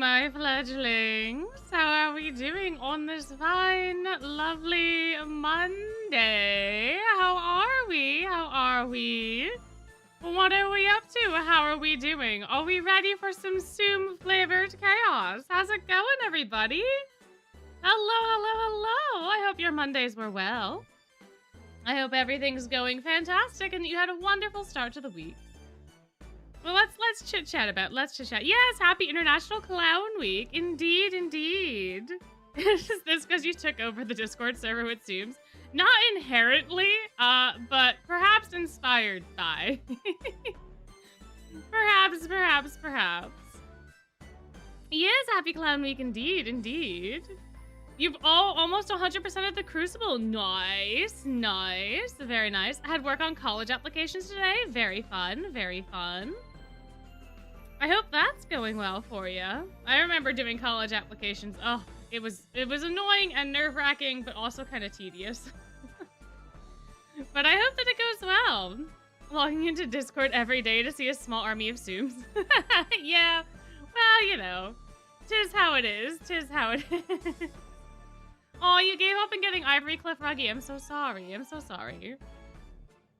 my fledglings. How are we doing on this fine, lovely Monday? How are we? How are we? What are we up to? How are we doing? Are we ready for some Tsum-flavored chaos? How's it going, everybody? Hello, hello, hello. I hope your Mondays were well. I hope everything's going fantastic and you had a wonderful start to the week. Well, let's chit-chat about Yes, happy International Clown Week. Indeed, indeed. Is this because you took over the Discord server with Tsums? Not inherently, but perhaps inspired by. Perhaps. Yes, happy Clown Week indeed, indeed. You've almost 100% of the Crucible. Nice. Very nice. I had work on college applications today. Very fun, very fun. I hope that's going well for you. I remember doing college applications. Oh, it was annoying and nerve-wracking, but also kind of tedious. But I hope that it goes well. Logging into Discord every day to see a small army of Tsums. Yeah, well, you know, 'tis how it is. Oh, you gave up on getting Ivory Cliff Ruggy. I'm so sorry.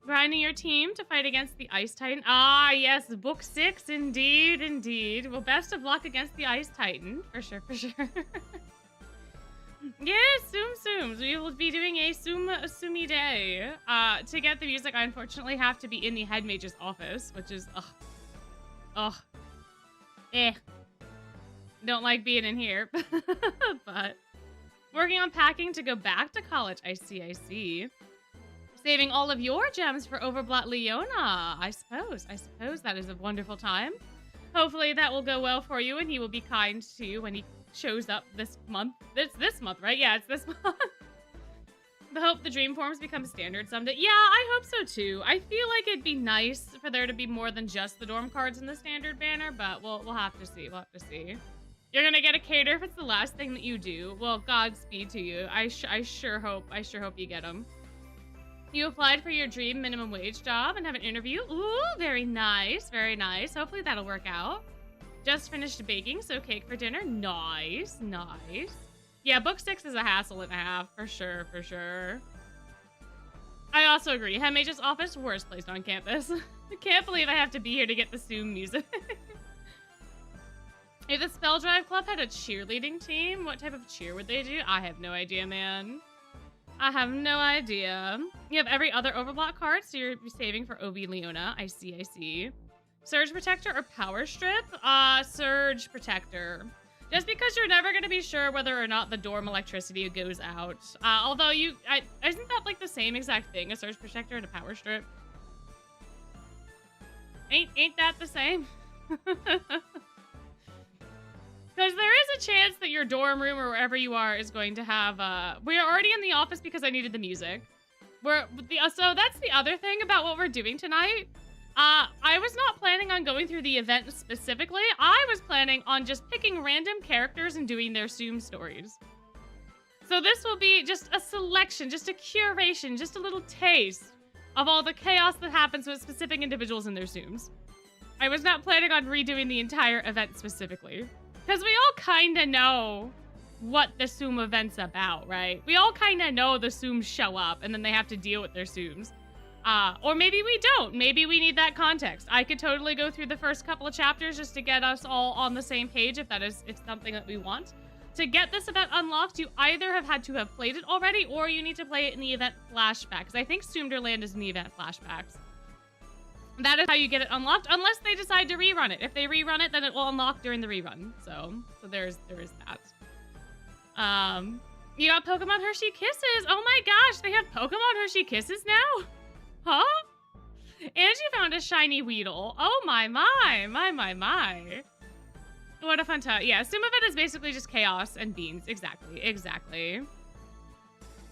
Grinding your team to fight against the Ice Titan. Ah, yes, Book 6, indeed. Well, best of luck against the Ice Titan, for sure. Yes, Tsums. We will be doing a Tsumi day. To get the music, I unfortunately have to be in the head mage's office, which is, Don't like being in here, but working on packing to go back to college. I see. Saving all of your gems for Overblot Leona. I suppose that is a wonderful time. Hopefully that will go well for you and he will be kind to you when he shows up this month. It's this month, right? Yeah, it's this month. I hope the dream forms become standard someday. Yeah, I hope so too. I feel like it'd be nice for there to be more than just the dorm cards in the standard banner, but we'll have to see. You're gonna get a cater if it's the last thing that you do. Well, Godspeed to you. I sure hope you get them. You applied for your dream minimum wage job and have an interview. Ooh, very nice. Hopefully that'll work out. Just finished baking, so cake for dinner. Nice. Yeah, Book 6 is a hassle and a half, for sure. I also agree. Head Mage's office, worst place on campus. I can't believe I have to be here to get the Tsum music. If the Spell Drive Club had a cheerleading team, what type of cheer would they do? I have no idea, man. I have no idea. You have every other Overblot card, so you're saving for OB Leona. I see. Surge Protector or Power Strip? Surge Protector. Just because you're never going to be sure whether or not the dorm electricity goes out. Although isn't that like the same exact thing, a Surge Protector and a Power Strip? Ain't that the same? Because there is a chance that your dorm room or wherever you are is going to have, we're already in the office because I needed the music. So that's the other thing about what we're doing tonight. I was not planning on going through the event specifically. I was planning on just picking random characters and doing their Tsum stories. So this will be just a selection, just a curation, just a little taste of all the chaos that happens with specific individuals and their Tsums. I was not planning on redoing the entire event specifically. Because we all kind of know what the Tsum event's about, right? We all kind of know the Tsums show up and then they have to deal with their Tsums. Or maybe we don't. Maybe we need that context. I could totally go through the first couple of chapters just to get us all on the same page if it's something that we want. To get this event unlocked, you either have had to have played it already or you need to play it in the event flashback. Because I think Tsumderland is in the event flashbacks. That is how you get it unlocked, unless they decide to rerun it. If they rerun it, then it will unlock during the rerun. So there is that. You got Pokemon Hershey Kisses. Oh my gosh, they have Pokemon Hershey Kisses now? Huh? And you found a shiny Weedle. Oh my. What a fun time. Yeah, Tsum of it is basically just chaos and beans. Exactly.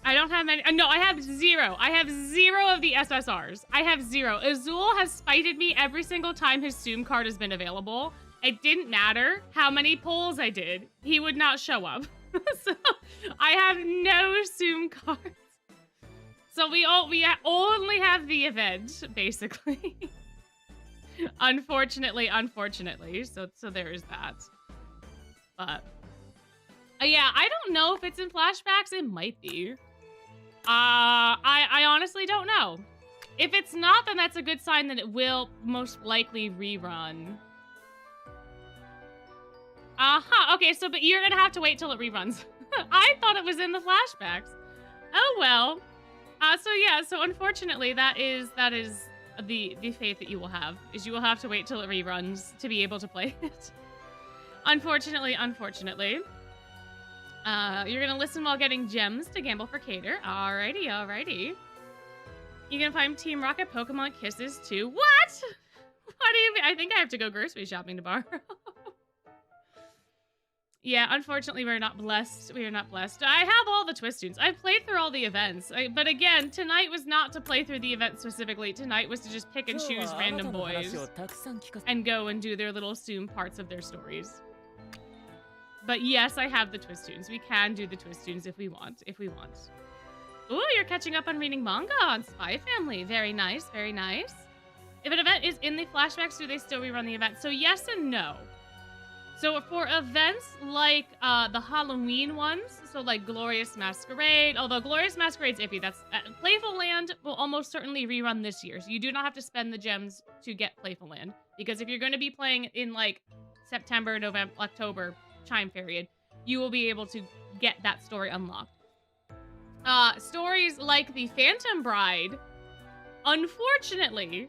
I don't have many. No, I have zero. I have zero of the SSRs. I have zero. Azul has spited me every single time his Tsum card has been available. It didn't matter how many polls I did. He would not show up. So I have no Tsum cards. So we only have the event, basically. Unfortunately. So there is that. But yeah, I don't know if it's in flashbacks. It might be. I honestly don't know. If it's not, then that's a good sign that it will most likely rerun. Okay, so but you're gonna have to wait till it reruns. I thought it was in the flashbacks. Oh well. So yeah, so unfortunately that is the fate that you will have, is you will have to wait till it reruns to be able to play it. Unfortunately. You're gonna listen while getting gems to gamble for Cater. Alrighty. You can find Team Rocket Pokemon Kisses too. What? What do you mean? I think I have to go grocery shopping tomorrow. Yeah, unfortunately, we're not blessed. We are not blessed. I have all the Twist tunes. I've played through all the events. But again, tonight was not to play through the event specifically. Tonight was to just pick and choose random boys and go and do their little Tsum parts of their stories. But yes, I have the Twist tunes. We can do the Twist tunes if we want. Ooh, you're catching up on reading manga on Spy Family. Very nice. If an event is in the flashbacks, do they still rerun the event? So yes and no. So for events like the Halloween ones, so like Glorious Masquerade, although Glorious Masquerade's iffy, that's Playful Land will almost certainly rerun this year. So you do not have to spend the gems to get Playful Land, because if you're going to be playing in like September, November, October time period, you will be able to get that story unlocked. Stories like the Phantom Bride, unfortunately,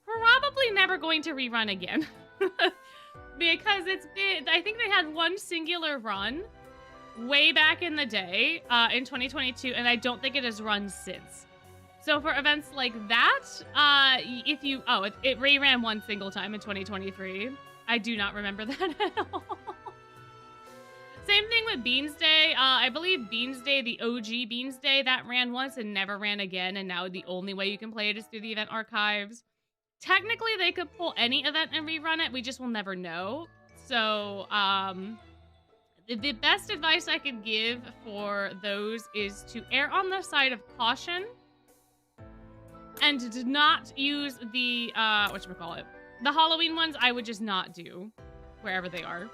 probably never going to rerun again. Because I think they had one singular run way back in the day, in 2022, and I don't think it has run since. So for events like that, it reran one single time in 2023. I do not remember that at all. Same thing with Beans Day. I believe Beans Day, the OG Beans Day, that ran once and never ran again, and now the only way you can play it is through the event archives. Technically, they could pull any event and rerun it. We just will never know. So, the best advice I could give for those is to err on the side of caution and to not use the, the Halloween ones. I would just not do wherever they are.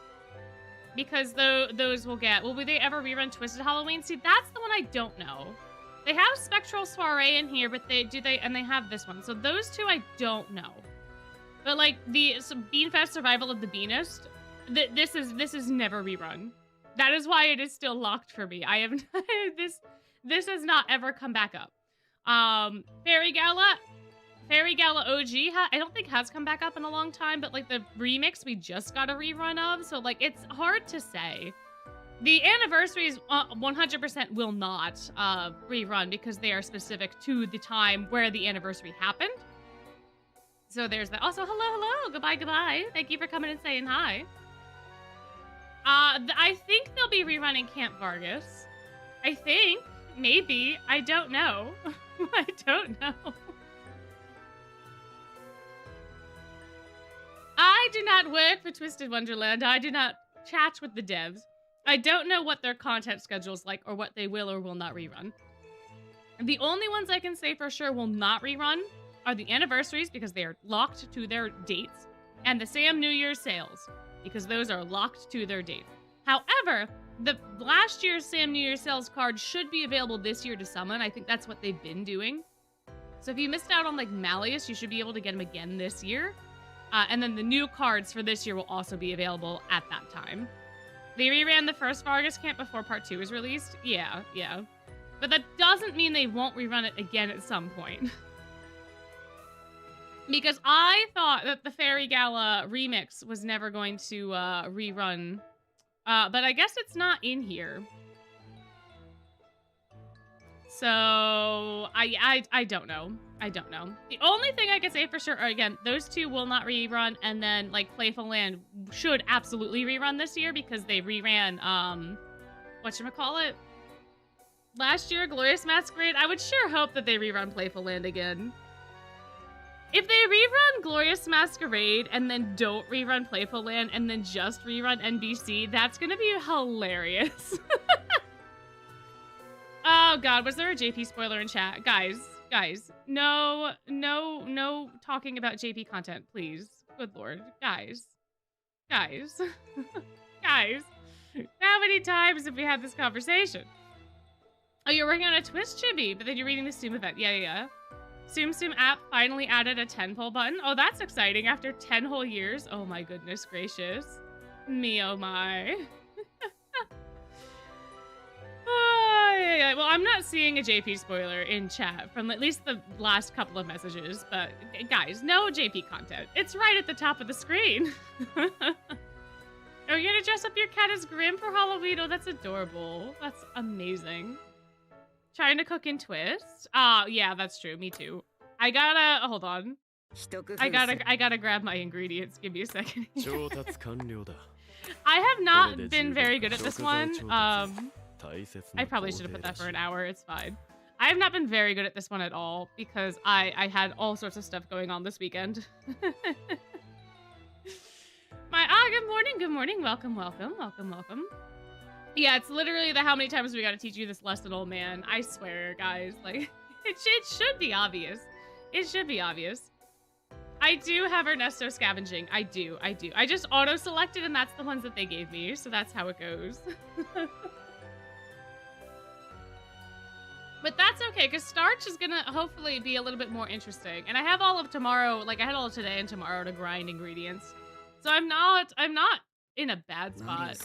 Because those will they ever rerun Twisted Halloween? See, that's the one I don't know. They have Spectral Soiree in here, but they have this one. So those two I don't know. But like Beanfest Survival of the Beanist, this is never rerun. That is why it is still locked for me. I have this has not ever come back up. Fairy Gala OG, I don't think has come back up in a long time, but like the remix we just got a rerun of, so like it's hard to say. The anniversaries 100% will not rerun because they are specific to the time where the anniversary happened. So there's that. Also, hello, goodbye. Thank you for coming and saying hi. I think they'll be rerunning Camp Vargas. I think, maybe, I don't know. I don't know. I do not work for Twisted Wonderland. I do not chat with the devs. I don't know what their content schedule is like or what they will or will not rerun. The only ones I can say for sure will not rerun are the anniversaries, because they are locked to their dates, and the Sam New Year's sales, because those are locked to their dates. However, the last year's Sam New Year's sales card should be available this year to summon. I think that's what they've been doing. So if you missed out on like Malleus, you should be able to get them again this year. And then the new cards for this year will also be available at that time. They reran the first Vargas camp before part 2 was released. Yeah. But that doesn't mean they won't rerun it again at some point. Because I thought that the Fairy Gala remix was never going to rerun. But I guess it's not in here. So, I don't know. The only thing I can say for sure, again, those two will not rerun, and then, like, Playful Land should absolutely rerun this year, because they reran, whatchamacallit? Last year, Glorious Masquerade. I would sure hope that they rerun Playful Land again. If they rerun Glorious Masquerade, and then don't rerun Playful Land, and then just rerun NBC, that's gonna be hilarious. Oh god, was there a JP spoiler in chat? Guys, no talking about JP content, please. Good lord. Guys. How many times have we had this conversation? Oh, you're working on a Twist chibi, but then you're reading the Tsum event. Yeah. Tsum app finally added a 10-pull button. Oh, that's exciting after 10 whole years. Oh my goodness gracious. Me, oh my. Oh, yeah. Well, I'm not seeing a JP spoiler in chat from at least the last couple of messages, but guys, no JP content. It's right at the top of the screen. Are you gonna dress up your cat as Grim for Halloween? Oh, that's adorable. That's amazing. Trying to cook in Twist. Yeah, that's true. Me too. I gotta hold on. I gotta grab my ingredients. Give me a second. I have not been very good at this one. I probably should have put that for an hour. It's fine. I have not been very good at this one at all because I had all sorts of stuff going on this weekend. Good morning. Welcome. Yeah, it's literally the how many times we gotta teach you this lesson, old man. I swear, guys. Like, it should be obvious. It should be obvious. I do have Ernesto scavenging. I do. I just auto-selected and that's the ones that they gave me, so that's how it goes. But that's okay, because Starch is gonna hopefully be a little bit more interesting. And I have all of tomorrow, like I had all of today and tomorrow to grind ingredients. So I'm not in a bad spot.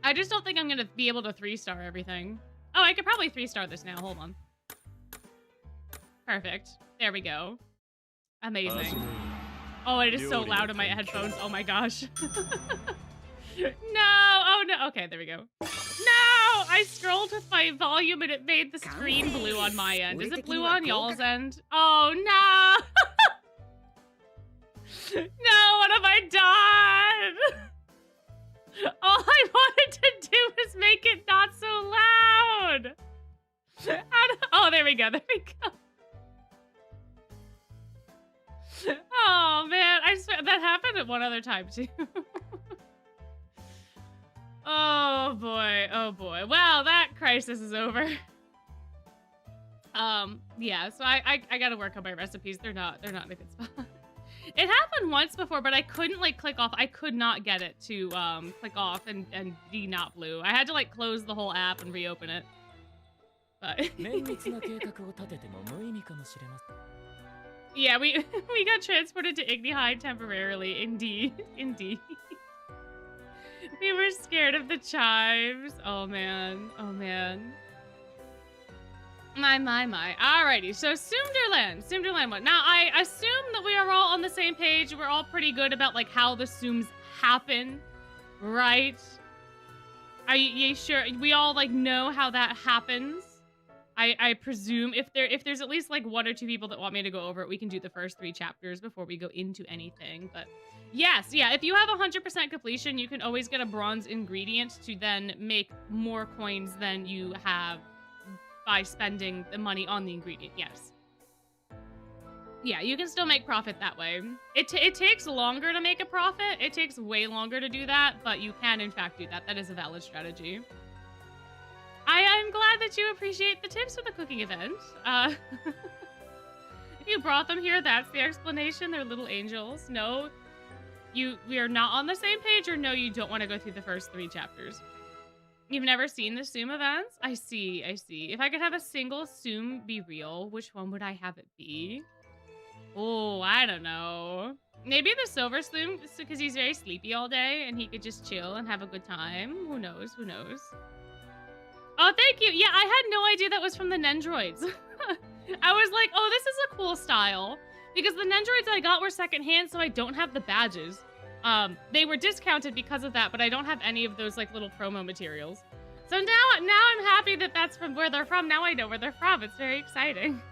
I just don't think I'm gonna be able to 3-star everything. Oh, I could probably 3-star this now. Hold on. Perfect. There we go. Amazing. Oh, it is so loud in my headphones. Oh my gosh. No! Oh no. Okay, there we go. No! I scrolled with my volume and it made the screen blue on my end. Is it blue on y'all's end? Oh no! No, what have I done? All I wanted to do was make it not so loud. Oh, there we go. Oh man, I swear that happened at one other time too. Oh boy. Well, that crisis is over. Yeah, so I gotta work on my recipes. They're not in a good spot. It happened once before, but I couldn't like click off. I could not get it to click off and be not blue. I had to like close the whole app and reopen it. But yeah, we got transported to Ignihide temporarily. Indeed. We were scared of the chimes. Oh man. My. Alrighty, so Tsumderland 1. Now, I assume that we are all on the same page. We're all pretty good about, like, how the Tsums happen, right? Are you sure? We all, like, know how that happens? I presume if there's at least, like, 1 or 2 people that want me to go over it, we can do the first 3 chapters before we go into anything, but... Yes, yeah, if you have 100% completion, you can always get a bronze ingredient to then make more coins than you have by spending the money on the ingredient, yes. Yeah, you can still make profit that way. It takes longer to make a profit. It takes way longer to do that, but you can, in fact, do that. That is a valid strategy. I'm glad that you appreciate the tips for the cooking event. You brought them here, that's the explanation. They're little angels. No, we are not on the same page, or no, you don't want to go through the first 3 chapters. You've never seen the Tsum events? I see. If I could have a single Tsum be real, which one would I have it be? Oh, I don't know. Maybe the Silver Tsum, because he's very sleepy all day, and he could just chill and have a good time. Who knows? Oh, thank you. Yeah, I had no idea that was from the Nendroids. I was like, oh, this is a cool style. Because the Nendroids I got were secondhand, so I don't have the badges. They were discounted because of that, but I don't have any of those like little promo materials. So now I'm happy that that's from where they're from. Now I know where they're from. It's very exciting.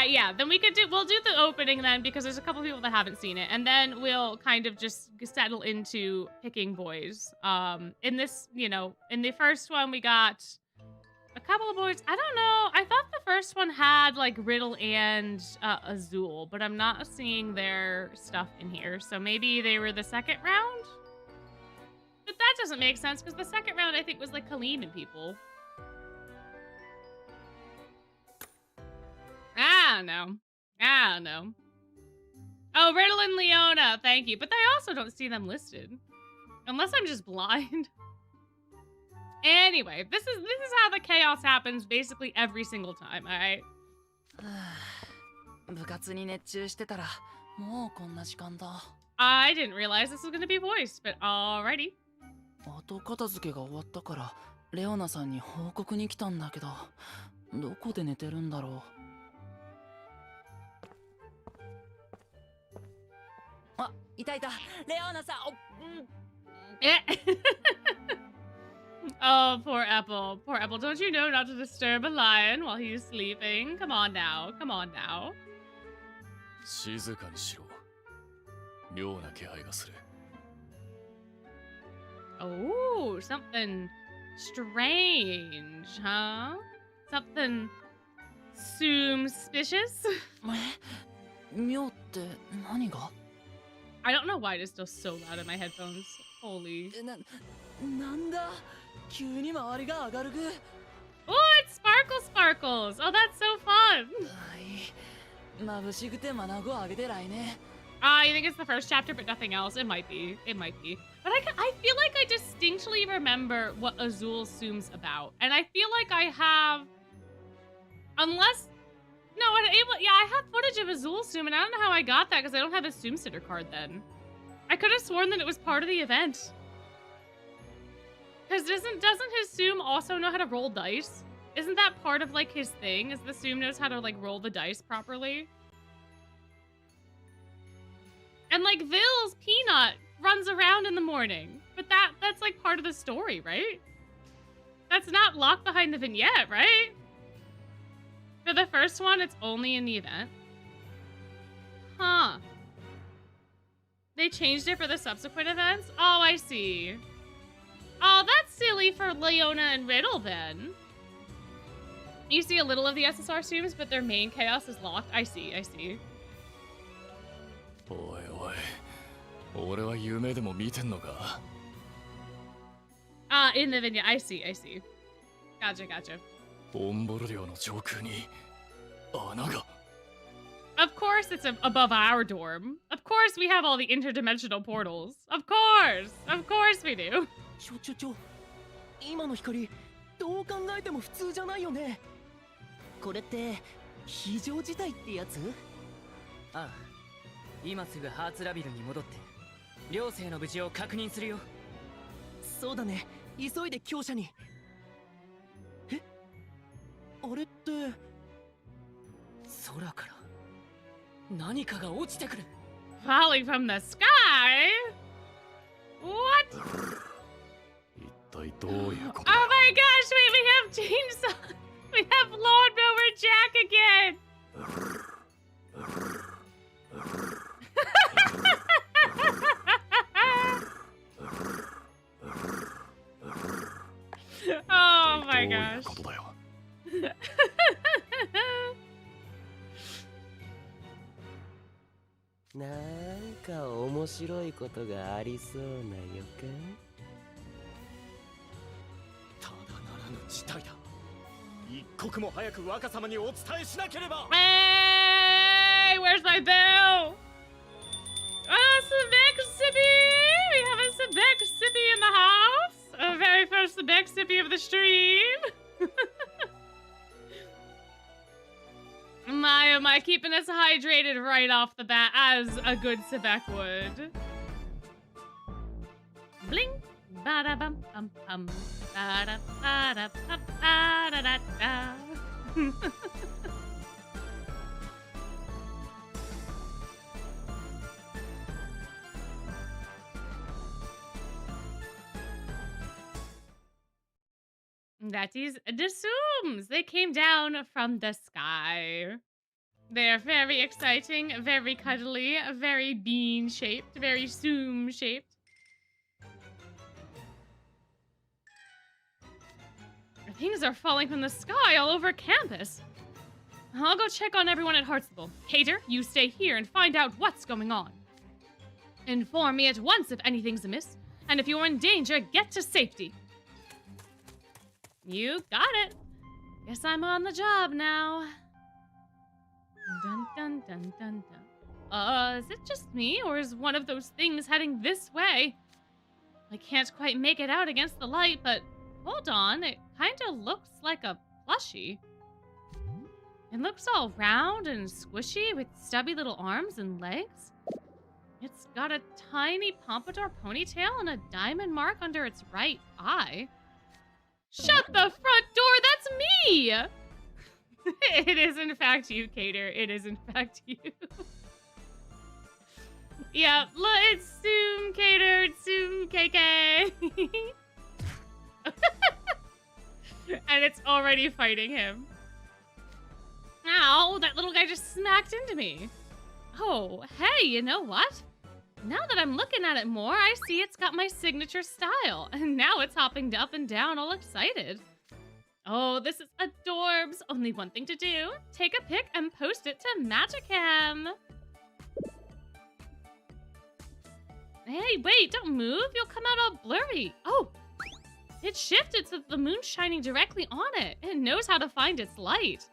Yeah, then we'll do the opening then, because there's a couple people that haven't seen it, and then we'll kind of just settle into picking boys. In this, in the first one we got a couple of boys. I don't know. I thought the first one had like Riddle and Azul, but I'm not seeing their stuff in here. So maybe they were the second round? But that doesn't make sense, because the second round I think was like Kaleem and people. I don't know. Oh, Riddle and Leona, thank you. But I also don't see them listed. Unless I'm just blind. Anyway, this is how the chaos happens basically every single time, alright? 部活に熱中してたらもうこんな時間だ。 I didn't realize this was gonna be voiced, but alrighty. 後片付けが終わったからレオナさんに報告に来たんだけど、どこで寝てるんだろう。あ、いたいた、レオナさん。Oh, poor Apple. Poor Apple. Don't you know not to disturb a lion while he's sleeping? Come on now. Come on now. 静かにしろ。妙な気配がする。 Oh, something strange, huh? Something suspicious? 妙って何が？ I don't know why it is still so loud in my headphones. Holy. なんだ？急に周りが上がるぐ。 Oh, it's Sparkles. Oh, that's so fun. 眩しくて眼を上げてないね。You think it's the first chapter, but nothing else? It might be. It might be. But I feel like I distinctly remember what Azul Tsum's about. And I feel like I have... Unless... No, yeah, I have footage of Azul Tsum, and I don't know how I got that, because I don't have a Tsum Sitter card then. I could have sworn that it was part of the event. Because doesn't his Tsum also know how to roll dice? Isn't that part of, like, his thing? Is the Tsum knows how to, like, roll the dice properly? And, like, Ville's Peanut runs around in the morning. But that's, like, part of the story, right? That's not locked behind the vignette, right? For the first one, it's only in the event. Huh. They changed it for the subsequent events? Oh, I see. Oh, that's silly for Leona and Riddle, then. You see a little of the SSR Tsums, but their main chaos is locked. I see. おいおい、俺は夢でも見てんのか? In the vignette. I see. Gotcha. ボンボル寮の上空に穴が。 Of course it's above our dorm. Of course we have all the interdimensional portals. Of course we do. ちょ、今の光どう考えても普通じゃないよね。これって非常事態ってやつ？ああ、今すぐハーツラビルに戻って寮生の無事を確認するよ。そうだね、急いで強者に。え、あれって空から何かが落ちてくる。 Falling from the sky? What? 一体どういうこと? Oh my gosh, wait, we have chainsaw. We have Lawnmower Jack again. Oh my gosh. どういうことだよ。なんか面白いことがありそうな予感。ただならぬ事態だ。一刻も早く若様にお伝えしなければ。 Hey, where's my bell? Sebek-sippy! We have a Sebek-sippy in the house. A very first Sebek-sippy of the stream. Am I keeping us hydrated right off the bat as a good Sebek would? Bling! Ba-da-bum-bum-bum. Ba-da-ba-da-ba-ba-da-da-da. That is the Tsums. They came down from the sky. They're very exciting, very cuddly, very bean-shaped, very Tsum-shaped. Things are falling from the sky all over campus. I'll go check on everyone at Hartsville. Hater, you stay here and find out what's going on. Inform me at once if anything's amiss, and if you're in danger, get to safety. You got it. Guess I'm on the job now. Dun dun dun dun dun. Is it just me, or is one of those things heading this way? I can't quite make it out against the light, but hold on, it kind of looks like a plushie. It looks all round and squishy with stubby little arms and legs. It's got a tiny pompadour ponytail and a diamond mark under its right eye. Shut the front door, that's me! It is in fact you, Cater. It is in fact you. Yeah, look, it's Tsum, Cater, it's Tsum, KK. And it's already fighting him. Ow, that little guy just smacked into me. Oh, hey, you know what? Now that I'm looking at it more, I see it's got my signature style. And now it's hopping up and down all excited. Oh, this is adorbs. Only one thing to do. Take a pic and post it to Magicam. Hey, wait, don't move. You'll come out all blurry. Oh, it shifted so the moon's shining directly on it. It knows how to find its light.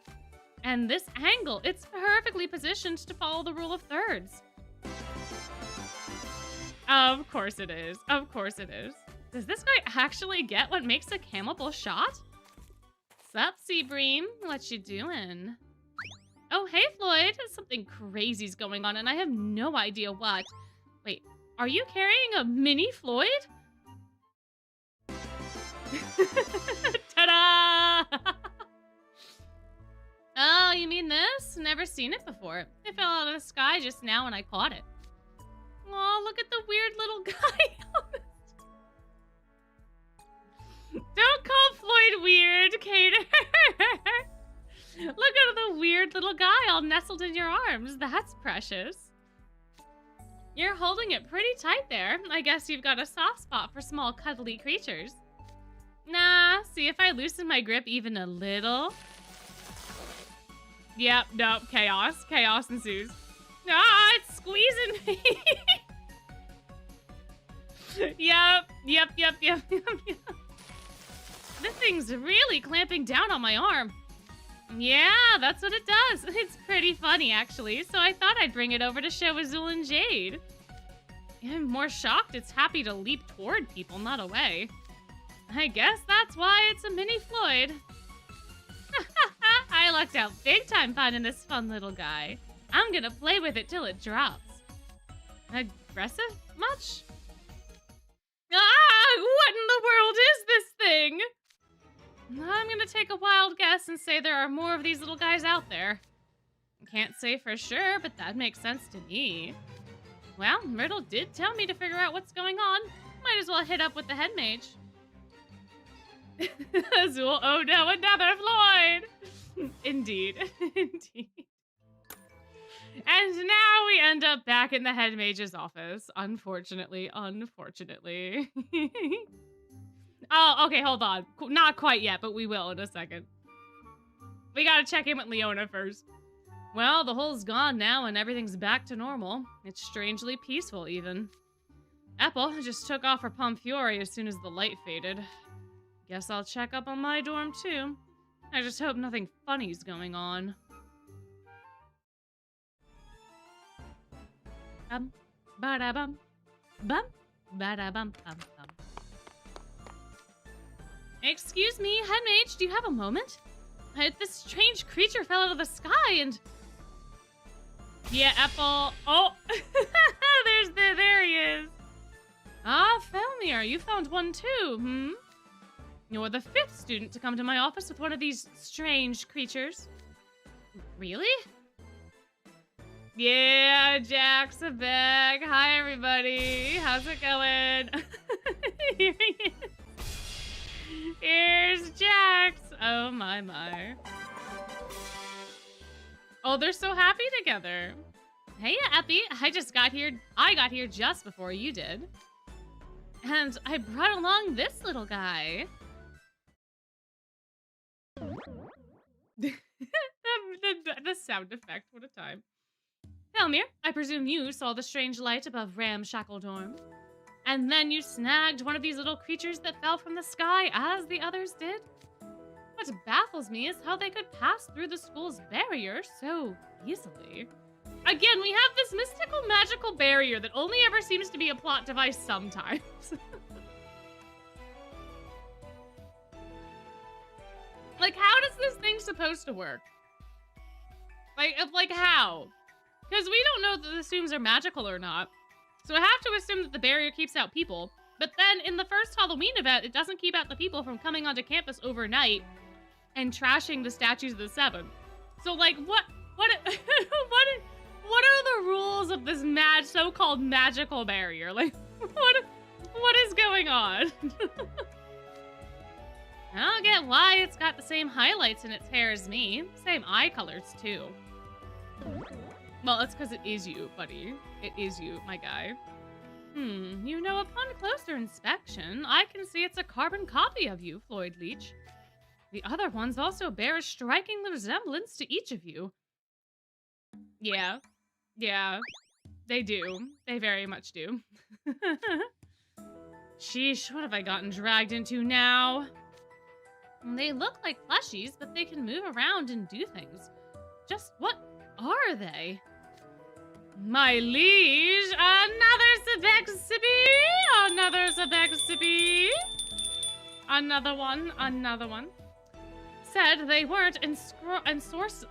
And this angle, it's perfectly positioned to follow the rule of thirds. Of course it is. Of course it is. Does this guy actually get what makes a camel shot? Sup, Seabream? What you doing? Oh, hey, Floyd. Something crazy's going on, and I have no idea what. Wait, are you carrying a mini Floyd? Ta-da! Oh, you mean this? Never seen it before. It fell out of the sky just now and I caught it. Oh, look at the weird little guy. Don't call Floyd weird, Cater. Look at the weird little guy all nestled in your arms. That's precious. You're holding it pretty tight there. I guess you've got a soft spot for small, cuddly creatures. Nah, see if I loosen my grip even a little. Yep, nope, chaos. Chaos ensues. Ah, it's squeezing me. Yep. This thing's really clamping down on my arm. Yeah, that's what it does. It's pretty funny, actually, so I thought I'd bring it over to show Azul and Jade. I'm more shocked it's happy to leap toward people, not away. I guess that's why it's a mini Floyd. I lucked out big time finding this fun little guy. I'm gonna play with it till it drops. Aggressive much? Ah! What in the world is this thing? I'm gonna take a wild guess and say there are more of these little guys out there. Can't say for sure, but that makes sense to me. Well, Myrtle did tell me to figure out what's going on. Might as well hit up with the head mage. Azul, oh no, another Floyd! Indeed, indeed. And now we end up back in the head mage's office. Unfortunately. Oh, okay, hold on. Not quite yet, but we will in a second. We gotta check in with Leona first. Well, the hole's gone now and everything's back to normal. It's strangely peaceful, even. Apple just took off her Pump Fury as soon as the light faded. Guess I'll check up on my dorm, too. I just hope nothing funny's going on. Ba-da-bum. Bum. Ba-da-bum. Bum. Excuse me, head mage, do you have a moment? This strange creature fell out of the sky and... Yeah, Apple. Oh! There he is. Ah, Felmir, you found one too, You're the 5th student to come to my office with one of these strange creatures. Really? Yeah, Jack's back. Hi, everybody. How's it going? Here he is. Here's Jax. Oh, my. Oh, they're so happy together. Hey, Epi. I got here just before you did. And I brought along this little guy. The sound effect, what a time. Felmir, I presume you saw the strange light above Ramshackle Dorm. And then you snagged one of these little creatures that fell from the sky as the others did? What baffles me is how they could pass through the school's barrier so easily. Again, we have this mystical magical barrier that only ever seems to be a plot device sometimes. thing supposed to work? Like how? Because we don't know that the Tsums are magical or not. So I have to assume that the barrier keeps out people. But then in the first Halloween event, it doesn't keep out the people from coming onto campus overnight and trashing the statues of the Seven. So like, what are the rules of this so-called magical barrier? Like, what is going on? I don't get why it's got the same highlights in its hair as me. Same eye colors, too. Well, it's because it is you, buddy. It is you, my guy. You know, upon closer inspection, I can see it's a carbon copy of you, Floyd Leach. The other ones also bear a striking resemblance to each of you. Yeah. Yeah. They do. They very much do. Sheesh, what have I gotten dragged into now? They look like plushies, but they can move around and do things. Just what are they? My liege, another Sebexipy! Another Sebexipy! Another one. Said they weren't ensorcelled?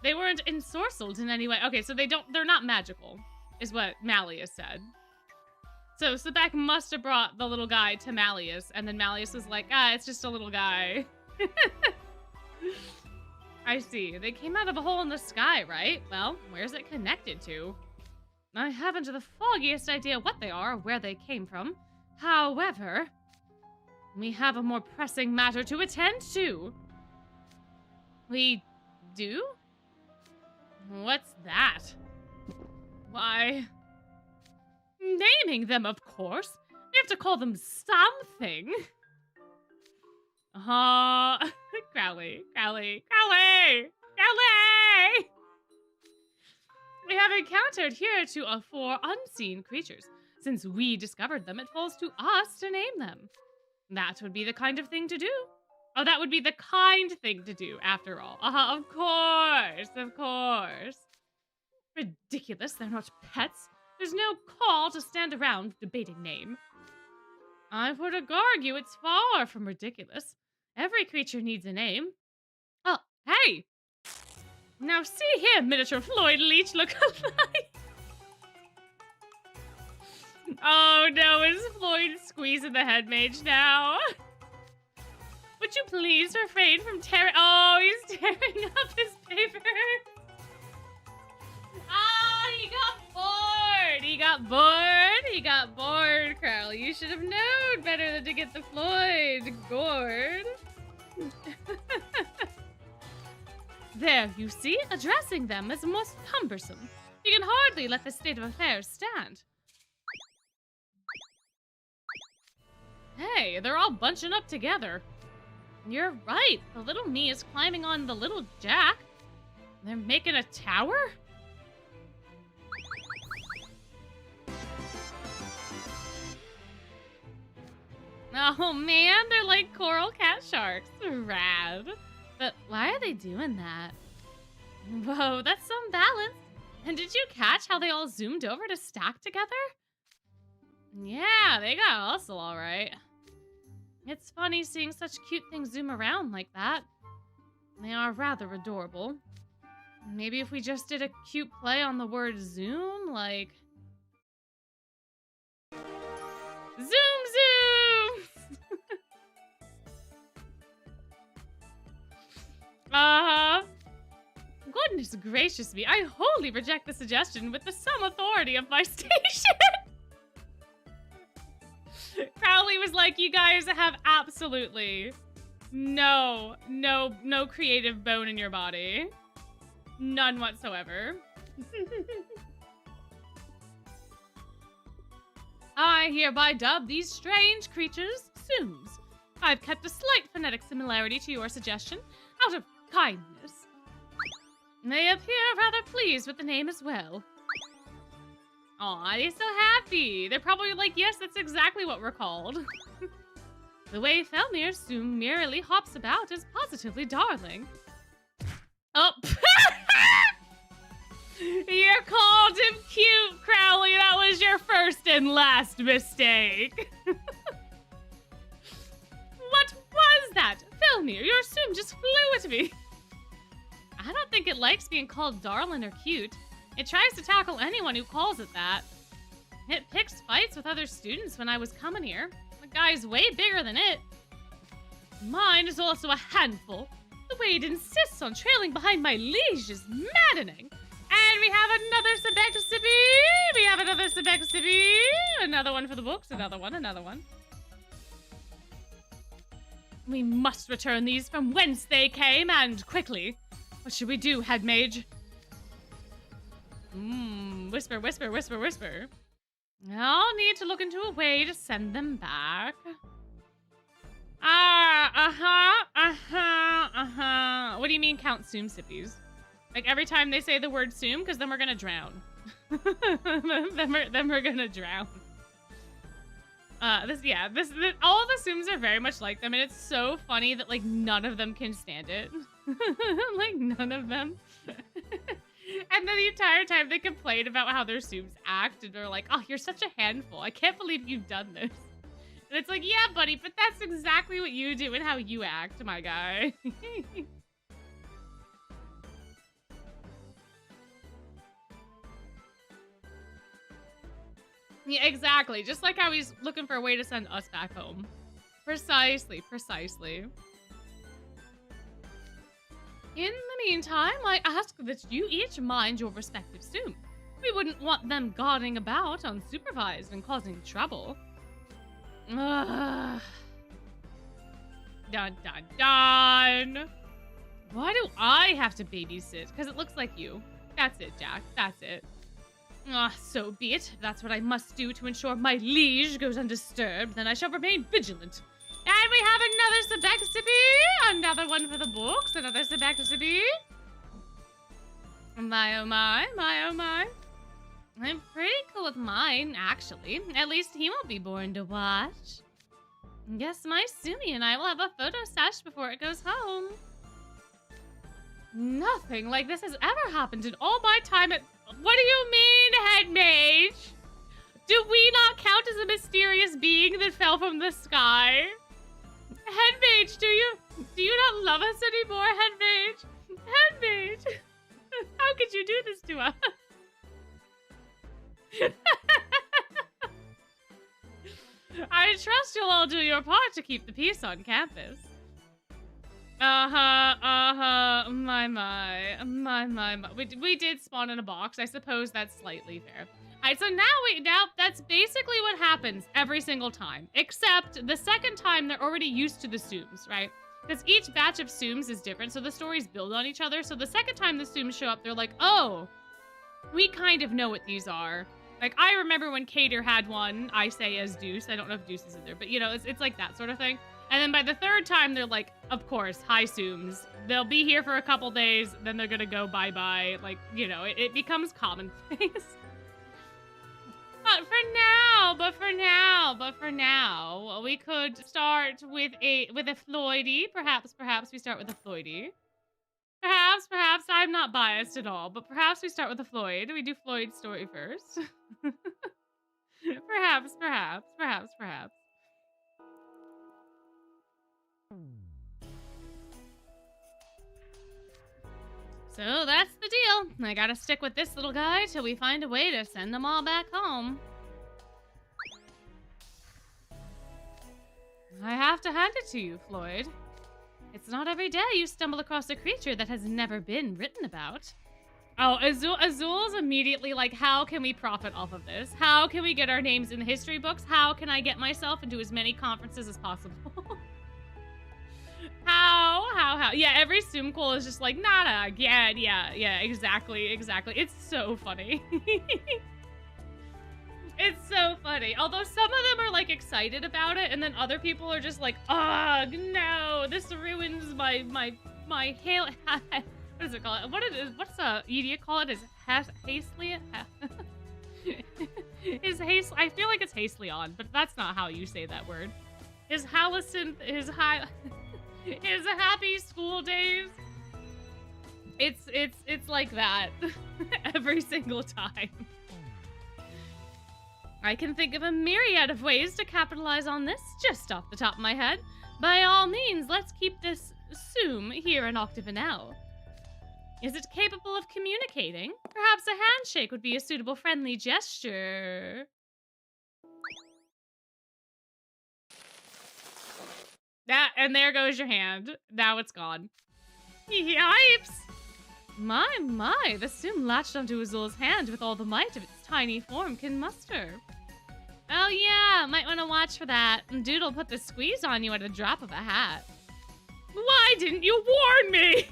They weren't ensorcelled in any way. Okay, so they're not magical, is what Malleus said. So Sebek must have brought the little guy to Malleus, and then Malleus was like, it's just a little guy. I see. They came out of a hole in the sky, right? Well, where's it connected to? I haven't the foggiest idea what they are or where they came from. However, we have a more pressing matter to attend to. We do? What's that? Why... naming them, of course. We have to call them something. Crowley. We have encountered here 4 unseen creatures. Since we discovered them, it falls to us to name them. That would be the kind of thing to do. Oh, that would be the kind thing to do, after all. Of course. Ridiculous, they're not pets. There's no call to stand around debating name. I would argue it's far from ridiculous. Every creature needs a name. Oh, hey! Now see here, miniature Floyd Leach look-alike. Oh no, is Floyd squeezing the head mage now? Would you please refrain from tearing— oh, he's tearing up his paper. He got bored, Crowley. You should have known better than to get the Floyd gourd. There, you see? Addressing them is most cumbersome. You can hardly let this state of affairs stand. Hey, they're all bunching up together. You're right. The little me is climbing on the little Jack. They're making a tower? Oh man, they're like coral cat sharks. Rad. But why are they doing that? Whoa, that's some balance. And did you catch how they all zoomed over to stack together? Yeah, they got hustle all right. It's funny seeing such cute things zoom around like that. They are rather adorable. Maybe if we just did a cute play on the word zoom, like... Zoom zoom! Goodness gracious me, I wholly reject the suggestion with the some authority of my station! Crowley was like, you guys have absolutely no creative bone in your body. None whatsoever. I hereby dub these strange creatures Tsums. I've kept a slight phonetic similarity to your suggestion, out of kindness. They appear rather pleased with the name as well. Aw, they're so happy. They're probably like, yes, that's exactly what we're called. The way Felmir Tsum merely hops about is positively darling. Oh. You called him cute, Crowley. That was your first and last mistake. What kill me, or your Tsum just flew at me. I don't think it likes being called darling or cute. It tries to tackle anyone who calls it that. It picks fights with other students when I was coming here. The guy's way bigger than it. Mine is also a handful. The way it insists on trailing behind my liege is maddening. And we have another Sebexibee! We have another Sebexibee! Another one for the books, another one. We must return these from whence they came, and quickly. What should we do, head mage? Whisper, whisper, whisper, whisper. I'll need to look into a way to send them back. What do you mean count Tsum sippies? Like every time they say the word Tsum, because then we're gonna drown. then we're gonna drown. All the Tsums are very much like them, and it's so funny that like none of them can stand it. Like none of them. And then the entire time they complain about how their Tsums act, and they're like, "Oh, you're such a handful. I can't believe you've done this." And it's like, yeah, buddy, but that's exactly what you do and how you act, my guy. Yeah, exactly. Just like how he's looking for a way to send us back home. Precisely. In the meantime, I ask that you each mind your respective Tsum. We wouldn't want them guarding about unsupervised and causing trouble. Dun, dun, dun. Why do I have to babysit? Because it looks like you. That's it, Jack. That's it. So be it. If that's what I must do to ensure my liege goes undisturbed, then I shall remain vigilant. And we have another Sebexibee! Another one for the books. Another Sebexibee. My oh my. I'm pretty cool with mine, actually. At least he won't be bored to watch. Guess my Sumi and I will have a photo sesh before it goes home. Nothing like this has ever happened in all my time at... What do you mean, head mage? Do we not count as a mysterious being that fell from the sky? Head mage, do you not love us anymore, head mage? Head mage! How could you do this to us? I trust you'll all do your part to keep the peace on campus. My. We did spawn in a box. I suppose that's slightly fair. Alright, so now that's basically what happens every single time. Except the second time they're already used to the Tsums, right? Because each batch of Tsums is different, so the stories build on each other. So the second time the Tsums show up, they're like, oh, we kind of know what these are. Like, I remember when Cater had one, I say as Deuce. I don't know if Deuce is in there, but you know, it's like that sort of thing. And then by the third time, they're like, of course, hi Tsums. They'll be here for a couple days, then they're gonna go bye-bye. Like, you know, it becomes commonplace. But for now, we could start with a Floydy. Perhaps we start with a Floydy. Perhaps, I'm not biased at all, but perhaps we start with a Floyd. We do Floyd's story first. Perhaps. So that's the deal. I gotta stick with this little guy till we find a way to send them all back home. I have to hand it to you, Floyd. It's not every day you stumble across a creature that has never been written about. Oh, Azul's immediately like, how can we profit off of this? How can we get our names in the history books? How can I get myself into as many conferences as possible? How? Yeah, every Tsum call is just like, nada again. Yeah, exactly. It's so funny. It's so funny. Although some of them are like excited about it, and then other people are just like, ugh, no, this ruins my hail. What is it called? What's Edie call it? Is hastily? Is haste? I feel like it's hastily on, but that's not how you say that word. His happy school days. It's like that every single time. I can think of a myriad of ways to capitalize on this just off the top of my head. By all means, let's keep this Tsum here in Octavanel. Is it capable of communicating? Perhaps a handshake would be a suitable friendly gesture. And there goes your hand. Now it's gone. Yipes! My, the Tsum latched onto Azul's hand with all the might of its tiny form can muster. Oh yeah, might want to watch for that. Dude'll put the squeeze on you at a drop of a hat. Why didn't you warn me?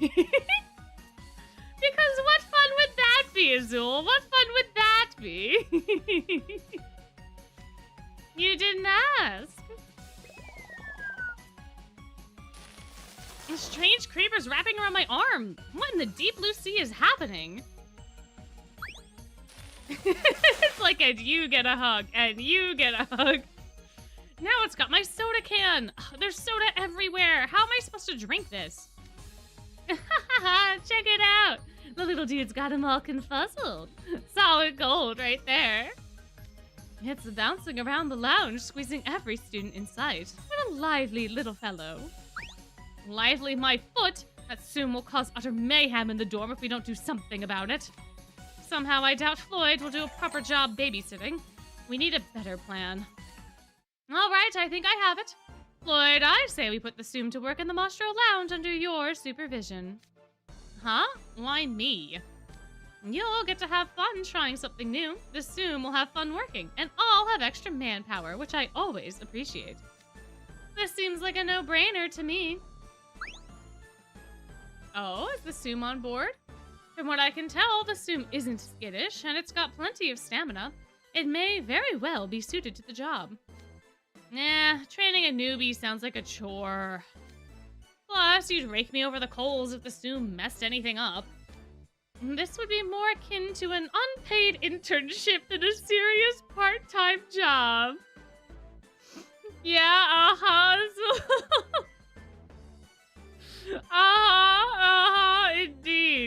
Because what fun would that be, Azul? What fun would that be? You didn't ask. A strange creeper's wrapping around my arm. What in the deep blue sea is happening? It's like a you get a hug and you get a hug. Now it's got my soda can. There's soda everywhere. How am I supposed to drink this? Check it out. The little dude's got him all confuzzled. Solid gold right there. It's bouncing around the lounge, squeezing every student in sight. What a lively little fellow. Lively my foot! That Tsum will cause utter mayhem in the dorm if we don't do something about it. Somehow I doubt Floyd will do a proper job babysitting. We need a better plan. Alright, I think I have it. Floyd, I say we put the Tsum to work in the Mostro Lounge under your supervision. Huh? Why me? You'll get to have fun trying something new. The Tsum will have fun working, and I'll have extra manpower, which I always appreciate. This seems like a no-brainer to me. Oh, is the Tsum on board? From what I can tell, the Tsum isn't skittish, and it's got plenty of stamina. It may very well be suited to the job. Nah, training a newbie sounds like a chore. Plus, you'd rake me over the coals if the Tsum messed anything up. This would be more akin to an unpaid internship than a serious part-time job. Yeah,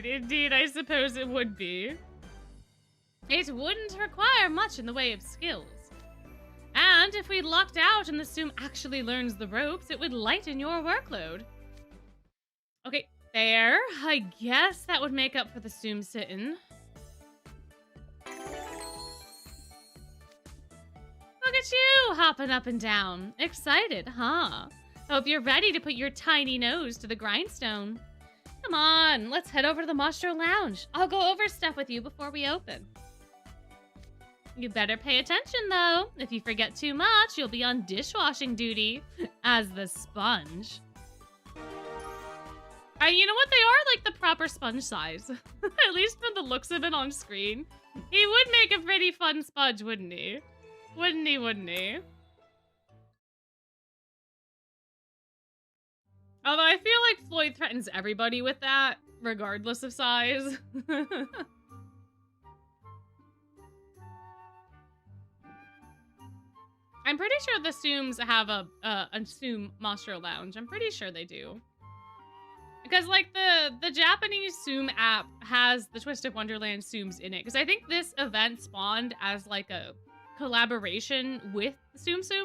Indeed, I suppose it would be. It wouldn't require much in the way of skills. And if we lucked out and the Tsum actually learns the ropes, it would lighten your workload. Okay, there. I guess that would make up for the Tsum sitting. Look at you, hopping up and down. Excited, huh? Hope you're ready to put your tiny nose to the grindstone. Come on, let's head over to the Mostro Lounge. I'll go over stuff with you before we open. You better pay attention, though. If you forget too much, you'll be on dishwashing duty as the sponge. You know what? They are like the proper sponge size. At least from the looks of it on screen. He would make a pretty fun sponge, wouldn't he? Wouldn't he? Although I feel like Floyd threatens everybody with that, regardless of size. I'm pretty sure the Tsums have a Tsum Mostro Lounge. I'm pretty sure they do. Because, like, the Japanese Tsum app has the Twisted Wonderland Tsums in it. Because I think this event spawned as, like, a collaboration with Tsum.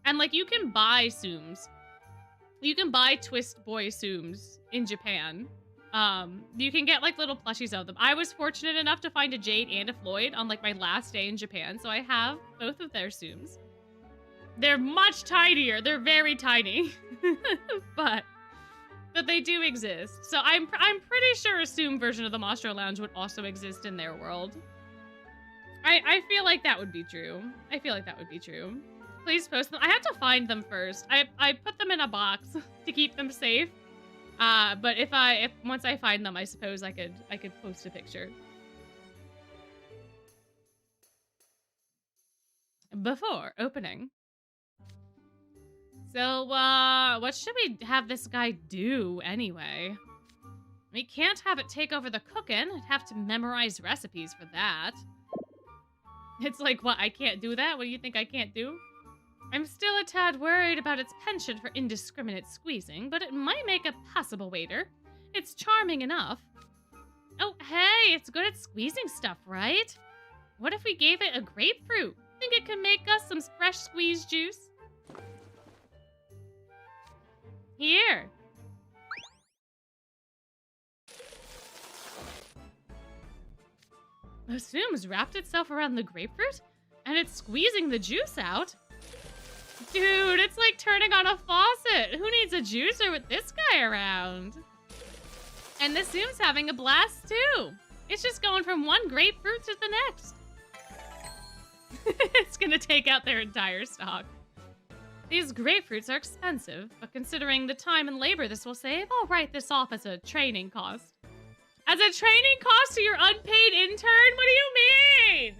And, like, you can buy Tsums. You can buy Twist Boy Tsums in Japan. You can get, like, little plushies of them. I was fortunate enough to find a Jade and a Floyd on, like, my last day in Japan. So I have both of their Tsums. They're much tinier. They're very tiny. but they do exist. So I'm pretty sure a Tsum version of the Mostro Lounge would also exist in their world. I feel like that would be true. Please post them. I have to find them first. I put them in a box to keep them safe. But if once I find them, I suppose I could post a picture. Before opening. So, what should we have this guy do anyway? We can't have it take over the cooking. I'd have to memorize recipes for that. It's like, what, I can't do that? What do you think I can't do? I'm still a tad worried about its penchant for indiscriminate squeezing, but it might make a passable waiter. It's charming enough. Oh, hey, it's good at squeezing stuff, right? What if we gave it a grapefruit? Think it could make us some fresh squeezed juice? Here. The Tsum's wrapped itself around the grapefruit, and it's squeezing the juice out. Dude, it's like turning on a faucet. Who needs a juicer with this guy around? And the Tsum's having a blast too. It's just going from one grapefruit to the next. It's gonna take out their entire stock. These grapefruits are expensive, but considering the time and labor this will save, I'll write this off as a training cost. As a training cost to your unpaid intern? What do you mean?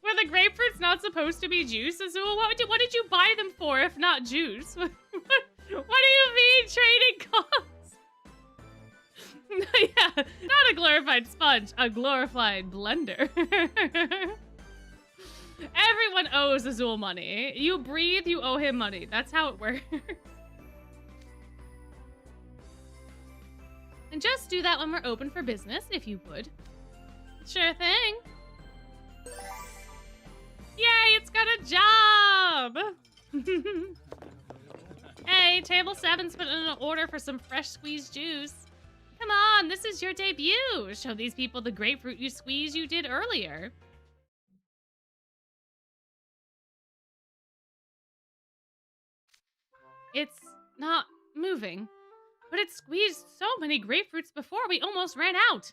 Were the grapefruits not supposed to be juice, Azul? What did you buy them for if not juice? What do you mean training costs? Yeah, not a glorified sponge, a glorified blender. Everyone owes Azul money. You breathe, you owe him money. That's how it works. And just do that when we're open for business, if you would. Sure thing. Yay, it's got a job! Hey, table 7's put in an order for some fresh squeezed juice. Come on, this is your debut. Show these people the grapefruit you squeezed you did earlier. It's not moving, but it squeezed so many grapefruits before we almost ran out.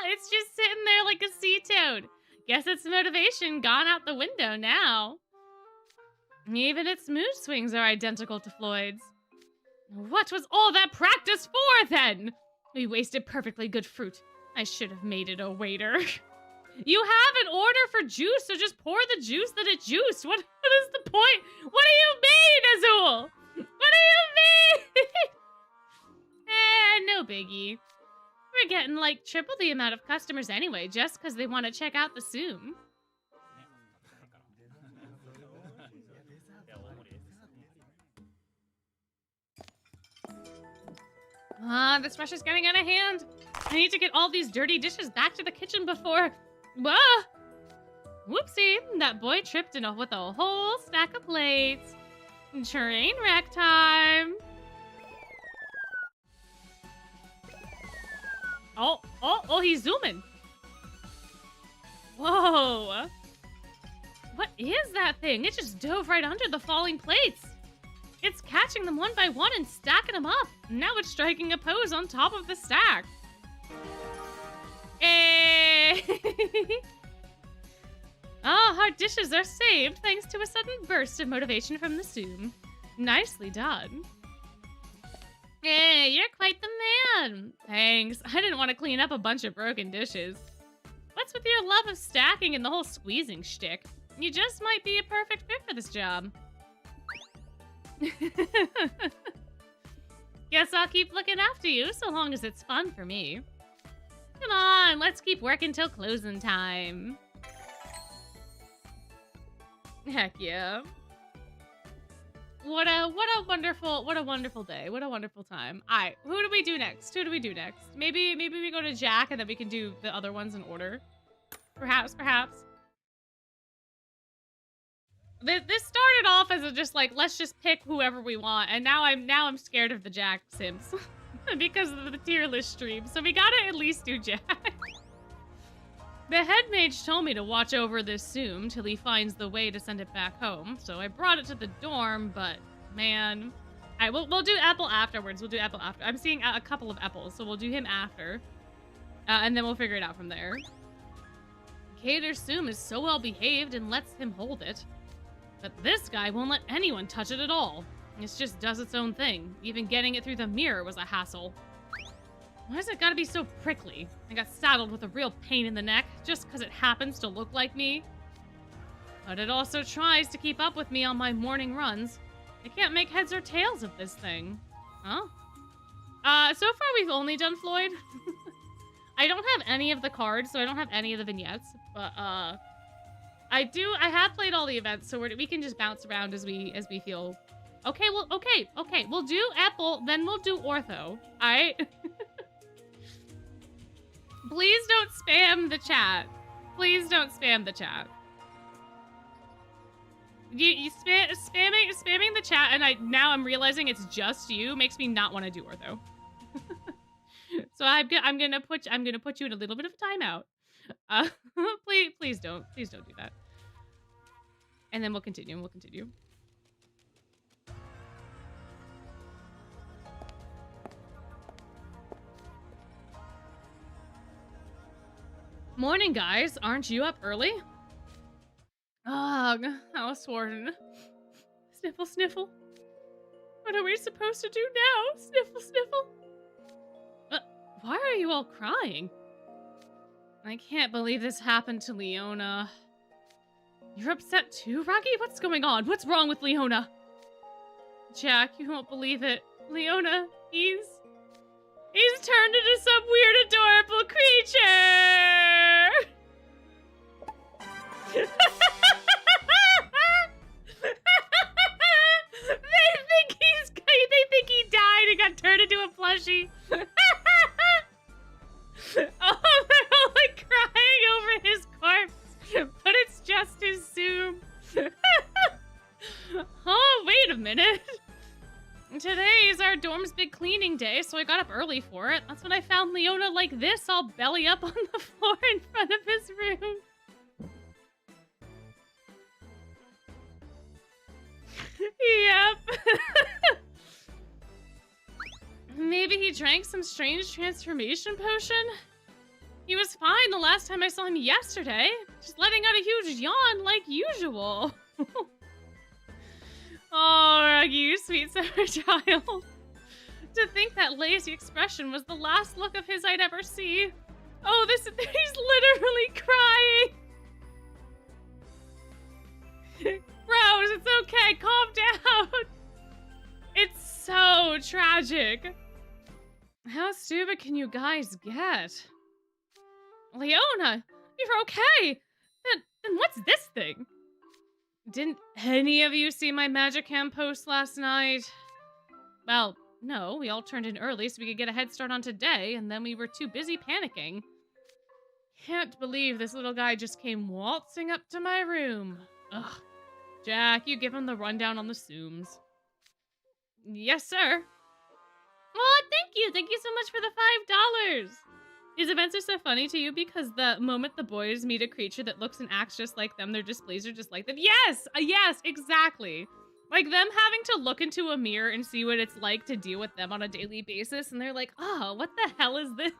It's just sitting there like a sea toad. Guess its motivation gone out the window now. Even its mood swings are identical to Floyd's. What was all that practice for, then? We wasted perfectly good fruit. I should have made it a waiter. You have an order for juice, so just pour the juice that it juiced. What is the point? What do you mean, Azul? What do you mean? No biggie. We're getting like triple the amount of customers anyway, just because they want to check out the Tsum. This rush is getting out of hand. I need to get all these dirty dishes back to the kitchen before... Whoa! Whoopsie, that boy tripped with a whole stack of plates. Train wreck time. Oh, he's zooming. Whoa. What is that thing? It just dove right under the falling plates. It's catching them one by one and stacking them up. Now it's striking a pose on top of the stack. Our dishes are saved thanks to a sudden burst of motivation from the Tsum. Nicely done. Hey, you're quite the man. Thanks. I didn't want to clean up a bunch of broken dishes. What's with your love of stacking and the whole squeezing shtick? You just might be a perfect fit for this job. Guess I'll keep looking after you so long as it's fun for me. Come on, let's keep working till closing time. Heck yeah. What a wonderful day. What a wonderful time. Alright, who do we do next? Maybe we go to Jack and then we can do the other ones in order. Perhaps. This started off as just like, let's just pick whoever we want, and now I'm scared of the Jack Sims because of the tier list stream. So we gotta at least do Jack. The head mage told me to watch over this Tsum till he finds the way to send it back home. So I brought it to the dorm, but man, we'll do Apple afterwards. I'm seeing a couple of Apples, so we'll do him after, and then we'll figure it out from there. Cater's Tsum is so well behaved and lets him hold it. But this guy won't let anyone touch it at all. It just does its own thing. Even getting it through the mirror was a hassle. Why has it gotta be so prickly? I got saddled with a real pain in the neck just because it happens to look like me. But it also tries to keep up with me on my morning runs. I can't make heads or tails of this thing. Huh? So far we've only done Floyd. I don't have any of the cards, so I don't have any of the vignettes. But, I have played all the events, so we can just bounce around as we feel. Okay, okay. We'll do Apple, then we'll do Ortho. Alright? Please don't spam the chat. Spamming the chat, and I'm realizing it's just you makes me not want to do ortho. So I'm gonna put you in a little bit of timeout. Please don't do that. And then we'll continue. Morning, guys. Aren't you up early? Ugh, House Warden. Sniffle, sniffle. What are we supposed to do now? Sniffle, sniffle. Why are you all crying? I can't believe this happened to Leona. You're upset too, Rocky? What's going on? What's wrong with Leona? Jack, you won't believe it. Leona, he's turned into some weird, adorable creature! They think he died and got turned into a plushie. Oh, they're all like crying over his corpse, but it's just his Tsum. Oh, wait a minute. Today is our dorm's big cleaning day, so I got up early for it. That's when I found Leona like this, all belly up on the floor in front of his room. Yep. Maybe he drank some strange transformation potion? He was fine the last time I saw him yesterday, just letting out a huge yawn like usual. Oh, Ruggy, you sweet summer child. To think that lazy expression was the last look of his I'd ever see. Oh, he's literally crying. Rose, it's okay, calm down. It's so tragic. How stupid can you guys get? Leona, you're okay. Then what's this thing? Didn't any of you see my magic hand post last night? Well, no, we all turned in early so we could get a head start on today, and then we were too busy panicking. Can't believe this little guy just came waltzing up to my room. Ugh. Jack, you give him the rundown on the Tsums. Yes, sir. Oh, thank you. Thank you so much for the $5. These events are so funny to you because the moment the boys meet a creature that looks and acts just like them, their displays are just like them. Yes! Yes, exactly. Like them having to look into a mirror and see what it's like to deal with them on a daily basis, and they're like, oh, what the hell is this?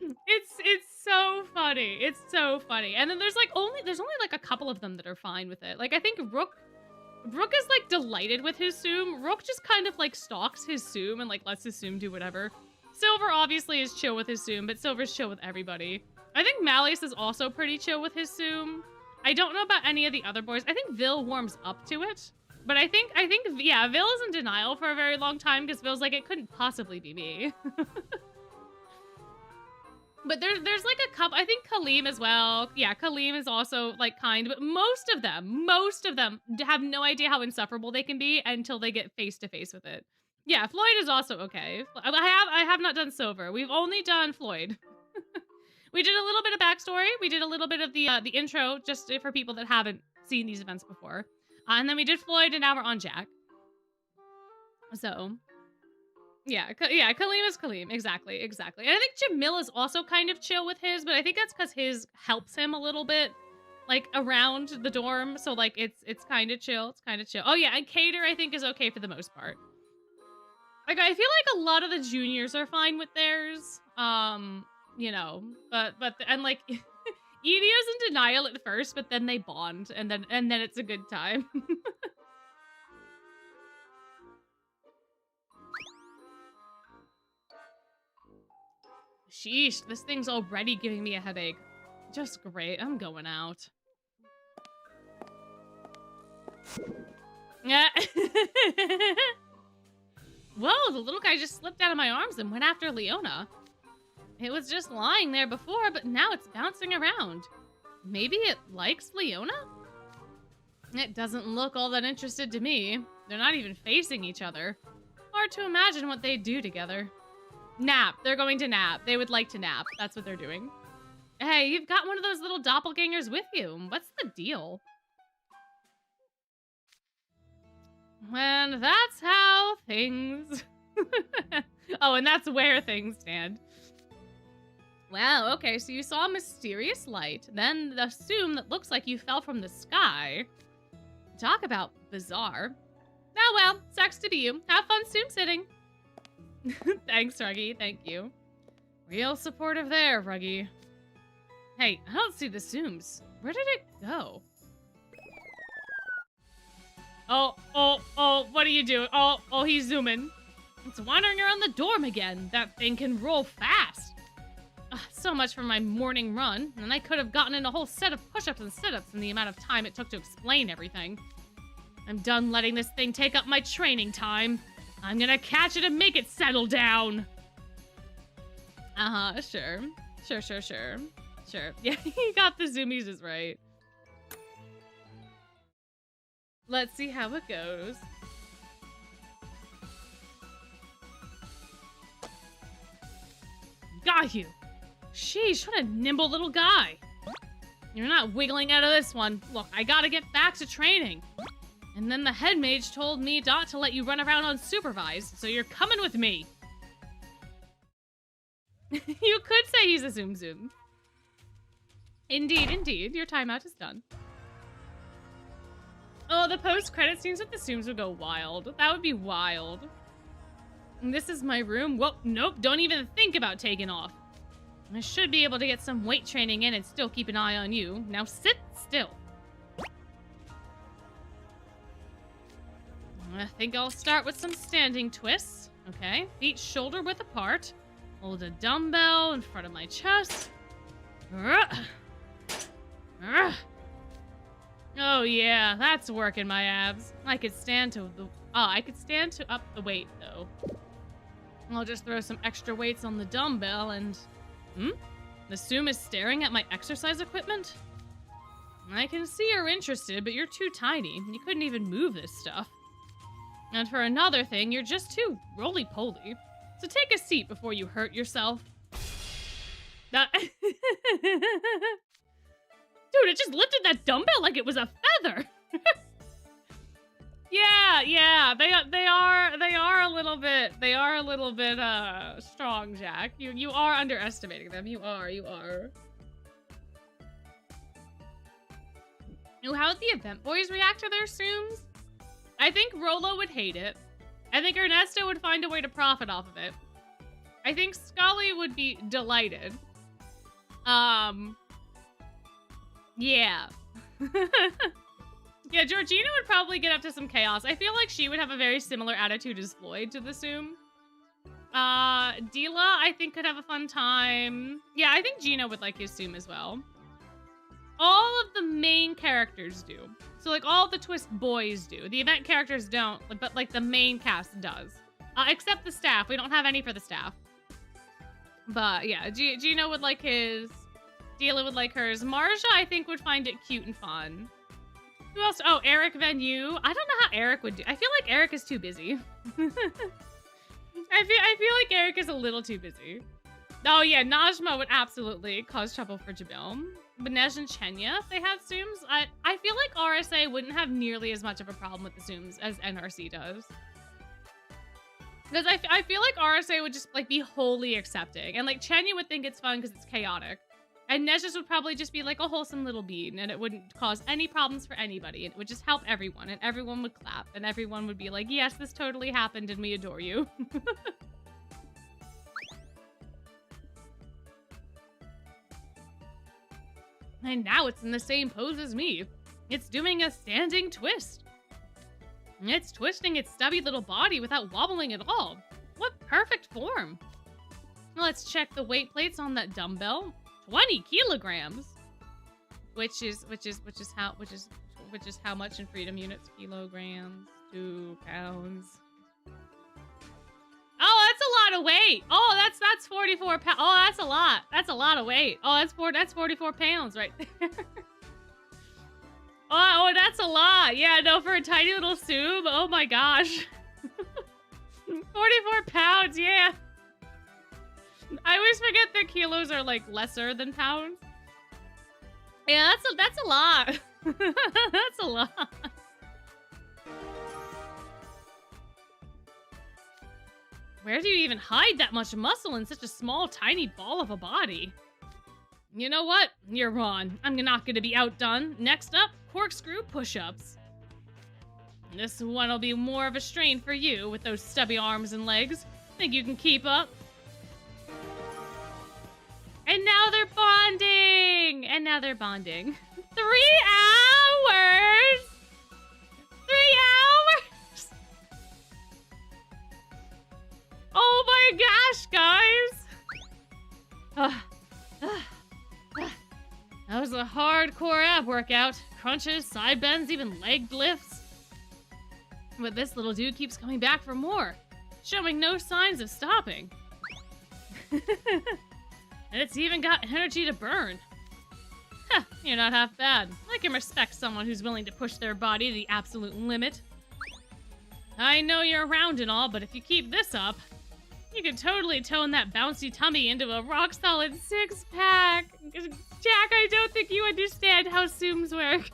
It's so funny. It's so funny. And then there's only like a couple of them that are fine with it. Like I think Rook is like delighted with his Tsum. Rook just kind of like stalks his Tsum and like lets his Tsum do whatever. Silver obviously is chill with his Tsum, but Silver's chill with everybody. I think Malleus is also pretty chill with his Tsum. I don't know about any of the other boys. I think Vil warms up to it. But I think yeah, Vil is in denial for a very long time because Vil's like, it couldn't possibly be me. But there's like a couple, I think Kaleem as well. Yeah, Kaleem is also like kind, but most of them have no idea how insufferable they can be until they get face to face with it. Yeah, Floyd is also okay. I have not done Silver. We've only done Floyd. We did a little bit of backstory. We did a little bit of the intro just for people that haven't seen these events before. And then we did Floyd, and now we're on Jack. So, yeah, Kaleem is Kaleem. Exactly. And I think Jamil is also kind of chill with his, but I think that's because his helps him a little bit, like, around the dorm. So, like, it's kind of chill. Oh, yeah, and Cater, I think, is okay for the most part. Like, I feel like a lot of the juniors are fine with theirs. You know, and like, Edio's in denial at first, but then they bond, and then it's a good time. Sheesh, this thing's already giving me a headache. Just great, I'm going out. Whoa, the little guy just slipped out of my arms and went after Leona. It was just lying there before, but now it's bouncing around. Maybe it likes Leona? It doesn't look all that interested to me. They're not even facing each other. Hard to imagine what they'd do together. Nap. They're going to nap. They would like to nap. That's what they're doing. Hey, you've got one of those little doppelgangers with you. What's the deal? And that's how things... Oh, and that's where things stand. Wow, okay, so you saw a mysterious light, then the Tsum that looks like you fell from the sky. Talk about bizarre. Oh well, sucks to be you. Have fun Tsum sitting. Thanks, Ruggy, thank you. Real supportive there, Ruggy. Hey, I don't see the Tsums. Where did it go? Oh, what are you doing? Oh, he's zooming. It's wandering around the dorm again. That thing can roll fast. So much for my morning run, and I could have gotten in a whole set of push-ups and sit-ups in the amount of time it took to explain everything. I'm done letting this thing take up my training time. I'm gonna catch it and make it settle down. Sure. Sure. Yeah, he got the zoomies is right. Let's see how it goes. Got you. Sheesh, what a nimble little guy. You're not wiggling out of this one. Look, I gotta get back to training. And then the head mage told me not to let you run around unsupervised, so you're coming with me. You could say he's a Tsum. Indeed, your timeout is done. Oh, the post-credit scenes with the Tsums would go wild. That would be wild. And this is my room. Whoa, nope, don't even think about taking off. I should be able to get some weight training in and still keep an eye on you. Now sit still. I think I'll start with some standing twists. Okay, feet shoulder width apart. Hold a dumbbell in front of my chest. Oh yeah, that's working my abs. I could stand to up the weight though. I'll just throw some extra weights on the dumbbell and... The Tsum is staring at my exercise equipment? I can see you're interested, but you're too tiny. You couldn't even move this stuff. And for another thing, you're just too roly-poly. So take a seat before you hurt yourself. Dude, it just lifted that dumbbell like it was a feather. Yeah, they are a little bit strong, Jack. You are underestimating them. You are. Now, how would the event boys react to their Tsums? I think Rolo would hate it. I think Ernesto would find a way to profit off of it. I think Scully would be delighted. Yeah. Yeah, Georgina would probably get up to some chaos. I feel like she would have a very similar attitude as Floyd to the Tsum. Dila, I think, could have a fun time. Yeah, I think Gino would like his Tsum as well. All of the main characters do. So, like, all the Twist boys do. The event characters don't, but, like, the main cast does. Except the staff. We don't have any for the staff. But, yeah, Gino would like his. Dila would like hers. Marja, I think, would find it cute and fun. Who else? Oh, Eric Venue. I don't know how Eric would do. I feel like Eric is too busy. I feel like Eric is a little too busy. Oh yeah, Najma would absolutely cause trouble for Jabil. Banej and Chenya, if they had Tsums. I feel like RSA wouldn't have nearly as much of a problem with the Tsums as NRC does. Because I feel like RSA would just like be wholly accepting. And like Chenya would think it's fun because it's chaotic. And Nejas would probably just be like a wholesome little bean, and it wouldn't cause any problems for anybody. And it would just help everyone, and everyone would clap, and everyone would be like, yes, this totally happened, and we adore you. And now it's in the same pose as me. It's doing a standing twist. It's twisting its stubby little body without wobbling at all. What perfect form. Let's check the weight plates on that dumbbell. 20 kilograms, which is how much in freedom units? Kilograms, 2 pounds. Oh, that's a lot of weight. Oh, that's 44 pounds. Oh, that's a lot. That's a lot of weight. Oh, that's 44 pounds right there. Oh, that's a lot. Yeah, no, for a tiny little Tsum. Oh my gosh. 44 pounds. Yeah. I always forget that kilos are like lesser than pounds. Yeah, that's a lot. That's a lot. Where do you even hide that much muscle in such a small, tiny ball of a body? You know what? You're wrong. I'm not gonna be outdone. Next up, corkscrew push-ups. This one will be more of a strain for you with those stubby arms and legs. Think you can keep up? And now they're bonding! And now they're bonding. 3 hours! 3 hours! Oh my gosh, guys! That was a hardcore ab workout. Crunches, side bends, even leg lifts. But this little dude keeps coming back for more, showing no signs of stopping. And it's even got energy to burn. Huh, you're not half bad. I can respect someone who's willing to push their body to the absolute limit. I know you're round and all, but if you keep this up, you could totally tone that bouncy tummy into a rock-solid 6-pack. Jack, I don't think you understand how Tsums work.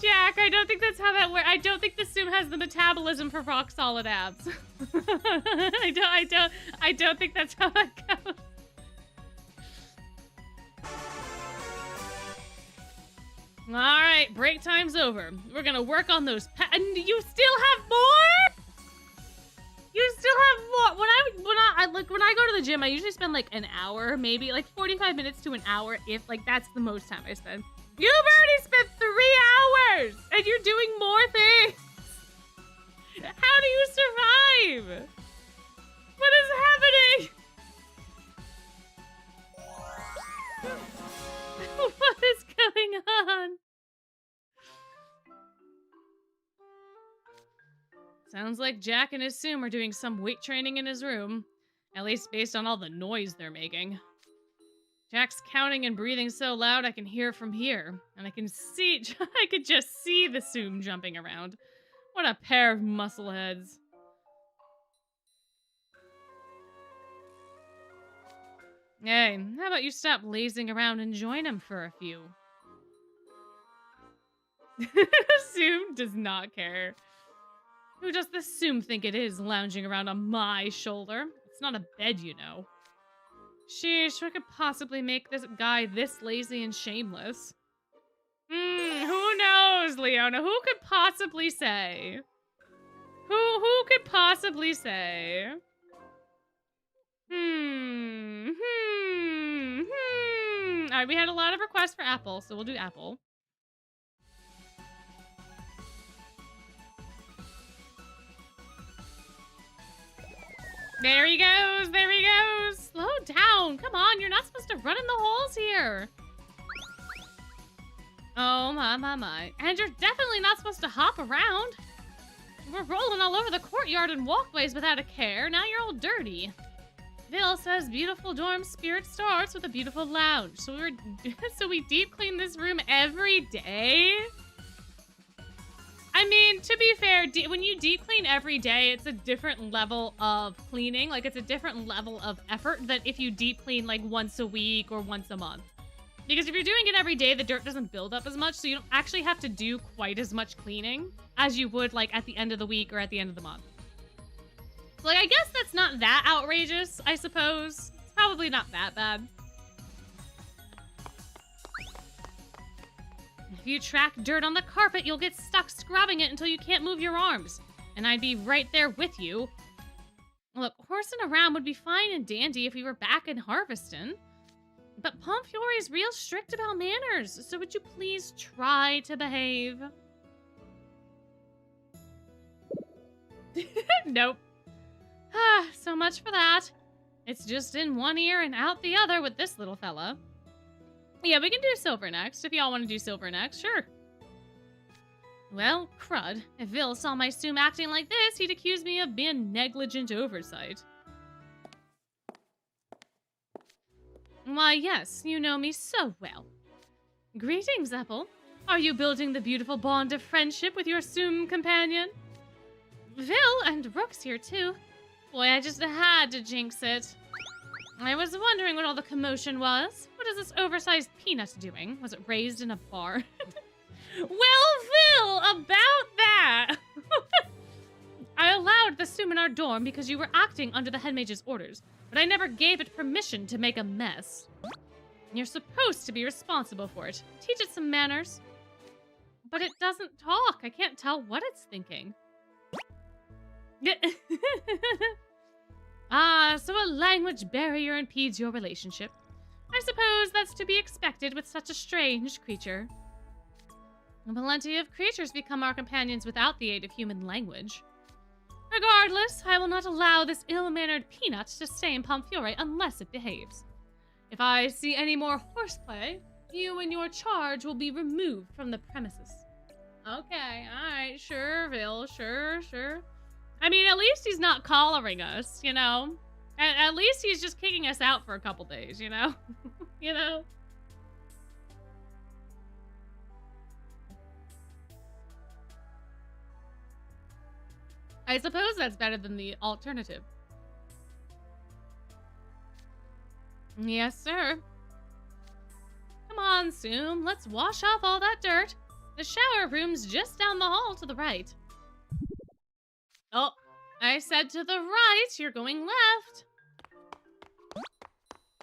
Jack, I don't think that's how that works. I don't think the Tsum has the metabolism for rock-solid abs. I don't think that's how that goes. All right, break time's over. We're gonna work on those and you still have more? You still have more? When I go to the gym, I usually spend like an hour, maybe like 45 minutes to an hour, if like that's the most time I spend. You've already spent 3 hours and you're doing more things. How do you survive? What is happening? What is going on? Sounds like Jack and his Tsum are doing some weight training in his room. At least based on all the noise they're making. Jack's counting and breathing so loud I can hear from here. And I can just see the Tsum jumping around. What a pair of muscleheads. Hey, how about you stop lazing around and join him for a few? Tsum does not care. Who does the Tsum think it is lounging around on my shoulder? It's not a bed, you know. Sheesh, what could possibly make this guy this lazy and shameless? Who knows, Leona? Who could possibly say? Who could possibly say? Alright, we had a lot of requests for Apple, so we'll do Apple. There he goes, there he goes. Slow down, come on, you're not supposed to run in the holes here. Oh my. And you're definitely not supposed to hop around. We're rolling all over the courtyard and walkways without a care. Now you're all dirty. Bill says beautiful dorm spirit starts with a beautiful lounge. So we deep clean this room every day? I mean, to be fair, when you deep clean every day, it's a different level of cleaning. Like, it's a different level of effort than if you deep clean, like, once a week or once a month. Because if you're doing it every day, the dirt doesn't build up as much, so you don't actually have to do quite as much cleaning as you would, like, at the end of the week or at the end of the month. So, like, I guess that's not that outrageous, I suppose. It's probably not that bad. If you track dirt on the carpet, you'll get stuck scrubbing it until you can't move your arms. And I'd be right there with you. Look, horsing around would be fine and dandy if we were back in Harveston. But Pomfiore's real strict about manners, so would you please try to behave? Nope. So much for that. It's just in one ear and out the other with this little fella. Yeah, we can do silver next, if y'all want to do silver next, sure. Well, crud. If Vil saw my Tsum acting like this, he'd accuse me of being negligent oversight. Why, yes, you know me so well. Greetings, Apple. Are you building the beautiful bond of friendship with your Tsum companion? Vil and Rook's here, too. Boy, I just had to jinx it. I was wondering what all the commotion was. What is this oversized peanut doing? Was it raised in a barn? Well, Vil, about that! allowed the Tsum in our dorm because you were acting under the head mage's orders, but I never gave it permission to make a mess. You're supposed to be responsible for it. Teach it some manners. But it doesn't talk. I can't tell what it's thinking. So a language barrier impedes your relationship. I suppose that's to be expected with such a strange creature. Plenty of creatures become our companions without the aid of human language. Regardless, I will not allow this ill-mannered peanut to stay in Pomfiore unless it behaves. If I see any more horseplay, you and your charge will be removed from the premises. Okay, alright, sure, Vil, sure. I mean, at least he's not collaring us, you know? At least he's just kicking us out for a couple days, you know? You know? I suppose that's better than the alternative. Yes, sir. Come on, Tsum. Let's wash off all that dirt. The shower room's just down the hall to the right. Oh, I said to the right. You're going left.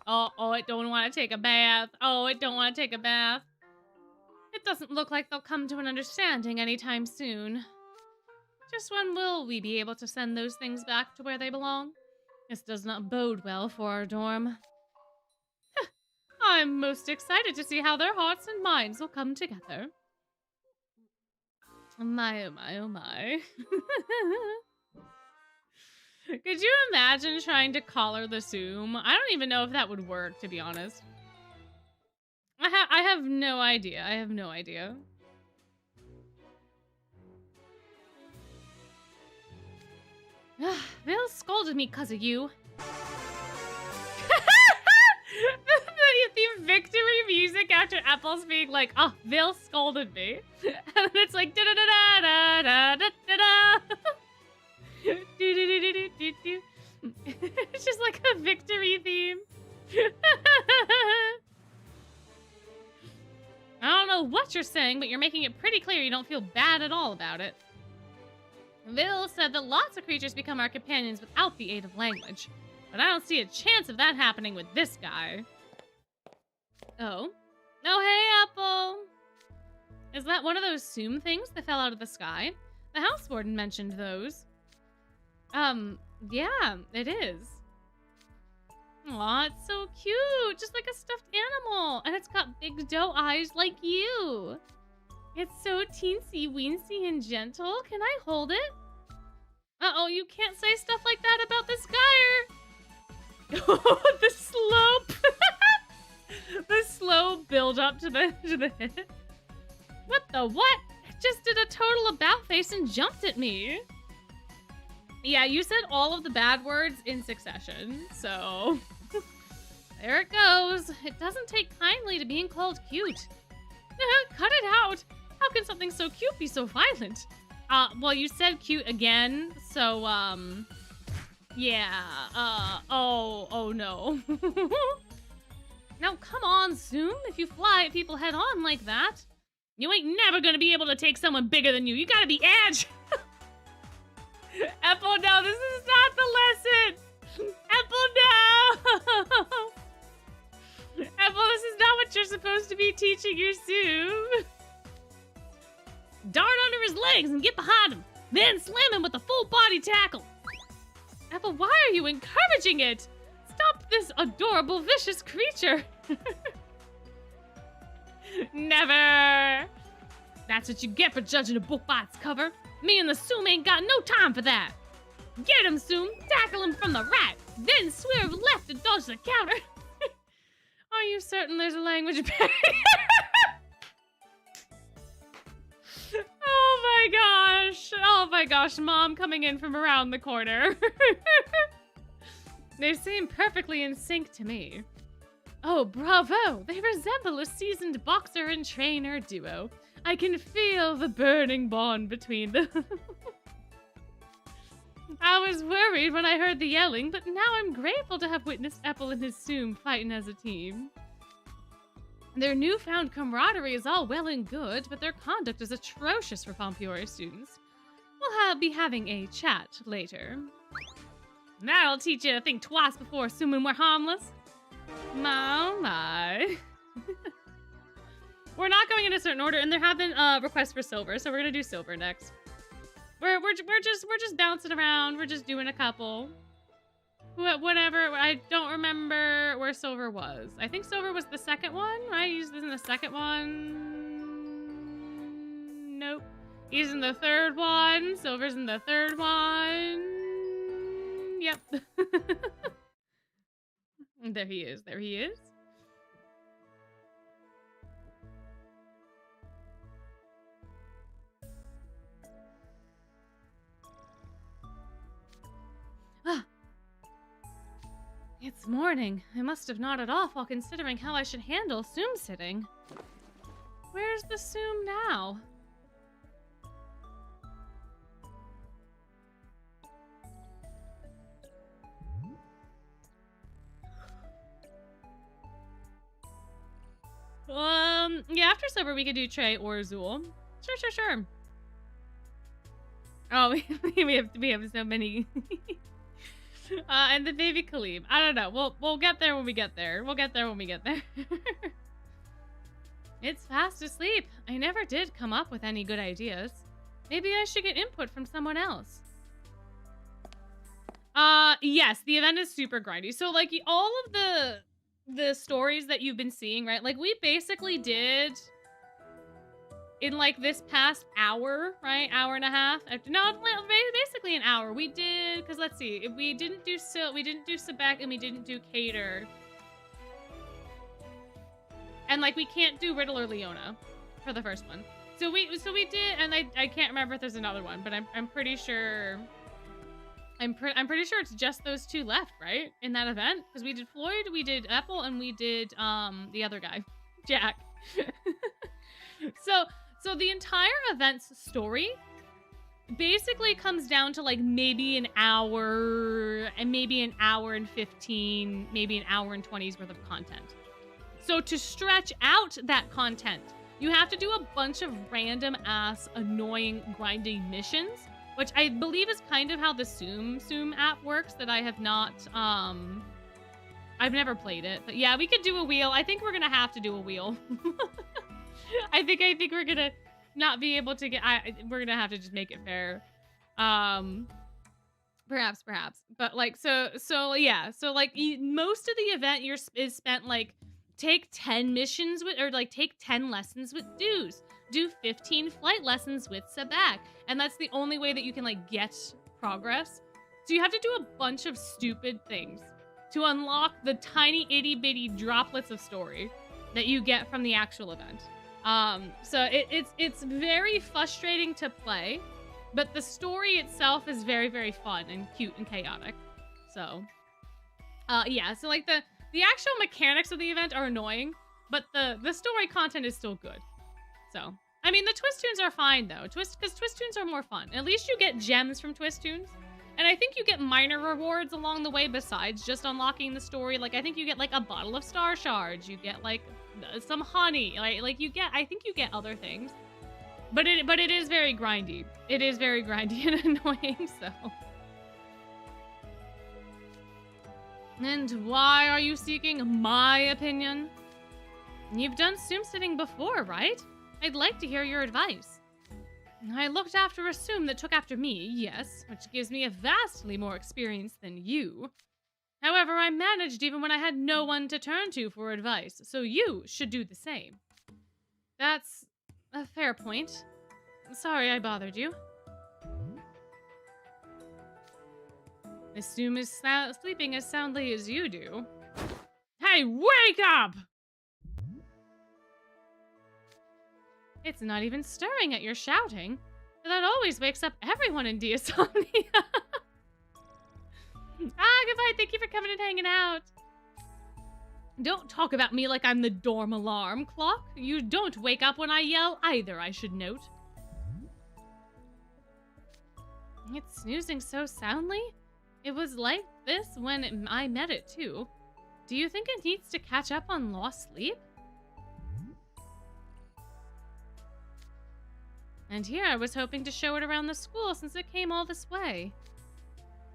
Oh, it don't want to take a bath. Oh, it don't want to take a bath. It doesn't look like they'll come to an understanding anytime soon. Just when will we be able to send those things back to where they belong? This does not bode well for our dorm. I'm most excited to see how their hearts and minds will come together. Oh my, oh my. Could you imagine trying to collar the Tsum? I don't even know if that would work, to be honest. I have no idea. I have no idea. Vil scolded me 'cause of you. The victory music after Apple's being like, oh, Vil scolded me. And then it's like, da-da-da-da-da-da-da-da. Do-do-do-do-do-do. It's just like a victory theme. I don't know what you're saying, but you're making it pretty clear you don't feel bad at all about it. Vil said that lots of creatures become our companions without the aid of language, but I don't see a chance of that happening with this guy. Oh. Oh, hey, Apple. Is that one of those Tsum things that fell out of the sky? The house warden mentioned those. Yeah, it is. Aw, it's so cute. Just like a stuffed animal. And it's got big doe eyes like you. It's so teensy-weensy and gentle. Can I hold it? Uh-oh, you can't say stuff like that about this guy. Oh, the slope. The slow build up to the hit. What the what? It just did a total about face and jumped at me. Yeah, you said all of the bad words in succession, so there it goes. It doesn't take kindly to being called cute. Cut it out. How can something so cute be so violent? Well, you said cute again, so, yeah, oh no. Now, come on, Tsum. If you fly at people head on like that, you ain't never gonna be able to take someone bigger than you. You gotta be edge. Apple, no, this is not the lesson. Apple, no. Apple, this is not what you're supposed to be teaching your Tsum. Dart under his legs and get behind him. Then slam him with a full body tackle. Apple, why are you encouraging it? Stop this adorable, vicious creature. Never. That's what you get for judging a book by its cover. Me and the Tsum ain't got no time for that. Get him, Tsum. Tackle him from the right. Then swerve left to dodge the counter. Are you certain there's a language barrier? Oh my gosh, Mom coming in from around the corner. They seem perfectly in sync to me. Oh, bravo! They resemble a seasoned boxer and trainer duo. I can feel the burning bond between them. I was worried when I heard the yelling, but now I'm grateful to have witnessed Apple and his Tsum fighting as a team. Their newfound camaraderie is all well and good, but their conduct is atrocious for Pomfiore students. We'll be having a chat later. That'll teach you to think twice before assuming we're harmless. My, oh my. We're not going in a certain order, and there have been requests for silver, so we're gonna do silver next. We're just bouncing around. We're just doing a couple. Whatever. I don't remember where silver was. I think silver was the second one, right? He's in the second one. Nope. He's in the third one. Silver's in the third one. Yep. There he is. There he is. Ah. It's morning. I must have nodded off while considering how I should handle Tsum sitting. Where's the Tsum now? Yeah, after supper we could do Trey or Zool. Sure. Oh, we have so many. And the baby Khalib. I don't know. We'll get there when we get there. We'll get there when we get there. It's fast asleep. I never did come up with any good ideas. Maybe I should get input from someone else. Yes, the event is super grindy. So like all of the stories that you've been seeing, right? Like we basically did in like this past hour, right? Hour and a half. No, basically an hour. We did, because let's see, if we didn't do Sebek, and we didn't do Cater. And like we can't do Riddle or Leona for the first one. So we did, and I can't remember if there's another one, but I'm pretty sure I'm pretty sure it's just those two left, right? In that event? Because we did Floyd, we did Apple, and we did the other guy, Jack. So the entire event's story basically comes down to like maybe an hour and maybe an hour and 15, maybe an hour and 20's worth of content. So to stretch out that content, you have to do a bunch of random ass annoying grinding missions, which I believe is kind of how the Tsum app works that I have not, I've never played it. But yeah, we could do a wheel. I think we're gonna have to do a wheel. I think we're gonna not be able to get, we're gonna have to just make it fair. Perhaps. But like, so yeah. So like most of the event is spent like, take 10 missions with, or like take 10 lessons with Deuce. Do 15 flight lessons with Sebek. And that's the only way that you can like get progress. So you have to do a bunch of stupid things to unlock the tiny itty bitty droplets of story that you get from the actual event. So it's very frustrating to play, but the story itself is very, very fun and cute and chaotic. So, yeah, so like the actual mechanics of the event are annoying, but the story content is still good. So, I mean, the Twist Tunes are fine though, because Twist Tunes are more fun. At least you get gems from Twist Tunes. And I think you get minor rewards along the way besides just unlocking the story. Like, I think you get like a bottle of star shards. You get like some honey. Like you get, I think you get other things. But it is very grindy. It is very grindy and annoying, so. And why are you seeking my opinion? You've done Tsum sitting before, right? I'd like to hear your advice. I looked after a Tsum that took after me, yes, which gives me a vastly more experience than you. However, I managed even when I had no one to turn to for advice, so you should do the same. That's a fair point. Sorry I bothered you. The Tsum is sleeping as soundly as you do. Hey, wake up! It's not even stirring at your shouting. That always wakes up everyone in Diasomnia. Goodbye. Thank you for coming and hanging out. Don't talk about me like I'm the dorm alarm clock. You don't wake up when I yell either, I should note. It's snoozing so soundly. It was like this when I met it too. Do you think it needs to catch up on lost sleep? And here I was hoping to show it around the school since it came all this way.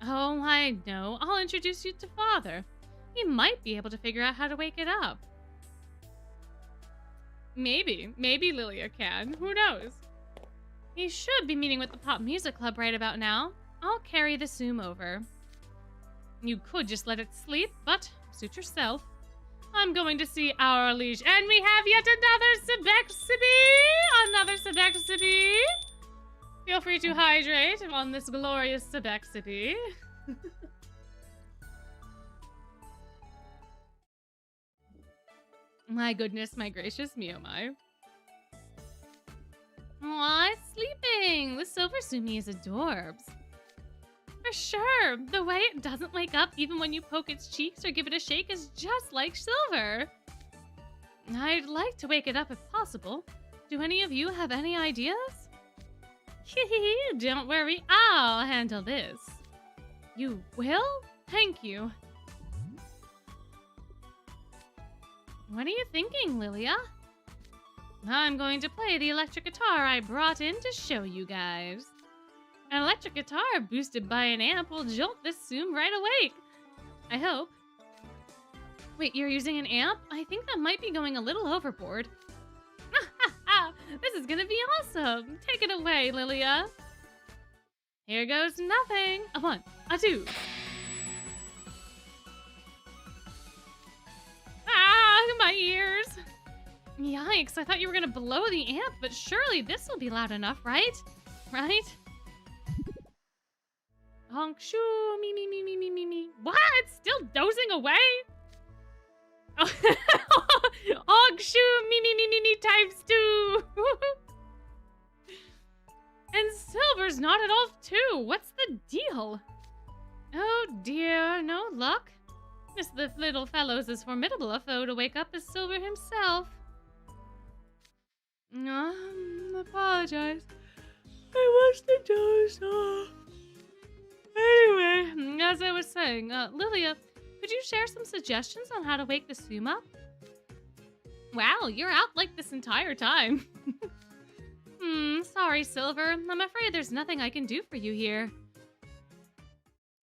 Oh, I know. I'll introduce you to Father. He might be able to figure out how to wake it up. Maybe Lilia can. Who knows? He should be meeting with the Pop Music Club right about now. I'll carry the Tsum over. You could just let it sleep, but suit yourself. I'm going to see our liege, and we have yet another Sebexity! Feel free to hydrate on this glorious Sebexity. My goodness, my gracious me, oh my. Aw, it's sleeping! The silver Sumi is adorbs. For sure, the way it doesn't wake up even when you poke its cheeks or give it a shake is just like silver. I'd like to wake it up if possible. Do any of you have any ideas? Don't worry, I'll handle this. You will? Thank you. What are you thinking, Lilia? I'm going to play the electric guitar I brought in to show you guys. An electric guitar boosted by an amp will jolt this Tsum right awake. I hope. Wait, you're using an amp? I think that might be going a little overboard. This is gonna be awesome. Take it away, Lilia. Here goes nothing. A 1, a 2. My ears. Yikes, I thought you were gonna blow the amp, but surely this will be loud enough, right? Right? Honk shoo, me, me, me, me, me, me, me. What? It's still dozing away? Honk shoo, me, me, me, me, me, times 2. And Silver's not at all too. What's the deal? Oh dear, no luck. This little fellow's as formidable a foe to wake up as Silver himself. Apologize. I must have dozed off. Anyway, as I was saying, Lilia, could you share some suggestions on how to wake the Tsum up? Wow, you're out like this entire time. Sorry, Silver. I'm afraid there's nothing I can do for you here.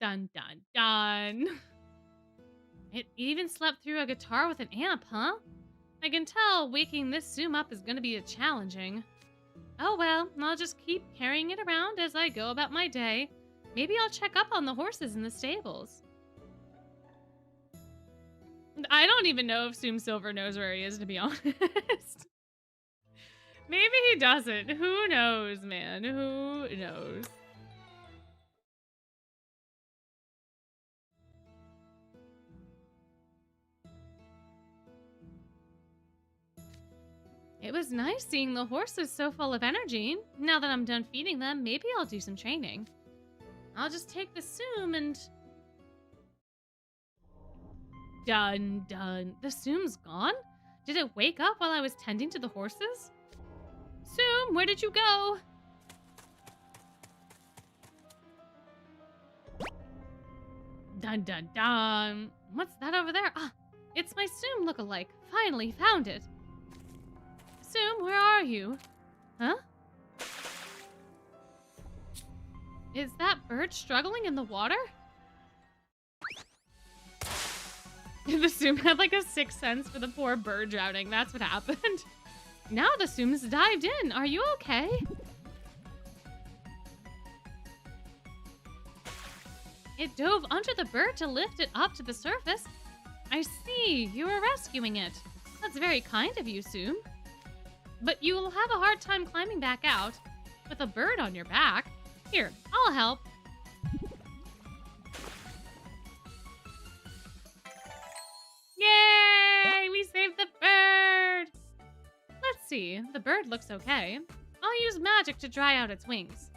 Dun, dun, dun. It even slept through a guitar with an amp, huh? I can tell waking this Tsum up is going to be challenging. Oh well, I'll just keep carrying it around as I go about my day. Maybe I'll check up on the horses in the stables. I don't even know if Tsum Silver knows where he is, to be honest. Maybe he doesn't. Who knows, man? Who knows? It was nice seeing the horses so full of energy. Now that I'm done feeding them, maybe I'll do some training. I'll just take the Tsum and... Dun, dun. The Tsum's gone? Did it wake up while I was tending to the horses? Tsum, where did you go? Dun, dun, dun. What's that over there? Ah, it's my Tsum look-alike. Finally found it. Tsum, where are you? Huh? Is that bird struggling in the water? The Tsum had like a sixth sense for the poor bird drowning. That's what happened. Now the Tsum's dived in. Are you okay? It dove under the bird to lift it up to the surface. I see. You were rescuing it. That's very kind of you, Tsum. But you will have a hard time climbing back out with a bird on your back. Here, I'll help. Yay! We saved the bird! Let's see. The bird looks okay. I'll use magic to dry out its wings.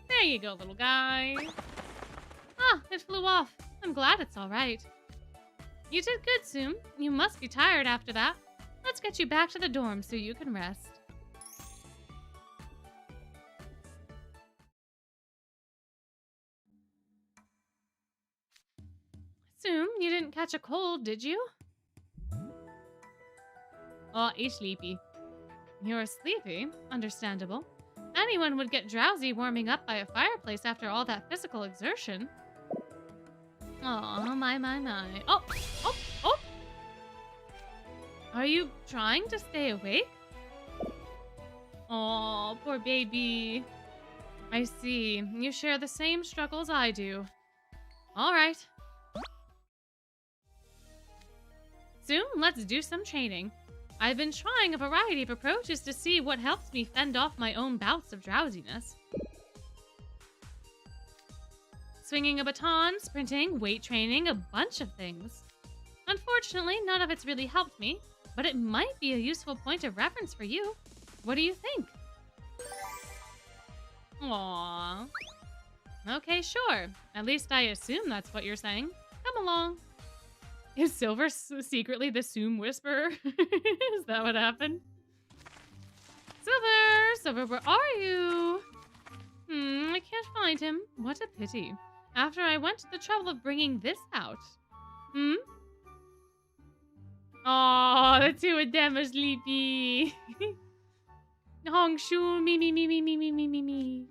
There you go, little guy. Ah, it flew off. I'm glad it's all right. You did good, Tsum. You must be tired after that. Let's get you back to the dorm so you can rest. Tsum, you didn't catch a cold, did you? Oh, he's sleepy. You're sleepy? Understandable. Anyone would get drowsy warming up by a fireplace after all that physical exertion. Oh, my. Oh! Are you trying to stay awake? Oh, poor baby. I see. You share the same struggles I do. All right. Soon, let's do some training. I've been trying a variety of approaches to see what helps me fend off my own bouts of drowsiness. Swinging a baton, sprinting, weight training, a bunch of things. Unfortunately, none of it's really helped me, but it might be a useful point of reference for you. What do you think? Aww. Okay, sure. At least I assume that's what you're saying. Come along. Is Silver secretly the Tsum whisperer? Is that what happened? Silver, where are you? I can't find him. What a pity. After I went to the trouble of bringing this out. Oh, the two of them are sleepy. Hongshu, me.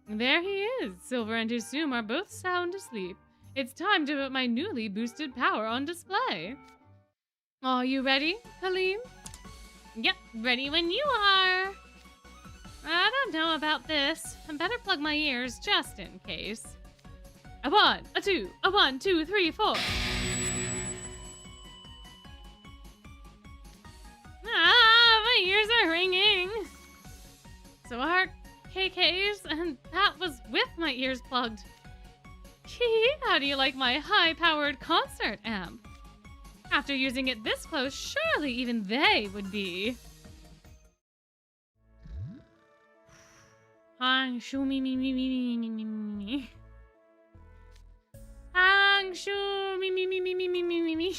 There he is. Silver and his Tsum are both sound asleep. It's time to put my newly boosted power on display. Are you ready, Halim? Yep, ready when you are. I don't know about this. I better plug my ears just in case. A 1, a 2, a 1, 2, 3, 4. My ears are ringing. So are KK's, and that was with my ears plugged. How do you like my high-powered concert amp? After using it this close, surely even they would be. Hangshu me. Hangshu me.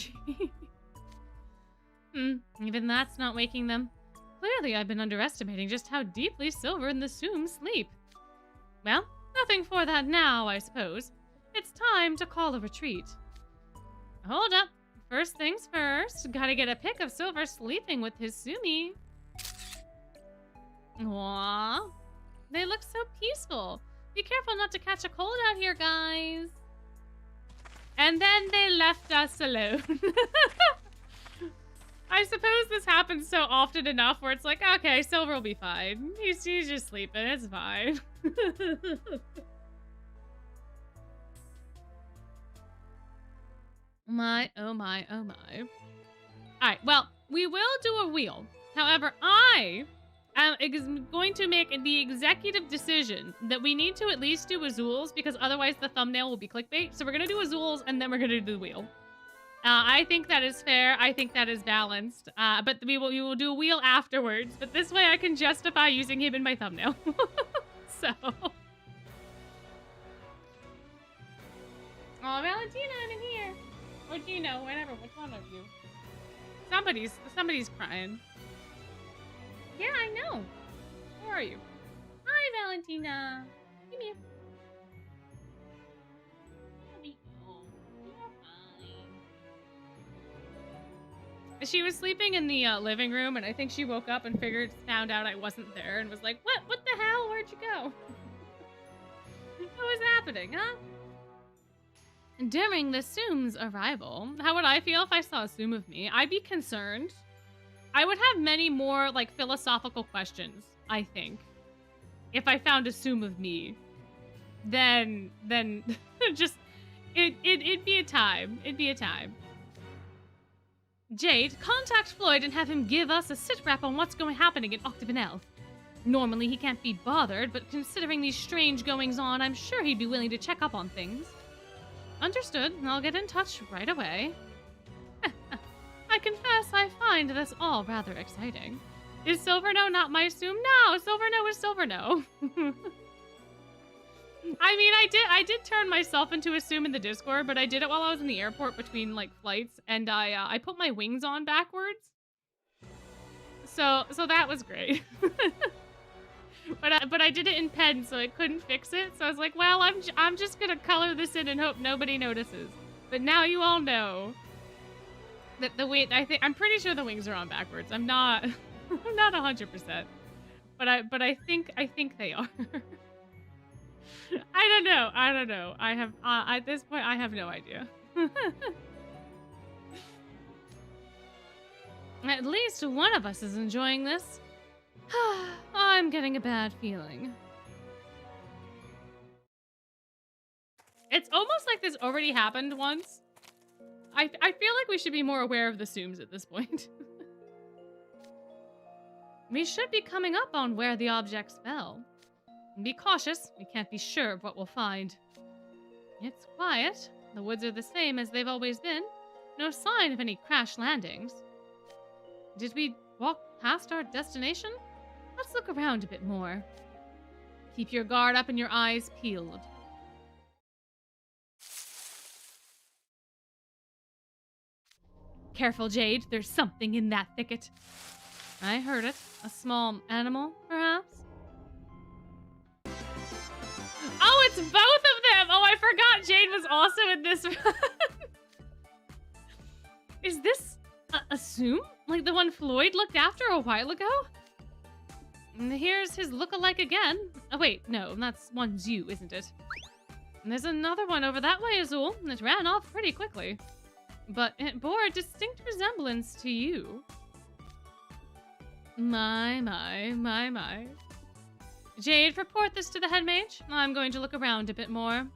Even that's not waking them. Clearly, I've been underestimating just how deeply Silver and the Tsum sleep. Well, nothing for that now, I suppose. It's time to call a retreat. Hold up. First things first, gotta get a pic of Silver sleeping with his Tsumi. Aww. They look so peaceful. Be careful not to catch a cold out here, guys. And then they left us alone. I suppose this happens so often enough where it's like, okay, Silver will be fine. He's just sleeping, it's fine. My, oh my. Alright, well, we will do a wheel. However, I am going to make the executive decision that we need to at least do Azul's because otherwise the thumbnail will be clickbait. So we're going to do Azul's and then we're going to do the wheel. I think that is fair. I think that is balanced. But we will do a wheel afterwards. But this way I can justify using him in my thumbnail. So. Oh, Valentina, I'm in here. Or Gino, whatever, which one of you? Somebody's crying. Yeah, I know. Where are you? Hi, Valentina. Come here. There we go. You're fine. She was sleeping in the living room, and I think she woke up and found out I wasn't there, and was like, What the hell? Where'd you go? What was happening, huh? During the Tsum's arrival, how would I feel if I saw a Tsum of me? I'd be concerned. I would have many more, like, philosophical questions, I think. If I found a Tsum of me. Then just, it'd be a time. It'd be a time. Jade, contact Floyd and have him give us a sit-rep on what's happening in Octabanel. Normally he can't be bothered, but considering these strange goings-on, I'm sure he'd be willing to check up on things. Understood. I'll get in touch right away. I confess I find this all rather exciting. Is Silverno not my Tsum? No, Silverno is Silverno. I mean, I did turn myself into a Tsum in the Discord, but I did it while I was in the airport between, like, flights, and I put my wings on backwards. So that was great. But I did it in pen, so I couldn't fix it. So I was like, well, I'm just gonna color this in and hope nobody notices. But now you all know. The wing, I'm pretty sure the wings are on backwards. I'm not I'm not 100%. But I think they are. I don't know. I have at this point I have no idea. At least one of us is enjoying this. I'm getting a bad feeling. It's almost like this already happened once. I feel like we should be more aware of the Tsums at this point. We should be coming up on where the objects fell. Be cautious, we can't be sure of what we'll find. It's quiet. The woods are the same as they've always been. No sign of any crash landings. Did we walk past our destination? Let's look around a bit more. Keep your guard up and your eyes peeled. Careful, Jade. There's something in that thicket. I heard it. A small animal, perhaps? Oh, it's both of them! Oh, I forgot Jade was also in this run. Is this a Tsum? Like the one Floyd looked after a while ago? And here's his look-alike again. Oh, wait, no, that's one Zoo, isn't it? And there's another one over that way, Azul, and it ran off pretty quickly. But it bore a distinct resemblance to you. My. Jade, report this to the head mage. I'm going to look around a bit more.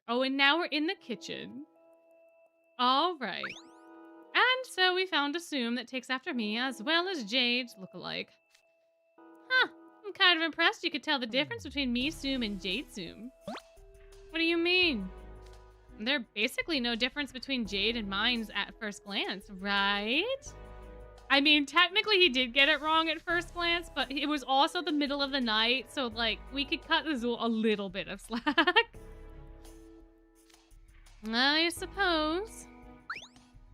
Oh, and now we're in the kitchen. All right. And so we found a Tsum that takes after me, as well as Jade's look-alike. Huh, I'm kind of impressed you could tell the difference between me Tsum and Jade Tsum. What do you mean? There's basically no difference between Jade and mine's at first glance, right? I mean, technically he did get it wrong at first glance, but it was also the middle of the night, so, like, we could cut Azul a little bit of slack. I suppose.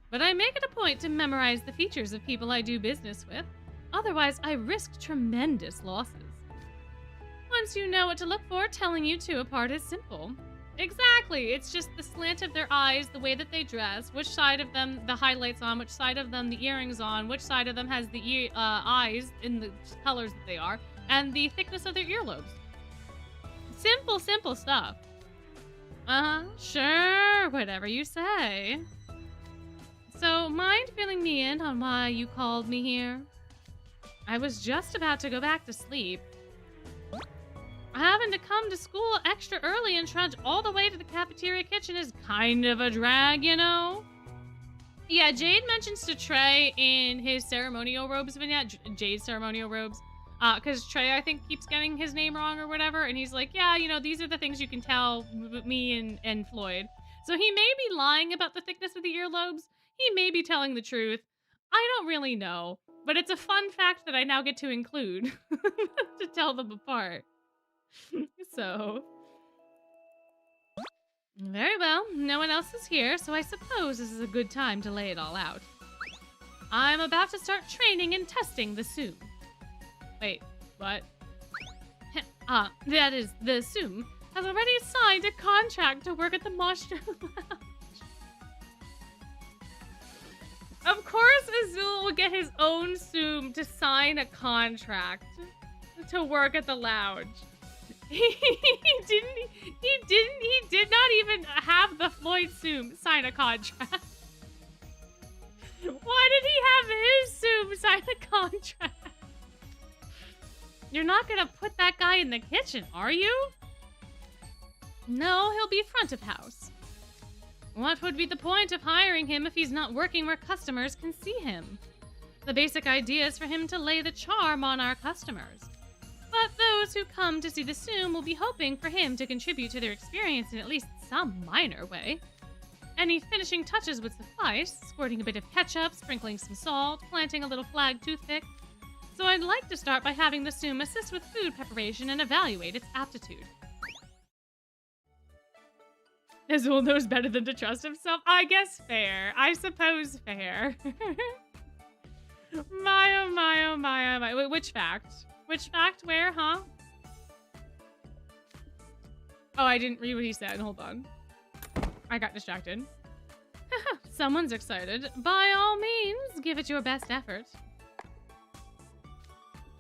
But I make it a point to memorize the features of people I do business with. Otherwise, I risk tremendous losses. Once you know what to look for, telling you two apart is simple. Exactly, it's just the slant of their eyes, the way that they dress, which side of them the highlights on, which side of them the earrings on, which side of them has the eyes in the colors that they are, and the thickness of their earlobes. Simple stuff. Sure, whatever you say. So, mind filling me in on why you called me here? I was just about to go back to sleep. Having to come to school extra early and trudge all the way to the cafeteria kitchen is kind of a drag, you know? Yeah, Jade mentions to Trey in his ceremonial robes vignette, Jade's ceremonial robes, because Trey, I think, keeps getting his name wrong or whatever, and he's like, yeah, you know, these are the things you can tell me and Floyd. So he may be lying about the thickness of the earlobes. He may be telling the truth. I don't really know, but it's a fun fact that I now get to include to tell them apart. So, very well, no one else is here, so I suppose this is a good time to lay it all out. I'm about to start training and testing the Tsum. Wait, what? That is, the Tsum has already signed a contract to work at the Monster Lounge. Of course Azul will get his own Tsum to sign a contract to work at the lounge. He did not even have the Floyd Tsum sign a contract. Why did he have his Tsum sign a contract? You're not gonna put that guy in the kitchen, are you? No, he'll be front of house. What would be the point of hiring him if he's not working where customers can see him? The basic idea is for him to lay the charm on our customers. But those who come to see the Tsum will be hoping for him to contribute to their experience in at least some minor way. Any finishing touches would suffice, squirting a bit of ketchup, sprinkling some salt, planting a little flag toothpick. So I'd like to start by having the Tsum assist with food preparation and evaluate its aptitude. Azul knows better than to trust himself. I guess fair. I suppose fair. My, oh my, oh my, oh my. Wait, which fact? Which fact? Where, huh? Oh, I didn't read what he said. Hold on. I got distracted. Someone's excited. By all means, give it your best effort.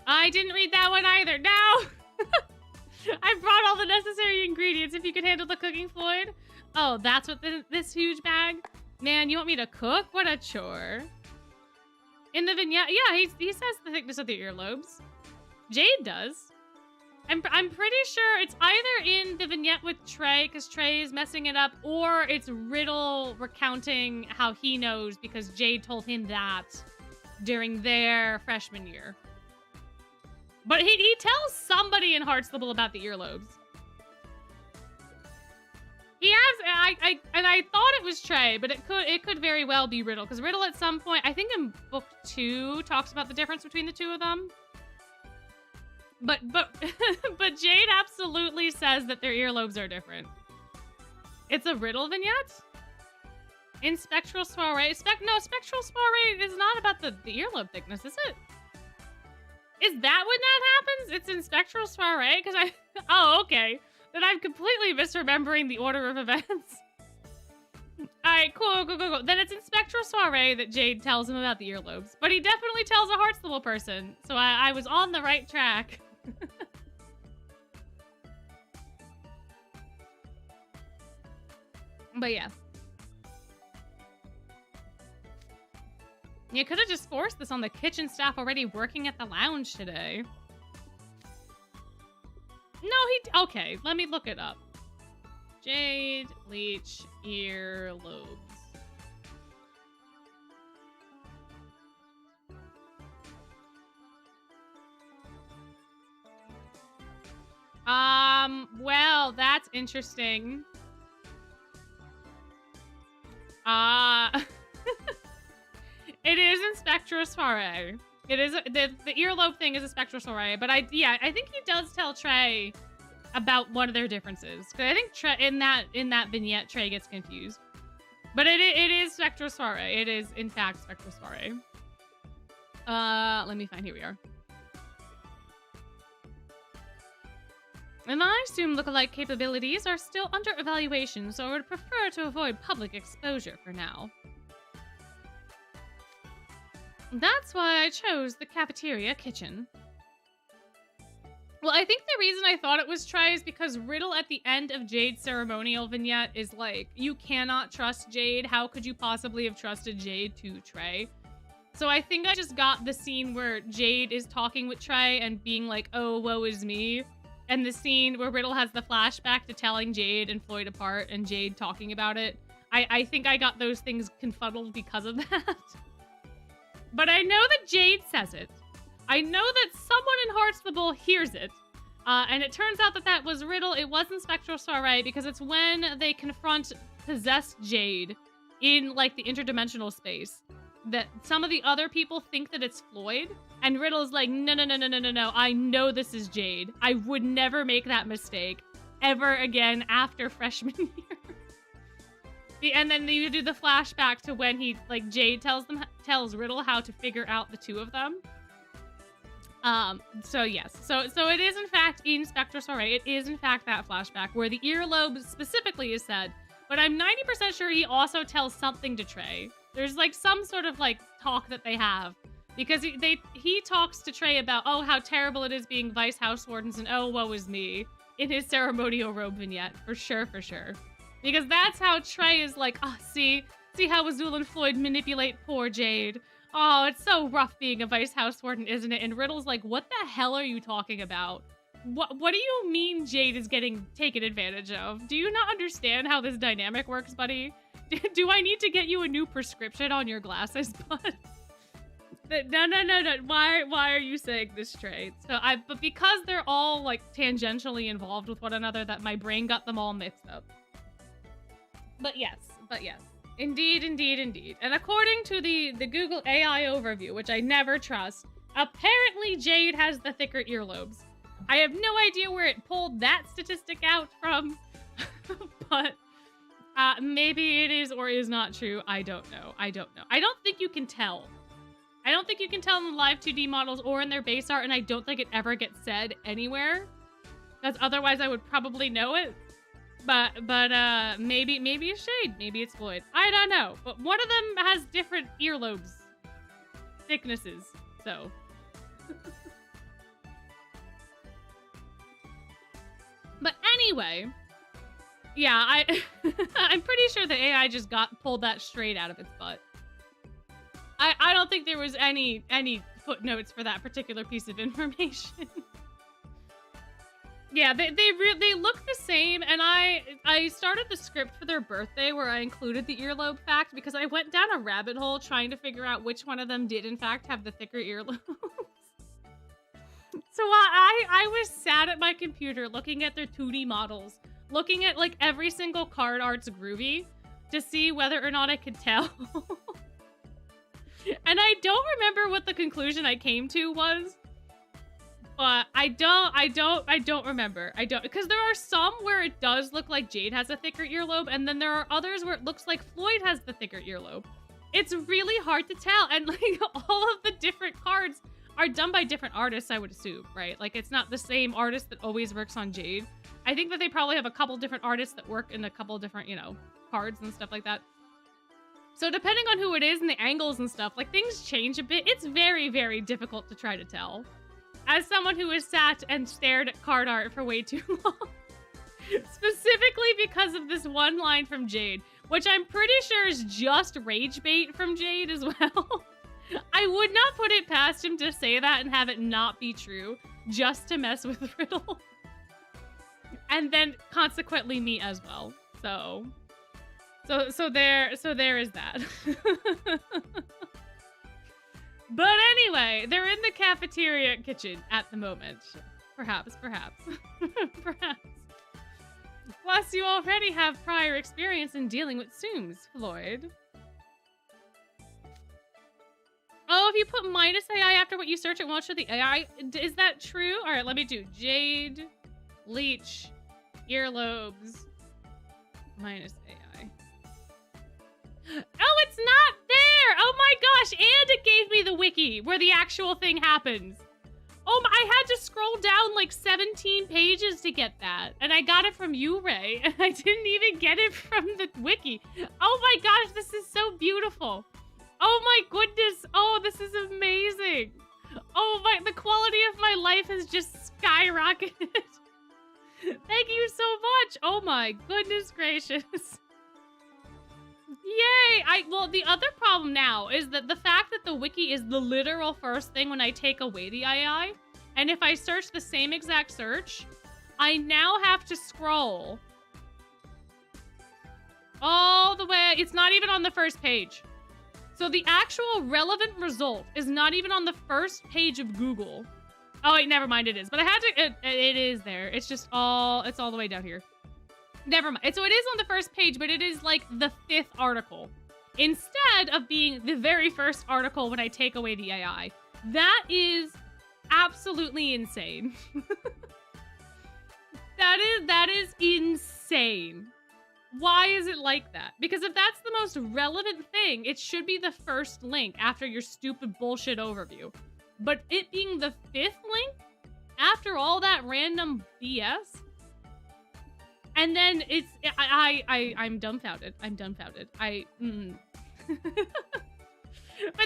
I didn't read that one either. No! I brought all the necessary ingredients. If you could handle the cooking, Floyd. Oh, that's what this huge bag? Man, you want me to cook? What a chore. In the vignette, yeah, he says the thickness of the earlobes. Jade does. I'm pretty sure it's either in the vignette with Trey, because Trey is messing it up, or it's Riddle recounting how he knows because Jade told him that during their freshman year. But he tells somebody in Heartstable about the earlobes. He has, I thought it was Trey, but it could very well be Riddle, because Riddle at some point, I think in book 2, talks about the difference between the two of them. But Jade absolutely says that their earlobes are different. It's a Riddle vignette? In Spectral Soiree? No, Spectral Soiree is not about the earlobe thickness, is it? Is that when that happens? It's in Spectral Soiree? Because oh, okay. Then I'm completely misremembering the order of events. Alright, cool. Then it's in Spectral Soiree that Jade tells him about the earlobes. But he definitely tells a Heartstable person. So I was on the right track. But yeah. You could have just forced this on the kitchen staff already working at the lounge today. No, okay, let me look it up. Jade Leech earlobes. Well, that's interesting. It is in Spectral Soiree. It is the earlobe thing is a Spectral Soiree, but I think he does tell Trey about one of their differences. Because I think Trey, in that vignette, Trey gets confused. But it is Spectral Soiree. It is in fact Spectral Soiree. Let me find. Here we are. And I assume lookalike capabilities are still under evaluation, so I would prefer to avoid public exposure for now. That's why I chose the cafeteria kitchen. Well, I think the reason I thought it was Trey is because Riddle at the end of Jade's ceremonial vignette is like, you cannot trust Jade. How could you possibly have trusted Jade to Trey? So I think I just got the scene where Jade is talking with Trey and being like, oh, woe is me. And the scene where Riddle has the flashback to telling Jade and Floyd apart and Jade talking about it. I think I got those things confuddled because of that. But I know that Jade says it. I know that someone in Heartstable hears it. And it turns out that that was Riddle. It wasn't Spectral Soiree because it's when they confront possessed Jade in, like, the interdimensional space that some of the other people think that it's Floyd. And Riddle's like, no. I know this is Jade. I would never make that mistake ever again after freshman year. And then you do the flashback to when he, like, Jade tells Riddle how to figure out the two of them. So yes. So it is in fact in Spectral Soiree. It is in fact that flashback where the earlobe specifically is said. But I'm 90% sure he also tells something to Trey. There's like some sort of like talk that they have. Because he talks to Trey about, oh, how terrible it is being vice house wardens and oh, woe is me in his ceremonial robe vignette. For sure. Because that's how Trey is like, oh, see how Azul and Floyd manipulate poor Jade. Oh, it's so rough being a vice house warden, isn't it? And Riddle's like, what the hell are you talking about? What do you mean Jade is getting taken advantage of? Do you not understand how this dynamic works, buddy? Do I need to get you a new prescription on your glasses, bud? No. Why are you saying this, Trey? But because they're all like tangentially involved with one another, that my brain got them all mixed up. But yes. Indeed. And according to the Google AI overview, which I never trust, apparently Jade has the thicker earlobes. I have no idea where it pulled that statistic out from, but maybe it is or is not true. I don't know. I don't think you can tell. I don't think you can tell in the live 2D models or in their base art, and I don't think it ever gets said anywhere. Because otherwise I would probably know it. But maybe it's Jade, maybe it's Floyd. I don't know. But one of them has different earlobes thicknesses, so. But anyway, yeah, I'm pretty sure the AI just pulled that straight out of its butt. I don't think there was any footnotes for that particular piece of information. Yeah, they look the same, and I started the script for their birthday where I included the earlobe fact because I went down a rabbit hole trying to figure out which one of them did in fact have the thicker earlobes. So I was sat at my computer looking at their 2D models, looking at like every single card art's groovy to see whether or not I could tell. And I don't remember what the conclusion I came to was. But I don't remember. Because there are some where it does look like Jade has a thicker earlobe, and then there are others where it looks like Floyd has the thicker earlobe. It's really hard to tell, and like all of the different cards are done by different artists, I would assume, right? Like it's not the same artist that always works on Jade. I think that they probably have a couple different artists that work in a couple different, cards and stuff like that. So depending on who it is and the angles and stuff, like things change a bit. It's very, very difficult to try to tell. As someone who has sat and stared at card art for way too long. Specifically because of this one line from Jade, which I'm pretty sure is just rage bait from Jade as well. I would not put it past him to say that and have it not be true, just to mess with Riddle. And then consequently me as well. So there is that. But anyway, they're in the cafeteria kitchen at the moment. Perhaps. Perhaps. Plus, you already have prior experience in dealing with Tsums, Floyd. Oh, if you put minus AI after what you search, it won't show the AI. Is that true? All right, let me do Jade, Leech, earlobes, minus AI. Oh, it's not there! Oh my gosh, and it gave me the wiki where the actual thing happens. Oh, I had to scroll down like 17 pages to get that. And I got it from you, Ray, and I didn't even get it from the wiki. Oh my gosh, this is so beautiful. Oh my goodness. Oh, this is amazing. Oh my, the quality of my life has just skyrocketed. Thank you so much. Oh my goodness gracious. Yay! Well, the other problem now is that the fact that the wiki is the literal first thing when I take away the AI, and if I search the same exact search, I now have to scroll all the way. It's not even on the first page. So the actual relevant result is not even on the first page of Google. Oh, wait, never mind, it is. But I had to, it is there. It's just it's all the way down here. Never mind. So it is on the first page, but it is like the 5th article instead of being the very first article when I take away the AI. That is absolutely insane. That is insane. Why is it like that? Because if that's the most relevant thing, it should be the first link after your stupid bullshit overview. But it being the 5th link after all that random BS? And then it's, I'm dumbfounded. I'm dumbfounded. But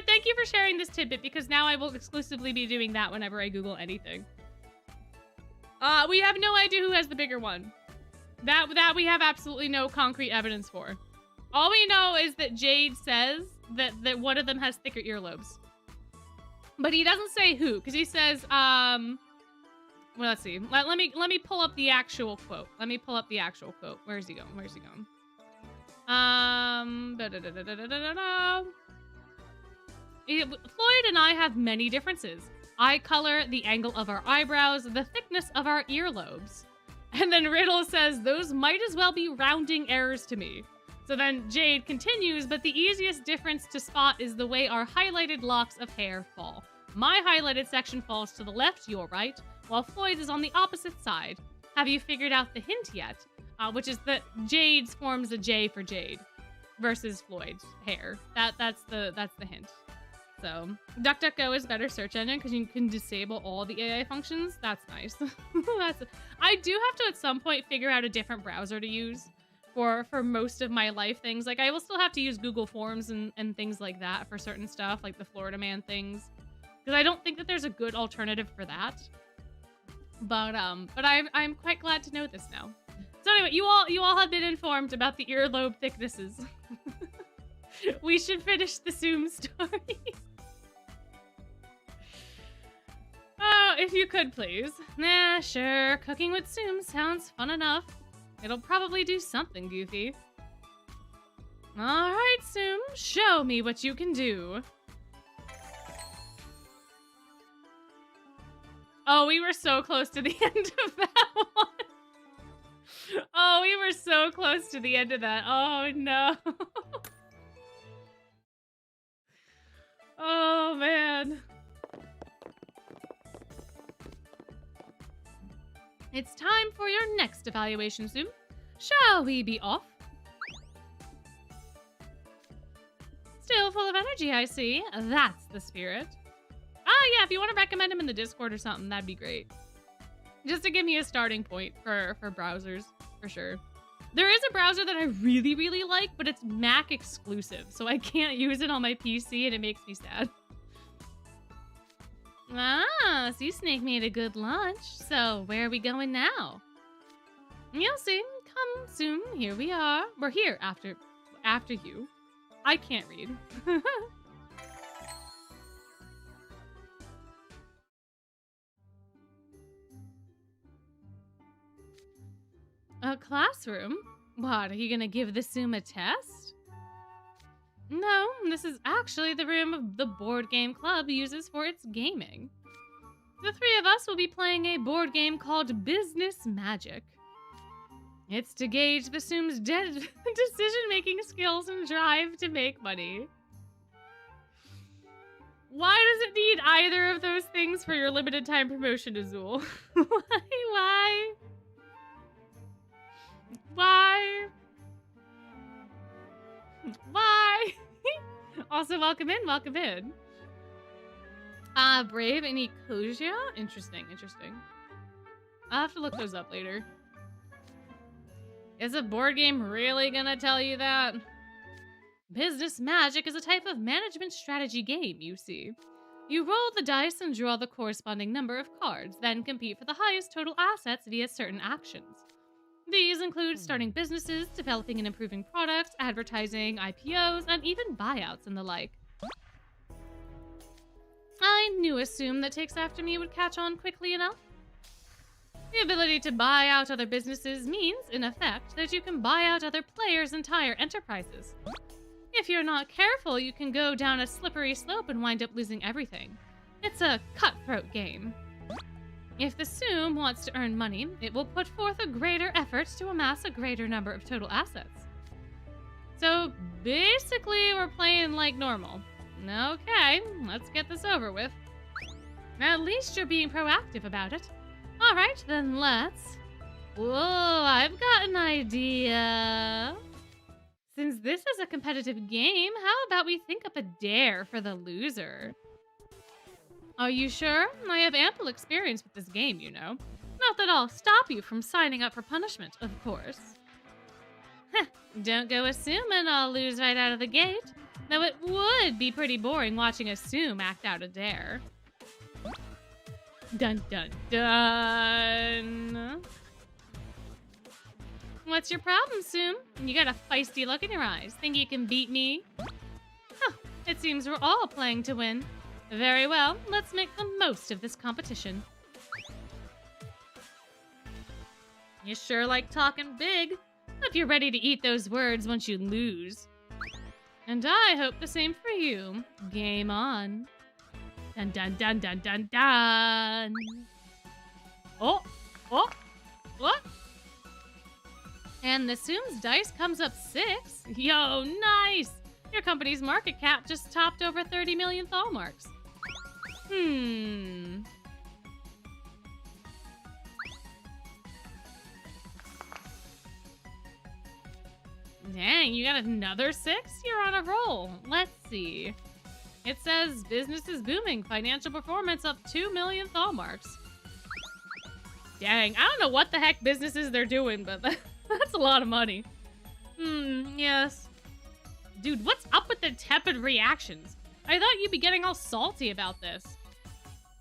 thank you for sharing this tidbit, because now I will exclusively be doing that whenever I Google anything. We have no idea who has the bigger one. That we have absolutely no concrete evidence for. All we know is that Jade says that one of them has thicker earlobes. But he doesn't say who, because he says, well, let's see. Let me pull up the actual quote. Where is he going? Floyd and I have many differences. Eye color, the angle of our eyebrows, the thickness of our earlobes. And then Riddle says, those might as well be rounding errors to me. So then Jade continues, but the easiest difference to spot is the way our highlighted locks of hair fall. My highlighted section falls to the left, your right, while Floyd's is on the opposite side. Have you figured out the hint yet? Which is that Jade's forms a J for Jade versus Floyd's hair. That's the hint. So DuckDuckGo is a better search engine because you can disable all the AI functions. That's nice. I do have to at some point figure out a different browser to use for most of my life things. Like I will still have to use Google Forms and things like that for certain stuff, like the Florida Man things, because I don't think that there's a good alternative for that. But I'm quite glad to know this now. So anyway, you all have been informed about the earlobe thicknesses. We should finish the Tsum story. Oh, if you could, please. Nah, sure. Cooking with Tsum sounds fun enough. It'll probably do something goofy. All right, Tsum, show me what you can do. Oh, we were so close to the end of that one. Oh, we were so close to the end of that. Oh, no. Oh, man. It's time for your next evaluation, Tsum. Shall we be off? Still full of energy, I see. That's the spirit. Ah, yeah, if you want to recommend him in the Discord or something, that'd be great. Just to give me a starting point for browsers, for sure. There is a browser that I really, really like, but it's Mac exclusive, so I can't use it on my PC, and it makes me sad. Ah, Sea Snake made a good lunch, so where are we going now? You'll see. Come soon. Here we are. We're here after you. I can't read. A classroom? What, are you gonna give the Tsum a test? No, this is actually the room the board game club uses for its gaming. The three of us will be playing a board game called Business Magic. It's to gauge the Tsum's decision-making skills and drive to make money. Why does it need either of those things for your limited time promotion, Azul? Why? Why? Why? Also, welcome in, welcome in. Brave and Ecosia? Interesting. I'll have to look those up later. Is a board game really gonna tell you that? Business Magic is a type of management strategy game, you see. You roll the dice and draw the corresponding number of cards, then compete for the highest total assets via certain actions. These include starting businesses, developing and improving products, advertising, IPOs, and even buyouts and the like. I knew a Tsum that takes after me would catch on quickly enough. The ability to buy out other businesses means, in effect, that you can buy out other players' entire enterprises. If you're not careful, you can go down a slippery slope and wind up losing everything. It's a cutthroat game. If the Tsum wants to earn money, it will put forth a greater effort to amass a greater number of total assets. So basically, we're playing like normal. Okay, let's get this over with. At least you're being proactive about it. All right, then let's... Whoa, I've got an idea. Since this is a competitive game, how about we think up a dare for the loser? Are you sure? I have ample experience with this game, you know. Not that I'll stop you from signing up for punishment, of course. Heh, don't go assuming I'll lose right out of the gate. Though it would be pretty boring watching a Tsum act out a dare. Dun dun dun. What's your problem, Tsum? You got a feisty look in your eyes. Think you can beat me? Huh, it seems we're all playing to win. Very well, let's make the most of this competition. You sure like talking big. If you're ready to eat those words once you lose. And I hope the same for you. Game on. Dun dun dun dun dun dun. Oh, what? And the Tsum's dice comes up 6. Yo, nice! Your company's market cap just topped over 30 million thal marks. Dang, you got another 6? You're on a roll. Let's see. It says business is booming. Financial performance up 2 million thaw marks. Dang, I don't know what the heck businesses they're doing, but that's a lot of money. Yes. Dude, what's up with the tepid reactions? I thought you'd be getting all salty about this.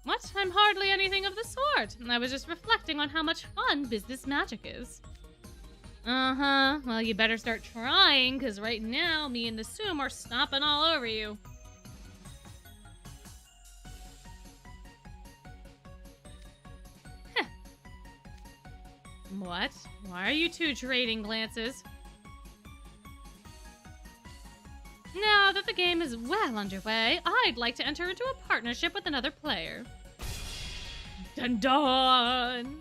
What? I'm hardly anything of the sort. I was just reflecting on how much fun business magic is. Uh-huh. Well, you better start trying, because right now, me and the Tsum are stomping all over you. Heh. What? Why are you two trading glances? Now that the game is well underway, I'd like to enter into a partnership with another player. Dun dun!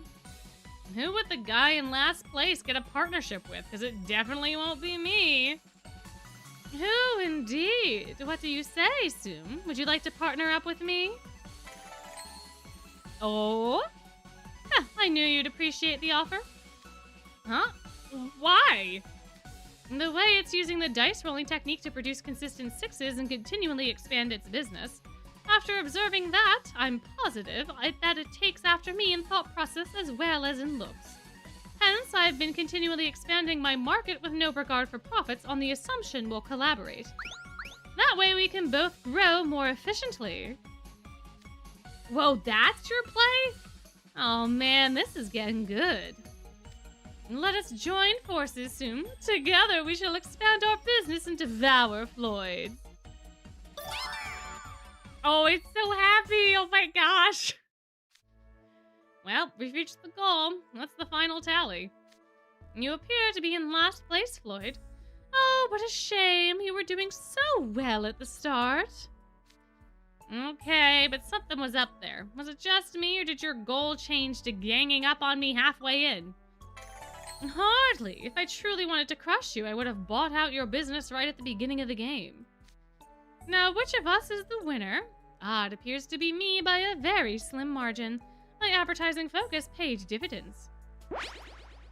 Who would the guy in last place get a partnership with? Because it definitely won't be me. Who indeed? What do you say, Tsum? Would you like to partner up with me? Oh? Huh, I knew you'd appreciate the offer. Huh? Why? The way it's using the dice rolling technique to produce consistent sixes and continually expand its business. After observing that, I'm positive that it takes after me in thought process as well as in looks. Hence, I've been continually expanding my market with no regard for profits on the assumption we'll collaborate. That way we can both grow more efficiently. Whoa, that's your play? Oh man, this is getting good. Let us join forces soon. Together we shall expand our business and devour Floyd. Oh, it's so happy. Oh my gosh. Well, we've reached the goal. That's the final tally. You appear to be in last place, Floyd. Oh, what a shame. You were doing so well at the start. Okay, but something was up there. Was it just me, or did your goal change to ganging up on me halfway in? Hardly. If I truly wanted to crush you, I would have bought out your business right at the beginning of the game. Now, which of us is the winner? Ah, it appears to be me by a very slim margin. My advertising focus paid dividends.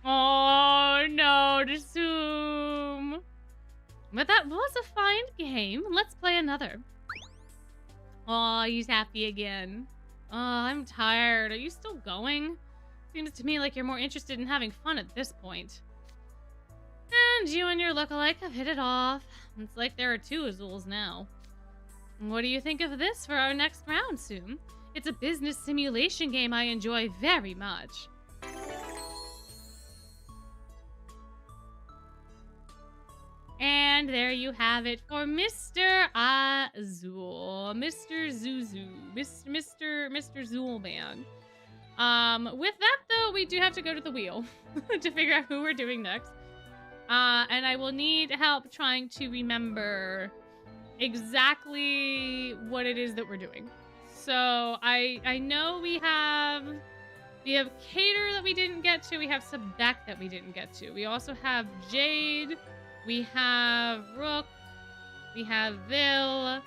Oh, no, Tsum. But that was a fine game. Let's play another. Oh, he's happy again. Oh, I'm tired. Are you still going? Seems to me like you're more interested in having fun at this point. And you and your lookalike have hit it off. It's like there are two Azuls now. What do you think of this for our next round, Tsum? It's a business simulation game I enjoy very much. And there you have it for Mr. Azul. Mr. Zuzu. Mr. Zulman. With that, though, we do have to go to the wheel to figure out who we're doing next. And I will need help trying to remember exactly what it is that we're doing. So I know we have Cater that we didn't get to. We have Sebek that we didn't get to. We also have Jade. We have Rook. We have Vil.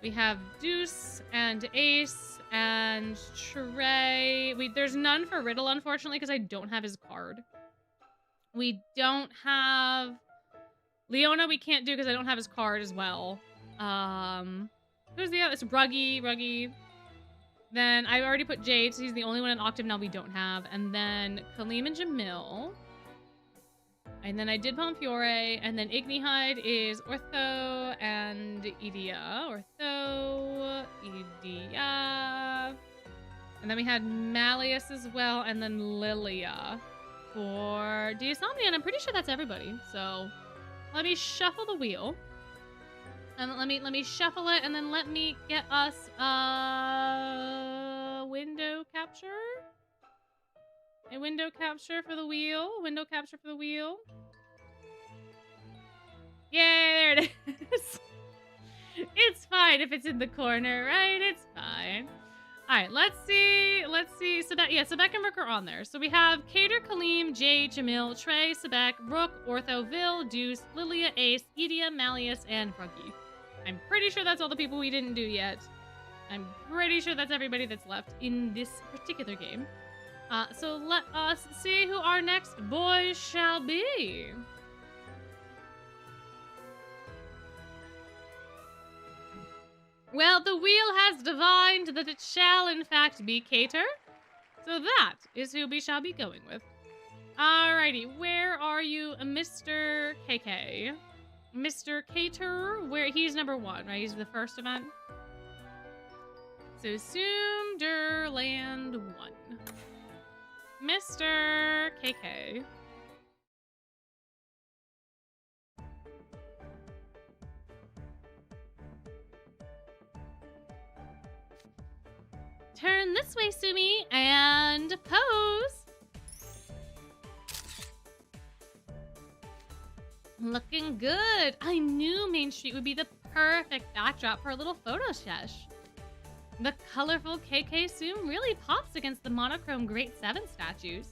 We have Deuce and Ace and Trey. There's none for Riddle, unfortunately, because I don't have his card. We don't have Leona. We can't do because I don't have his card as well. Who's the other? It's Ruggy. Then I already put Jade, so he's the only one in Octave now we don't have. And then Kaleem and Jamil. And then I did Pomfiore, and then Ignihide is Ortho and Idia. And then we had Malleus as well, and then Lilia for Deosomnia, and I'm pretty sure that's everybody. So let me shuffle the wheel. And let me shuffle it, and then let me get us a window capture. A window capture for the wheel. Window capture for the wheel. Yeah, there it is. It's fine if it's in the corner, right? It's fine. All right, let's see. Sebek, yeah, Sebek and Rook are on there. So we have Cater, Kaleem, Jay, Jamil, Trey, Sebek, Rook, Ortho, Vil, Deuce, Lilia, Ace, Idia, Malleus, and Ruggy. I'm pretty sure that's all the people we didn't do yet. I'm pretty sure that's everybody that's left in this particular game. So let us see who our next boys shall be. Well, the wheel has divined that it shall in fact be Cater. So that is who we shall be going with. Alrighty, where are you, Mr. KK? Mr. Cater, where he's number 1, right? He's the first event. So Tsumderland 1. Mr. KK. Turn this way, Sumi, and pose. Looking good. I knew Main Street would be the perfect backdrop for a little photo sesh. The colorful KK Tsum really pops against the monochrome Great 7 statues.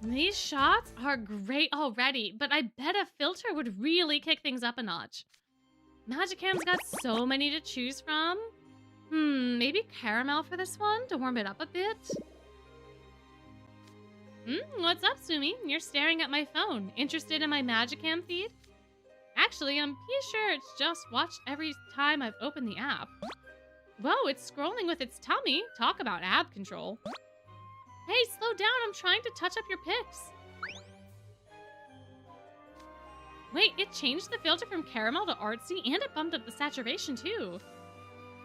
These shots are great already, but I bet a filter would really kick things up a notch. Magicam's got so many to choose from. Maybe caramel for this one to warm it up a bit? What's up, Sumi? You're staring at my phone. Interested in my Magicam feed? Actually, I'm pretty sure it's just watched every time I've opened the app. Whoa, it's scrolling with its tummy. Talk about ab control. Hey, slow down. I'm trying to touch up your pics. Wait, it changed the filter from caramel to artsy, and it bumped up the saturation, too.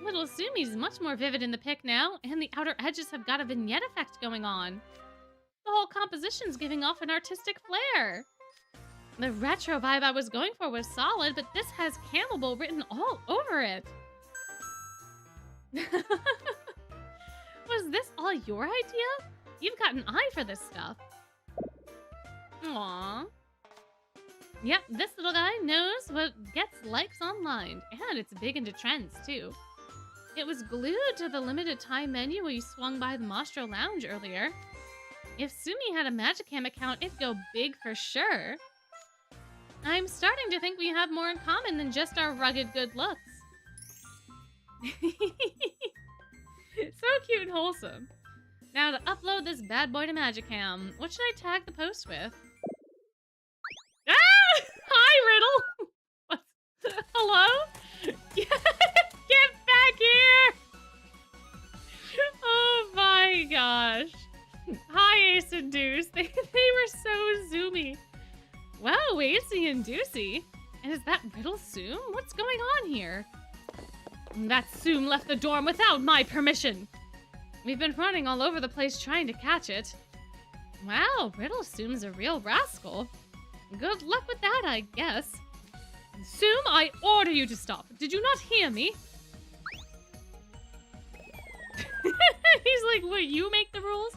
Little Sumi's much more vivid in the pic now, and the outer edges have got a vignette effect going on. The whole composition's giving off an artistic flair. The retro vibe I was going for was solid, but this has Campbell written all over it. Was this all your idea? You've got an eye for this stuff. Aww. Yep, this little guy knows what gets likes online, and it's big into trends, too. It was glued to the limited time menu when you swung by the Mastro Lounge earlier. If Sumi had a Magicam account, it'd go big for sure. I'm starting to think we have more in common than just our rugged good looks. So cute and wholesome. Now to upload this bad boy to Magicam, what should I tag the post with? Ah! Hi, Riddle! What's... Hello? Get back here! Oh my gosh. Hi, Ace and Deuce. They were so zoomy. Wow, Acey and Deucey. And is that Riddle Tsum? What's going on here? That Tsum left the dorm without my permission. We've been running all over the place trying to catch it. Wow, Riddle Tsum's a real rascal. Good luck with that, I guess. Tsum, I order you to stop. Did you not hear me? He's like, what, you make the rules?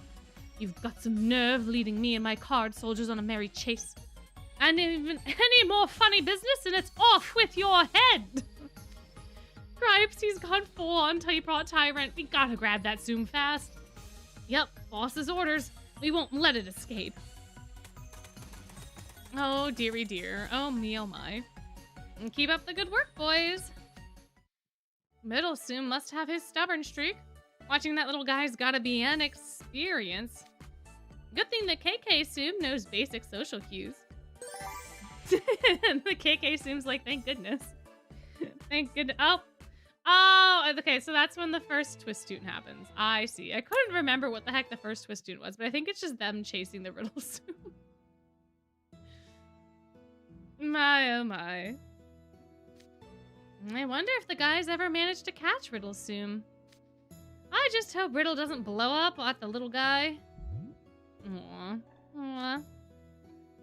You've got some nerve leading me and my card soldiers on a merry chase. And even any more funny business and it's off with your head. Cripes, he's gone full on Typebot Tyrant. We gotta grab that Tsum fast. Yep, boss's orders. We won't let it escape. Oh, dearie dear. Oh me, oh my. And keep up the good work, boys. Middle Tsum must have his stubborn streak. Watching that little guy's gotta be an experience. Good thing the KK Tsum knows basic social cues. The KK Tsum's like, thank goodness. Thank goodness. Oh, okay, so that's when the first twist student happens. I see. I couldn't remember what the heck the first twist student was, but I think it's just them chasing the Riddle Tsum. My, oh my. I wonder if the guys ever managed to catch Riddle Tsum. I just hope Riddle doesn't blow up at the little guy. Aww. Aww.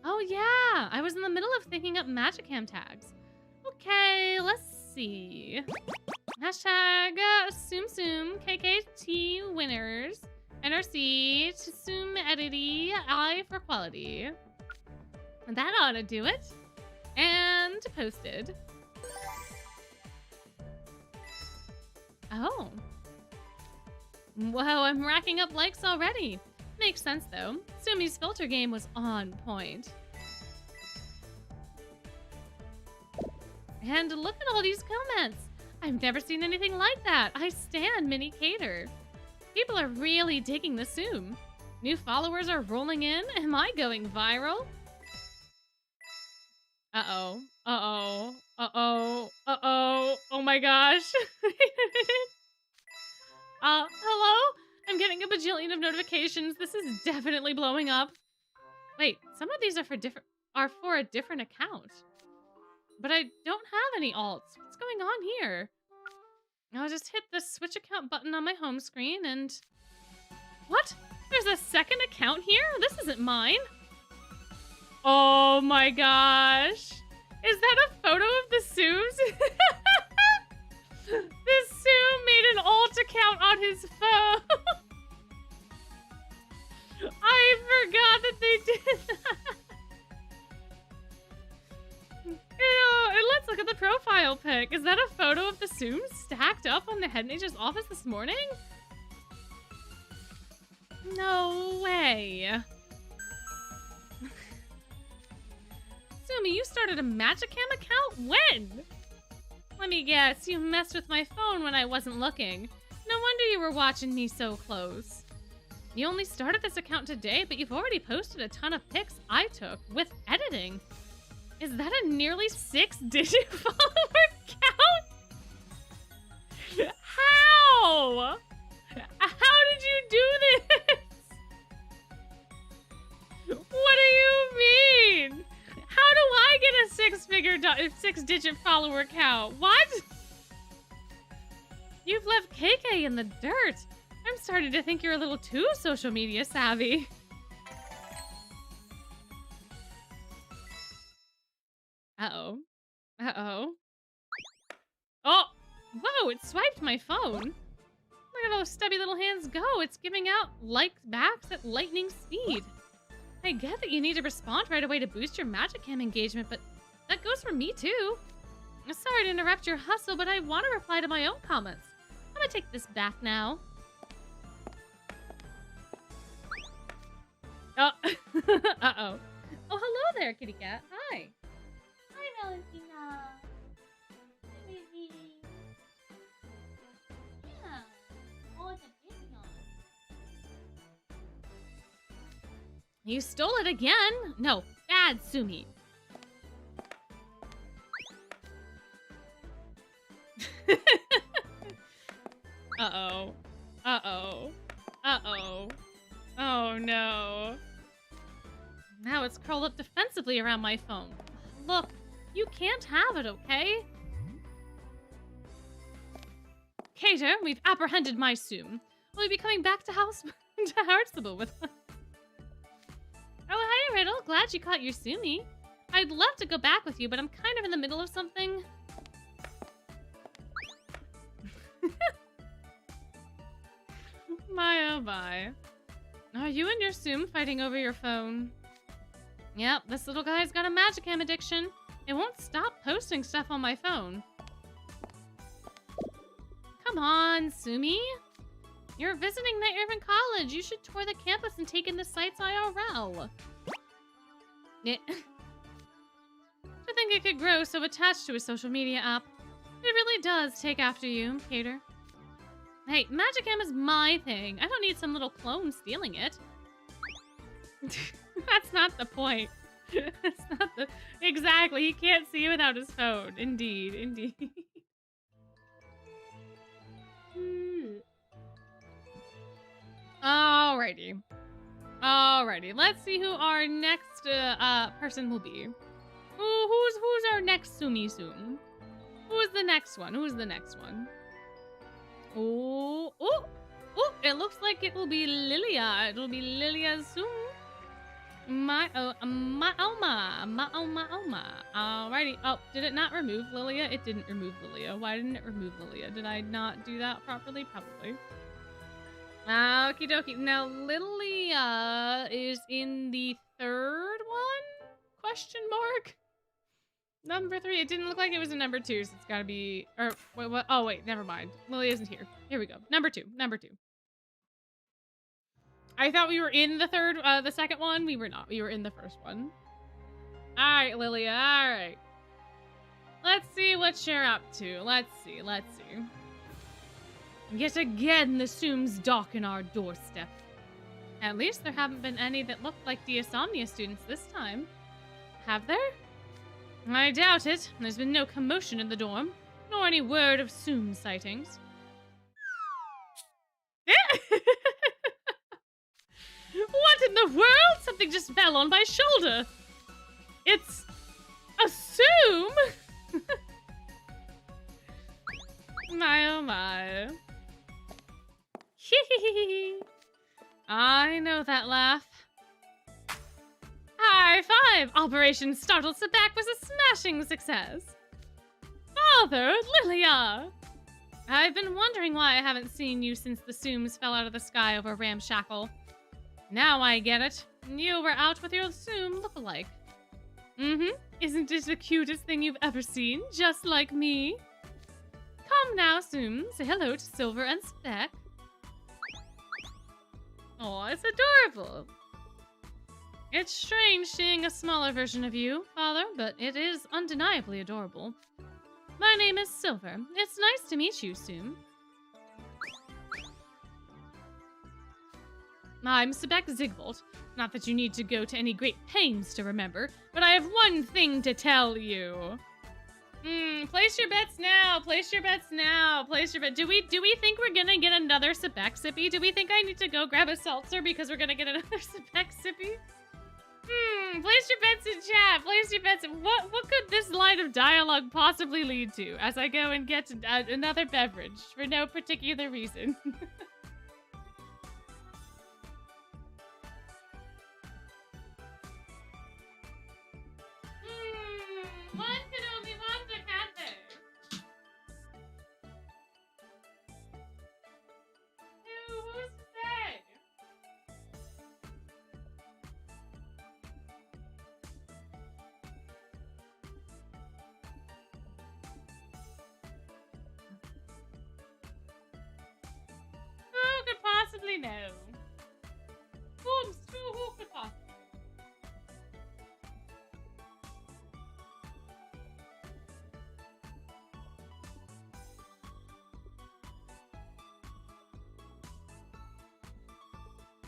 Oh yeah, I was in the middle of thinking up Magicam tags. Okay, let's see. Hashtag Tsum Tsum KKT winners. NRC Tsum Edity I for quality. And that ought to do it. And posted. Oh. Whoa, I'm racking up likes already. Makes sense though. Sumi's filter game was on point. And look at all these comments. I've never seen anything like that. I stan Mini Cater. People are really digging the Tsum. New followers are rolling in. Am I going viral? Uh-oh. Uh-oh. Uh-oh. Uh-oh. Oh my gosh. Hello? I'm getting a bajillion of notifications. This is definitely blowing up. Wait, some of these are for a different account. But I don't have any alts. What's going on here? I'll just hit the switch account button on my home screen and... What? There's a second account here? This isn't mine. Oh my gosh. Is that a photo of the Tsums? This Tsum made an alt account on his phone. I forgot that they did that. Ew, and let's look at the profile pic. Is that a photo of the Tsums stacked up on the head mage's office this morning? No way. Tsumi, you started a Magicam account? When? Let me guess, you messed with my phone when I wasn't looking. No wonder you were watching me so close. You only started this account today, but you've already posted a ton of pics I took with editing. Is that a nearly 6-digit follower count? How? How did you do this? What do you mean? How do I get a 6-digit follower count? What? You've left KK in the dirt. I'm starting to think you're a little too social media savvy. Uh-oh. Uh-oh. Oh! Whoa, it swiped my phone. Look at those stubby little hands go. It's giving out like backs at lightning speed. I get that you need to respond right away to boost your Magicam engagement, but that goes for me too. Sorry to interrupt your hustle, but I want to reply to my own comments. I'm gonna take this back now. Oh. Uh-oh. Oh, hello there, kitty cat. Hi. Hi, Valentina. Hi, baby. Yeah. Oh, it's a big one. You stole it again? No, bad Tsumi. Uh-oh. Uh-oh. Uh-oh. Oh, no. Now it's curled up defensively around my phone. Look, you can't have it, okay? Cater, we've apprehended my Tsum. Will you be coming back to Heartsable with us? Oh, hi, Riddle. Glad you caught your Tsumi. I'd love to go back with you, but I'm kind of in the middle of something. My oh my. Are you and your Tsum fighting over your phone? Yep, this little guy's got a Magicam addiction. It won't stop posting stuff on my phone. Come on, Tsumi. You're visiting Night Raven College. You should tour the campus and take in the sights IRL. I think it could grow so attached to a social media app. It really does take after you, Cater. Hey, Magicam is my thing. I don't need some little clone stealing it. That's not the point. That's not the... Exactly, he can't see without his phone. Indeed, indeed. Alrighty. Alrighty, let's see who our next person will be. Who's our next Tsumi Tsum? Who's the next one? Who's the next one? Oh, it looks like it will be Lilia. It'll be Lilia's Tsum. Ma'oma. Alrighty. Oh, did it not remove Lilia? It didn't remove Lilia. Why didn't it remove Lilia? Did I not do that properly? Probably. Okie dokie. Now, Lilia is in the third one? Question mark? Number 3. It didn't look like it was a number 2, so it's gotta be... Or, wait, what? Oh, wait, never mind. Lilia isn't here. Here we go. Number 2. Number 2. I thought we were in the second one. We were not. We were in the first one. Alright, Lilia. Alright. Let's see what you're up to. Let's see. Let's see. Yet again, the Tsums dock our doorstep. At least there haven't been any that looked like Diasomnia students this time. Have there? I doubt it. There's been no commotion in the dorm, nor any word of Tsum sightings. What in the world? Something just fell on my shoulder. It's a Tsum. My oh my. I know that laugh. High five! Operation Startled Sabak was a smashing success. Father, Lilia! I've been wondering why I haven't seen you since the Tsums fell out of the sky over Ramshackle. Now I get it. You were out with your Tsum lookalike. Mm-hmm. Isn't it the cutest thing you've ever seen? Just like me? Come now, Tsum. Say hello to Silver and Speck. Oh, it's adorable. It's strange seeing a smaller version of you, Father, but it is undeniably adorable. My name is Silver. It's nice to meet you, Tsum. I'm Sebek Zigvolt. Not that you need to go to any great pains to remember, but I have one thing to tell you. Place your bets now. Place your bets now. Place your bet. Do we think we're gonna get another Sebek sippy? Do we think I need to go grab a seltzer because we're gonna get another Sebek sippy? Place your bets in chat. Place your bets. What could this line of dialogue possibly lead to as I go and get another beverage for no particular reason? One can only wonder, can't they? Who's to say? Who could possibly know? Who could possibly?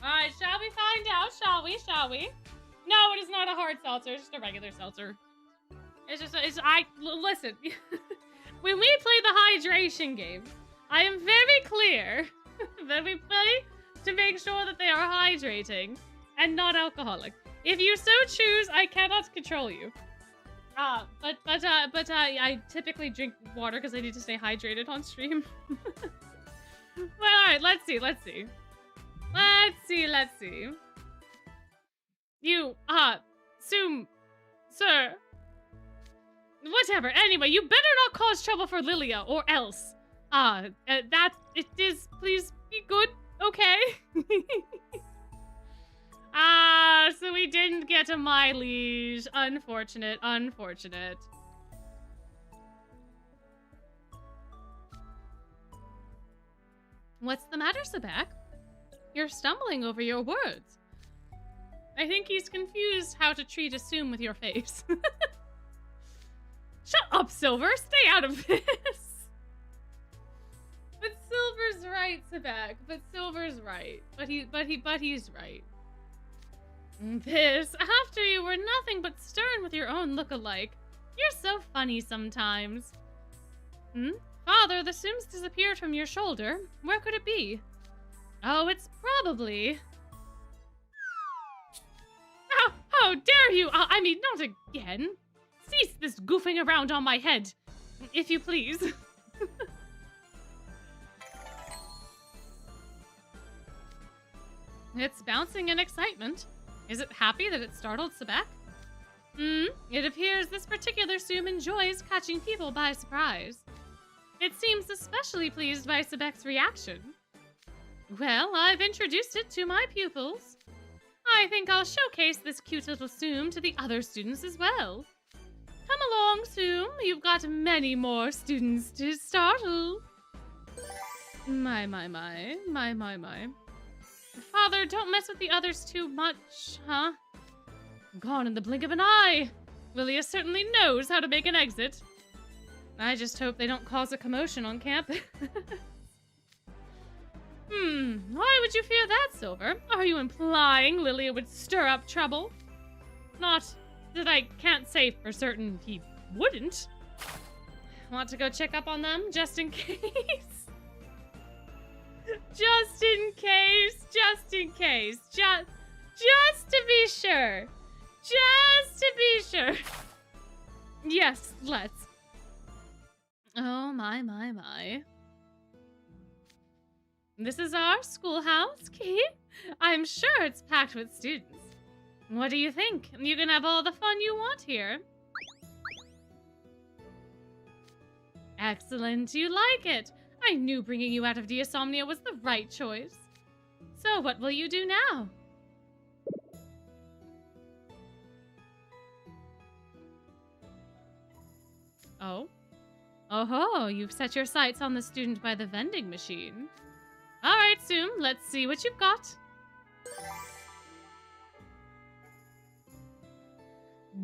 Alright, shall we find out? Shall we? No, it is not a hard seltzer. It's just a regular seltzer. Listen. When we play the hydration game, I am very clear that we play to make sure that they are hydrating and not alcoholic. If you so choose, I cannot control you. But I typically drink water because I need to stay hydrated on stream. Well, alright, let's see. You, Tsum, sir. Whatever, anyway, you better not cause trouble for Lilia, or else. It is, please be good, okay? So we didn't get a my liege. Unfortunate. What's the matter, Sebek? You're stumbling over your words. I think he's confused how to treat a Tsum with your face. Shut up, Silver! Stay out of this! But Silver's right, Sebek. But Silver's right. But he's right. This, after you were nothing but stern with your own look-alike. You're so funny sometimes. Father, the Tsums disappeared from your shoulder. Where could it be? Oh, it's probably... How dare you! I mean, not again. Cease this goofing around on my head, if you please. It's bouncing in excitement. Is it happy that it startled Sebek? It appears this particular Tsum enjoys catching people by surprise. It seems especially pleased by Sebek's reaction. Well, I've introduced it to my pupils. I think I'll showcase this cute little Tsum to the other students as well. Come along, Tsum. You've got many more students to startle. My. Father, don't mess with the others too much, huh? Gone in the blink of an eye. Lilia certainly knows how to make an exit. I just hope they don't cause a commotion on campus. Why would you fear that, Silver? Are you implying Lilia would stir up trouble? Not that I can't say for certain he wouldn't. Want to go check up on them, just in case? Just in case, just in case. Just to be sure. Just to be sure. Yes, let's. Oh, my. This is our schoolhouse, Key. I'm sure it's packed with students. What do you think? You can have all the fun you want here. Excellent, you like it. I knew bringing you out of Insomnia was the right choice. So what will you do now? Oh? Oh-ho, you've set your sights on the student by the vending machine. All right, Tsum, let's see what you've got.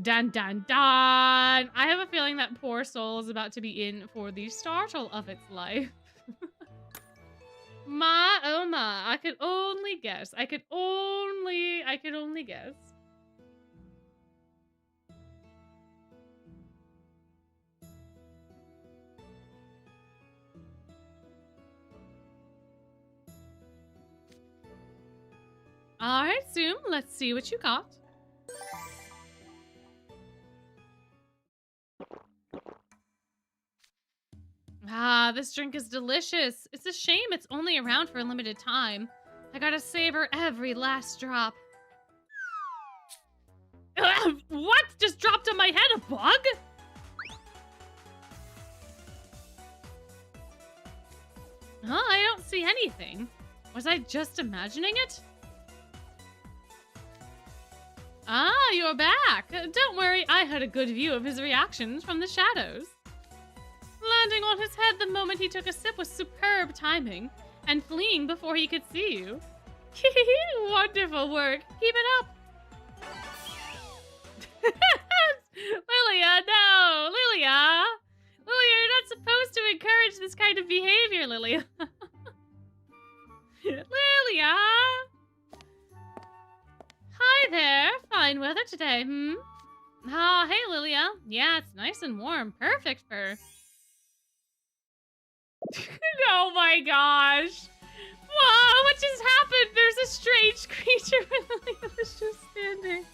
Dun dun dun! I have a feeling that poor soul is about to be in for the startle of its life. My, oh my, I could only guess. I could only guess. All right, Tsum, let's see what you got. Ah, this drink is delicious. It's a shame it's only around for a limited time. I gotta savor every last drop. What? Just dropped on my head? A bug? Huh? I don't see anything. Was I just imagining it? Ah, you're back. Don't worry, I had a good view of his reactions from the shadows. Landing on his head the moment he took a sip was superb timing, and fleeing before he could see you. Wonderful work. Keep it up. Lilia, no! Lilia! Lilia, you're not supposed to encourage this kind of behavior, Lilia. Lilia! Hi there. Fine weather today, hmm? Ah, hey, Lilia. Yeah, it's nice and warm. Perfect for... Oh my gosh. Whoa, what just happened? There's a strange creature when Lilia was just standing.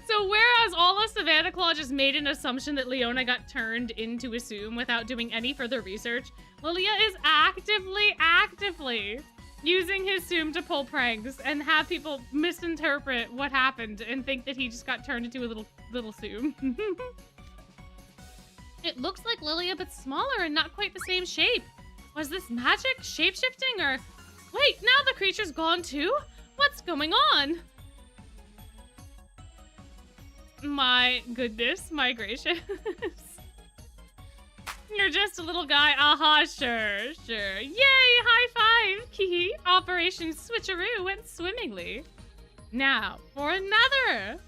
So whereas all of Savannah Claw just made an assumption that Leona got turned into a Tsum without doing any further research, Lilia is actively using his Tsum to pull pranks and have people misinterpret what happened and think that he just got turned into a little Tsum. It looks like Lilia, but smaller and not quite the same shape. Was this magic, shape-shifting, or... Wait, now the creature's gone too? What's going on? My goodness, my gracious. You're just a little guy. Aha, sure. Yay, high five, Kiki. Operation Switcheroo went swimmingly. Now, for another.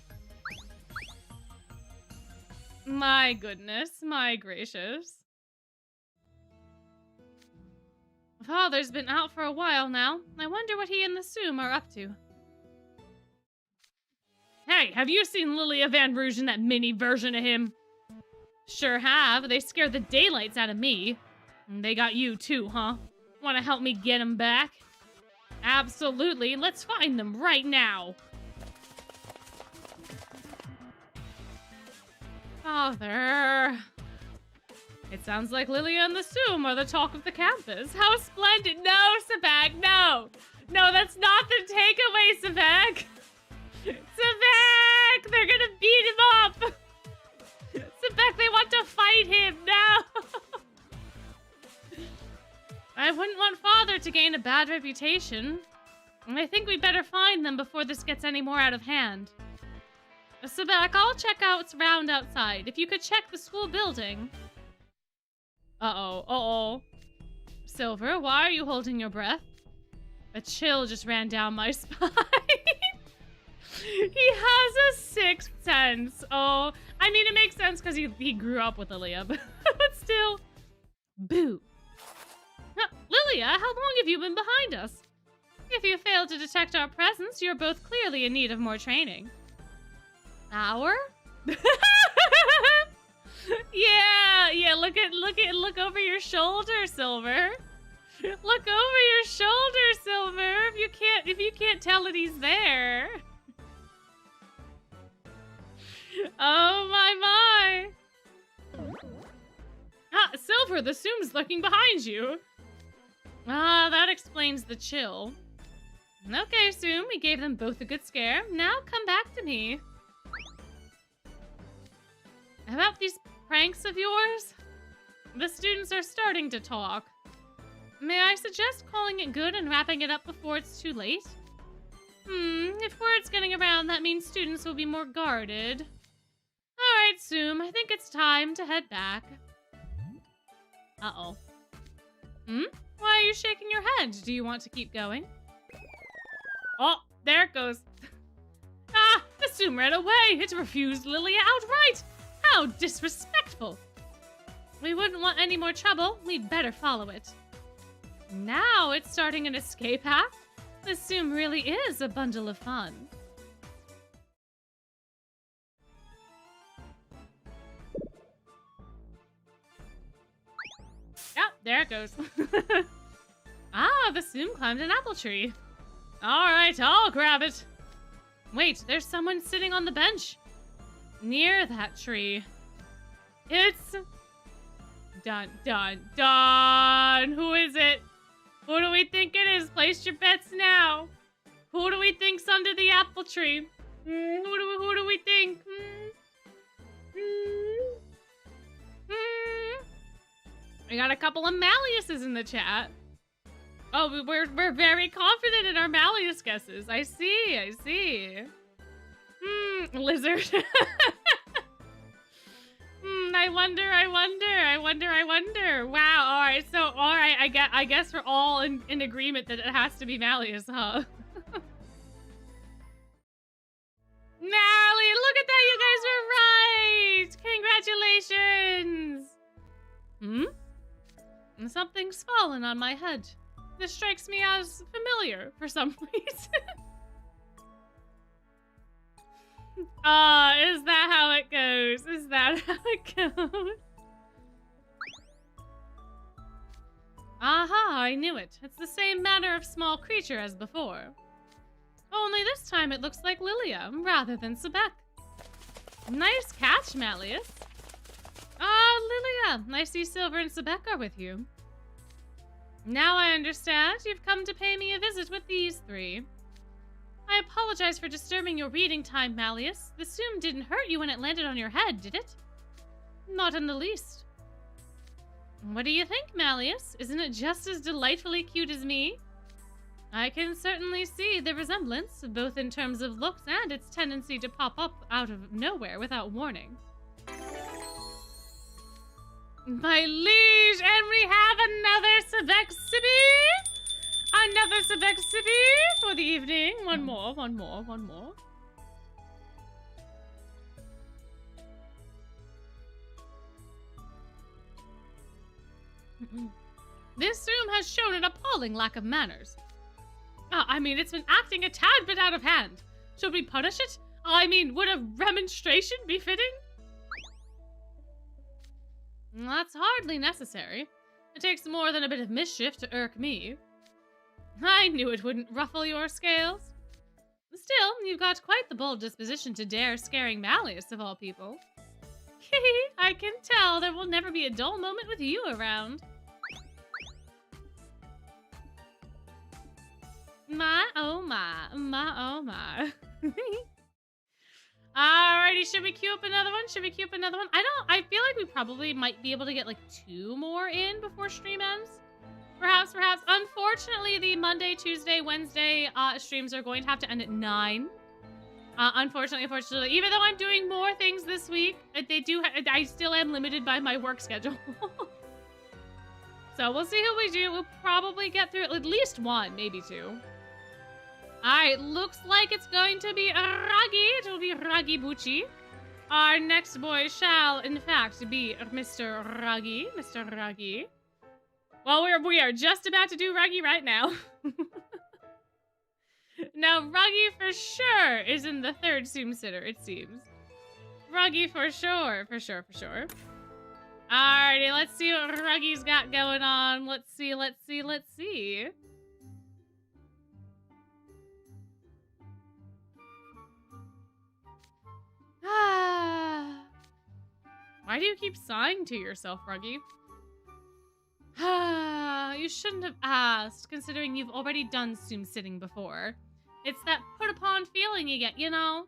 My goodness, my gracious. Father's been out for a while now. I wonder what he and the Tsum are up to. Hey, have you seen Lilia Van Rouge in that mini version of him? Sure have. They scared the daylights out of me. And they got you too, huh? Want to help me get them back? Absolutely. Let's find them right now. Father. It sounds like Lilia and the Tsum are the talk of the campus. How splendid. No, Sabak, no. No, that's not the takeaway, Sabak. Sabak, they're gonna beat him up. Sabak, they want to fight him. No. I wouldn't want Father to gain a bad reputation. I think we better find them before this gets any more out of hand. Sabak, I'll check out round outside. If you could check the school building. Uh-oh. Silver, why are you holding your breath? A chill just ran down my spine. He has a sixth sense. Oh, I mean, it makes sense because he grew up with Lilia, but still. Boo. Lilia, how long have you been behind us? If you fail to detect our presence, you're both clearly in need of more training. Hour? Look over your shoulder, Silver. Look over your shoulder, Silver. If you can't tell that he's there. Oh my. Ah, Silver, the Tsum's looking behind you. Ah, that explains the chill. Okay, Tsum, we gave them both a good scare. Now come back to me. About these pranks of yours? The students are starting to talk. May I suggest calling it good and wrapping it up before it's too late? If word's getting around, that means students will be more guarded. Alright, Tsum, I think it's time to head back. Uh-oh. Why are you shaking your head? Do you want to keep going? Oh, there it goes. Ah, the Tsum ran away. It refused Lilia outright. How disrespectful. We wouldn't want any more trouble. We'd better follow it. Now it's starting an escape path. The Tsum really is a bundle of fun. Yep, there it goes. Ah, the Tsum climbed an apple tree. Alright, I'll grab it. Wait, there's someone sitting on the bench. Near that tree. It's... Dun, dun, dun! Who is it? Who do we think it is? Place your bets now. Who do we think's under the apple tree? Who do we think? We got a couple of Malleuses in the chat. Oh, we're very confident in our Malleus guesses. I see. Lizard. I wonder. Wow, alright, I guess we're all in agreement that it has to be Malleus, huh? Nally, look at that, you guys were right! Congratulations! Something's fallen on my head. This strikes me as familiar for some reason. Is that how it goes? Aha, I knew it. It's the same manner of small creature as before. Only this time it looks like Lilia, rather than Sebek. Nice catch, Malleus. Ah, Lilia, I see Silver and Sebek are with you. Now I understand. You've come to pay me a visit with these three. I apologize for disturbing your reading time, Malleus. The Tsum didn't hurt you when it landed on your head, did it? Not in the least. What do you think, Malleus? Isn't it just as delightfully cute as me? I can certainly see the resemblance, both in terms of looks and its tendency to pop up out of nowhere without warning. My liege, and we have another Sebek Sibi! Another Sebek Sibi for the evening. One more. This Tsum has shown an appalling lack of manners. I mean, it's been acting a tad bit out of hand. Should we punish it? I mean, would a remonstration be fitting? That's hardly necessary. It takes more than a bit of mischief to irk me. I knew it wouldn't ruffle your scales. Still, you've got quite the bold disposition to dare scaring Malleus of all people. I can tell there will never be a dull moment with you around. My oh my. Alrighty, should we queue up another one? I feel like we probably might be able to get like 2 more in before stream ends. Perhaps. Unfortunately, the Monday, Tuesday, Wednesday streams are going to have to end at 9. Unfortunately, even though I'm doing more things this week, I still am limited by my work schedule. So we'll see who we do. We'll probably get through at least 1, maybe 2. Alright, looks like it's going to be Ragi. It will be Ragi Bucci. Our next boy shall, in fact, be Mr. Ragi. Well, we are just about to do Ragi right now. Now, Ragi for sure is in the 3rd Tsum sitter, it seems. Ruggy for sure. For sure, for sure. Alrighty, let's see what Ruggy's got going on. Let's see, let's see, let's see. Why do you keep sighing to yourself, Ruggy? You shouldn't have asked, considering you've already done Tsum sitting before. It's that put upon feeling you get, you know?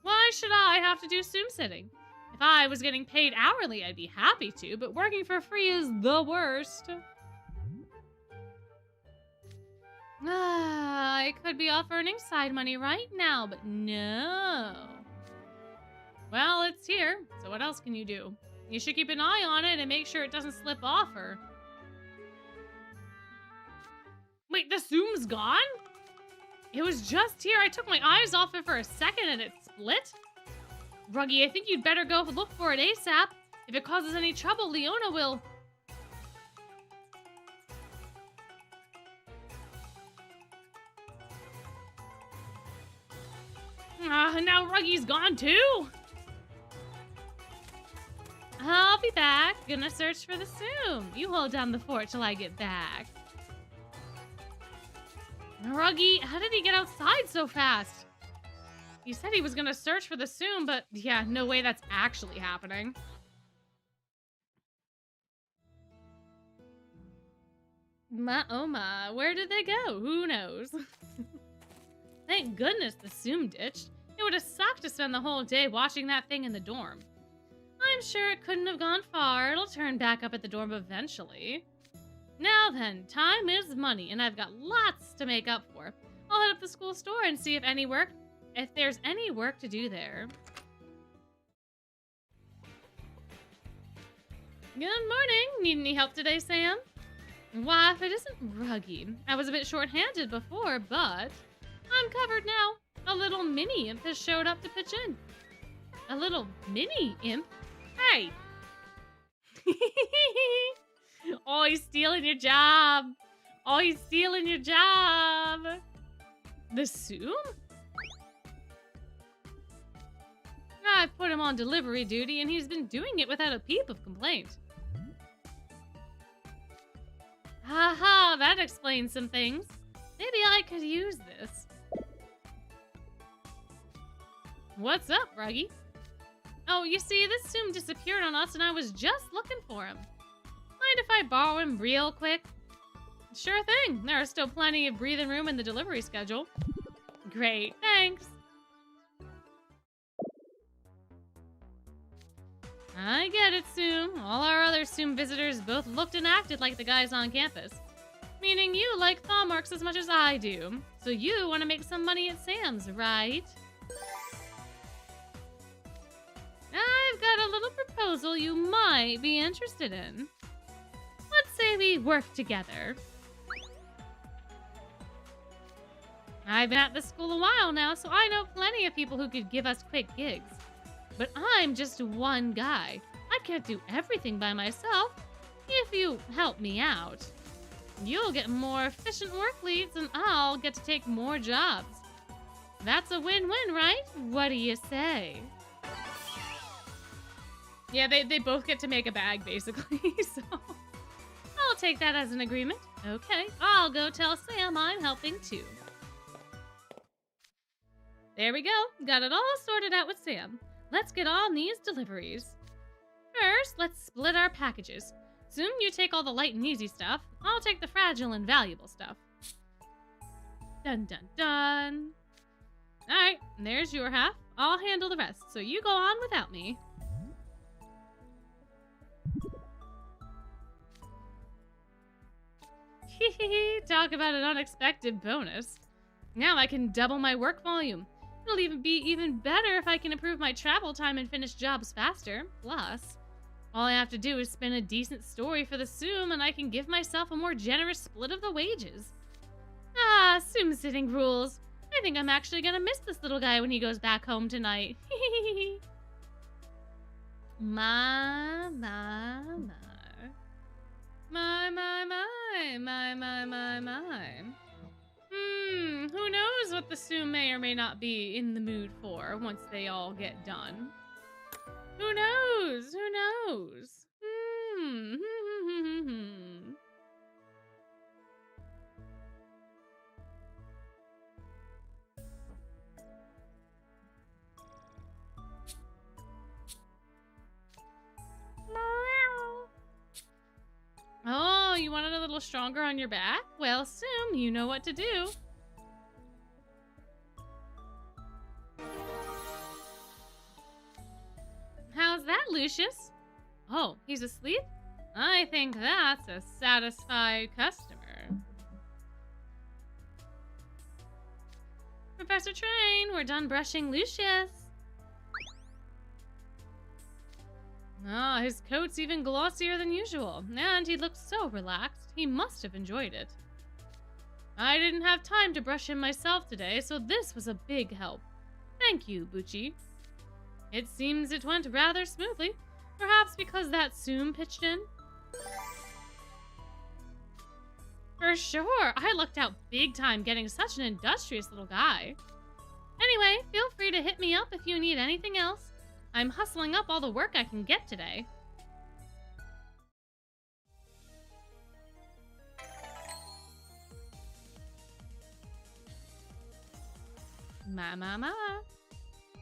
Why should I have to do Tsum sitting? If I was getting paid hourly, I'd be happy to, but working for free is the worst. I could be off earning side money right now, but no. Well, it's here, so what else can you do? You should keep an eye on it and make sure it doesn't slip off her. Wait, the Tsum's gone? It was just here. I took my eyes off it for a second and it split. Ruggy, I think you'd better go look for it ASAP. If it causes any trouble, Leona will... Now Ruggy's gone too. I'll be back. Gonna search for the Tsum. You hold down the fort till I get back. Ruggy, how did he get outside so fast? He said he was gonna search for the Tsum, but yeah, no way that's actually happening. Oh my, where did they go? Who knows? Thank goodness the Tsum ditched. It would have sucked to spend the whole day watching that thing in the dorm. I'm sure it couldn't have gone far. It'll turn back up at the dorm eventually. Now then, time is money, and I've got lots to make up for. I'll head up to the school store and see if there's any work to do there. Good morning. Need any help today, Sam? Why, if it isn't Ruggy. I was a bit short-handed before, but I'm covered now. A little mini imp has showed up to pitch in. A little mini imp? Hey! Oh, he's stealing your job. Oh, he's stealing your job. The Tsum? I've put him on delivery duty, and he's been doing it without a peep of complaint. Haha, that explains some things. Maybe I could use this. What's up, Ruggy? Oh, you see, this Tsum disappeared on us, and I was just looking for him. Mind if I borrow him real quick? Sure thing. There is still plenty of breathing room in the delivery schedule. Great, thanks. I get it, Tsum. All our other Tsum visitors both looked and acted like the guys on campus. Meaning you like thaw marks as much as I do. So you want to make some money at Sam's, right? I've got a little proposal you might be interested in. Let's say we work together. I've been at this school a while now, so I know plenty of people who could give us quick gigs. But I'm just one guy. I can't do everything by myself. If you help me out, you'll get more efficient work leads and I'll get to take more jobs. That's a win-win, right? What do you say? Yeah, they both get to make a bag, basically, so I'll take that as an agreement. Okay, I'll go tell Sam I'm helping too. There we go. Got it all sorted out with Sam. Let's get on these deliveries. First, let's split our packages. Tsum, you take all the light and easy stuff. I'll take the fragile and valuable stuff. Dun dun dun. Alright, there's your half. I'll handle the rest, so you go on without me. Talk about an unexpected bonus. Now I can double my work volume. It'll be even better if I can improve my travel time and finish jobs faster. Plus, all I have to do is spin a decent story for the Tsum and I can give myself a more generous split of the wages. Ah, Tsum sitting rules. I think I'm actually gonna miss this little guy when he goes back home tonight. My. Who knows what what the Tsum may or may not be in the mood for once they all get done. Who knows? Who knows? Oh, you want it a little stronger on your back? Well, Tsum, you know what to do. How's that, Lucius? Oh, he's asleep? I think that's a satisfied customer. Professor Train, we're done brushing Lucius. Ah, his coat's even glossier than usual, and he looks so relaxed. He must have enjoyed it. I didn't have time to brush him myself today, so this was a big help. Thank you, Bucci. It seems it went rather smoothly, perhaps because that Tsum pitched in. For sure, I lucked out big time getting such an industrious little guy. Anyway, feel free to hit me up if you need anything else. I'm hustling up all the work I can get today. Ma.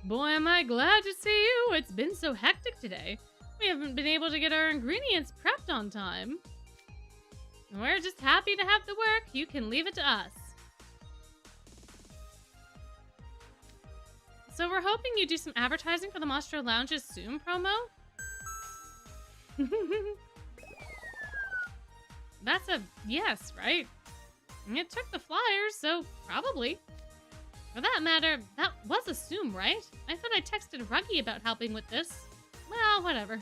Boy, am I glad to see you. It's been so hectic today. We haven't been able to get our ingredients prepped on time. We're just happy to have the work. You can leave it to us. So we're hoping you do some advertising for the Mastro Lounge's Tsum promo? That's a yes, right? It took the flyers, so probably. For that matter, that was a Tsum, right? I thought I texted Ruggy about helping with this. Well, whatever.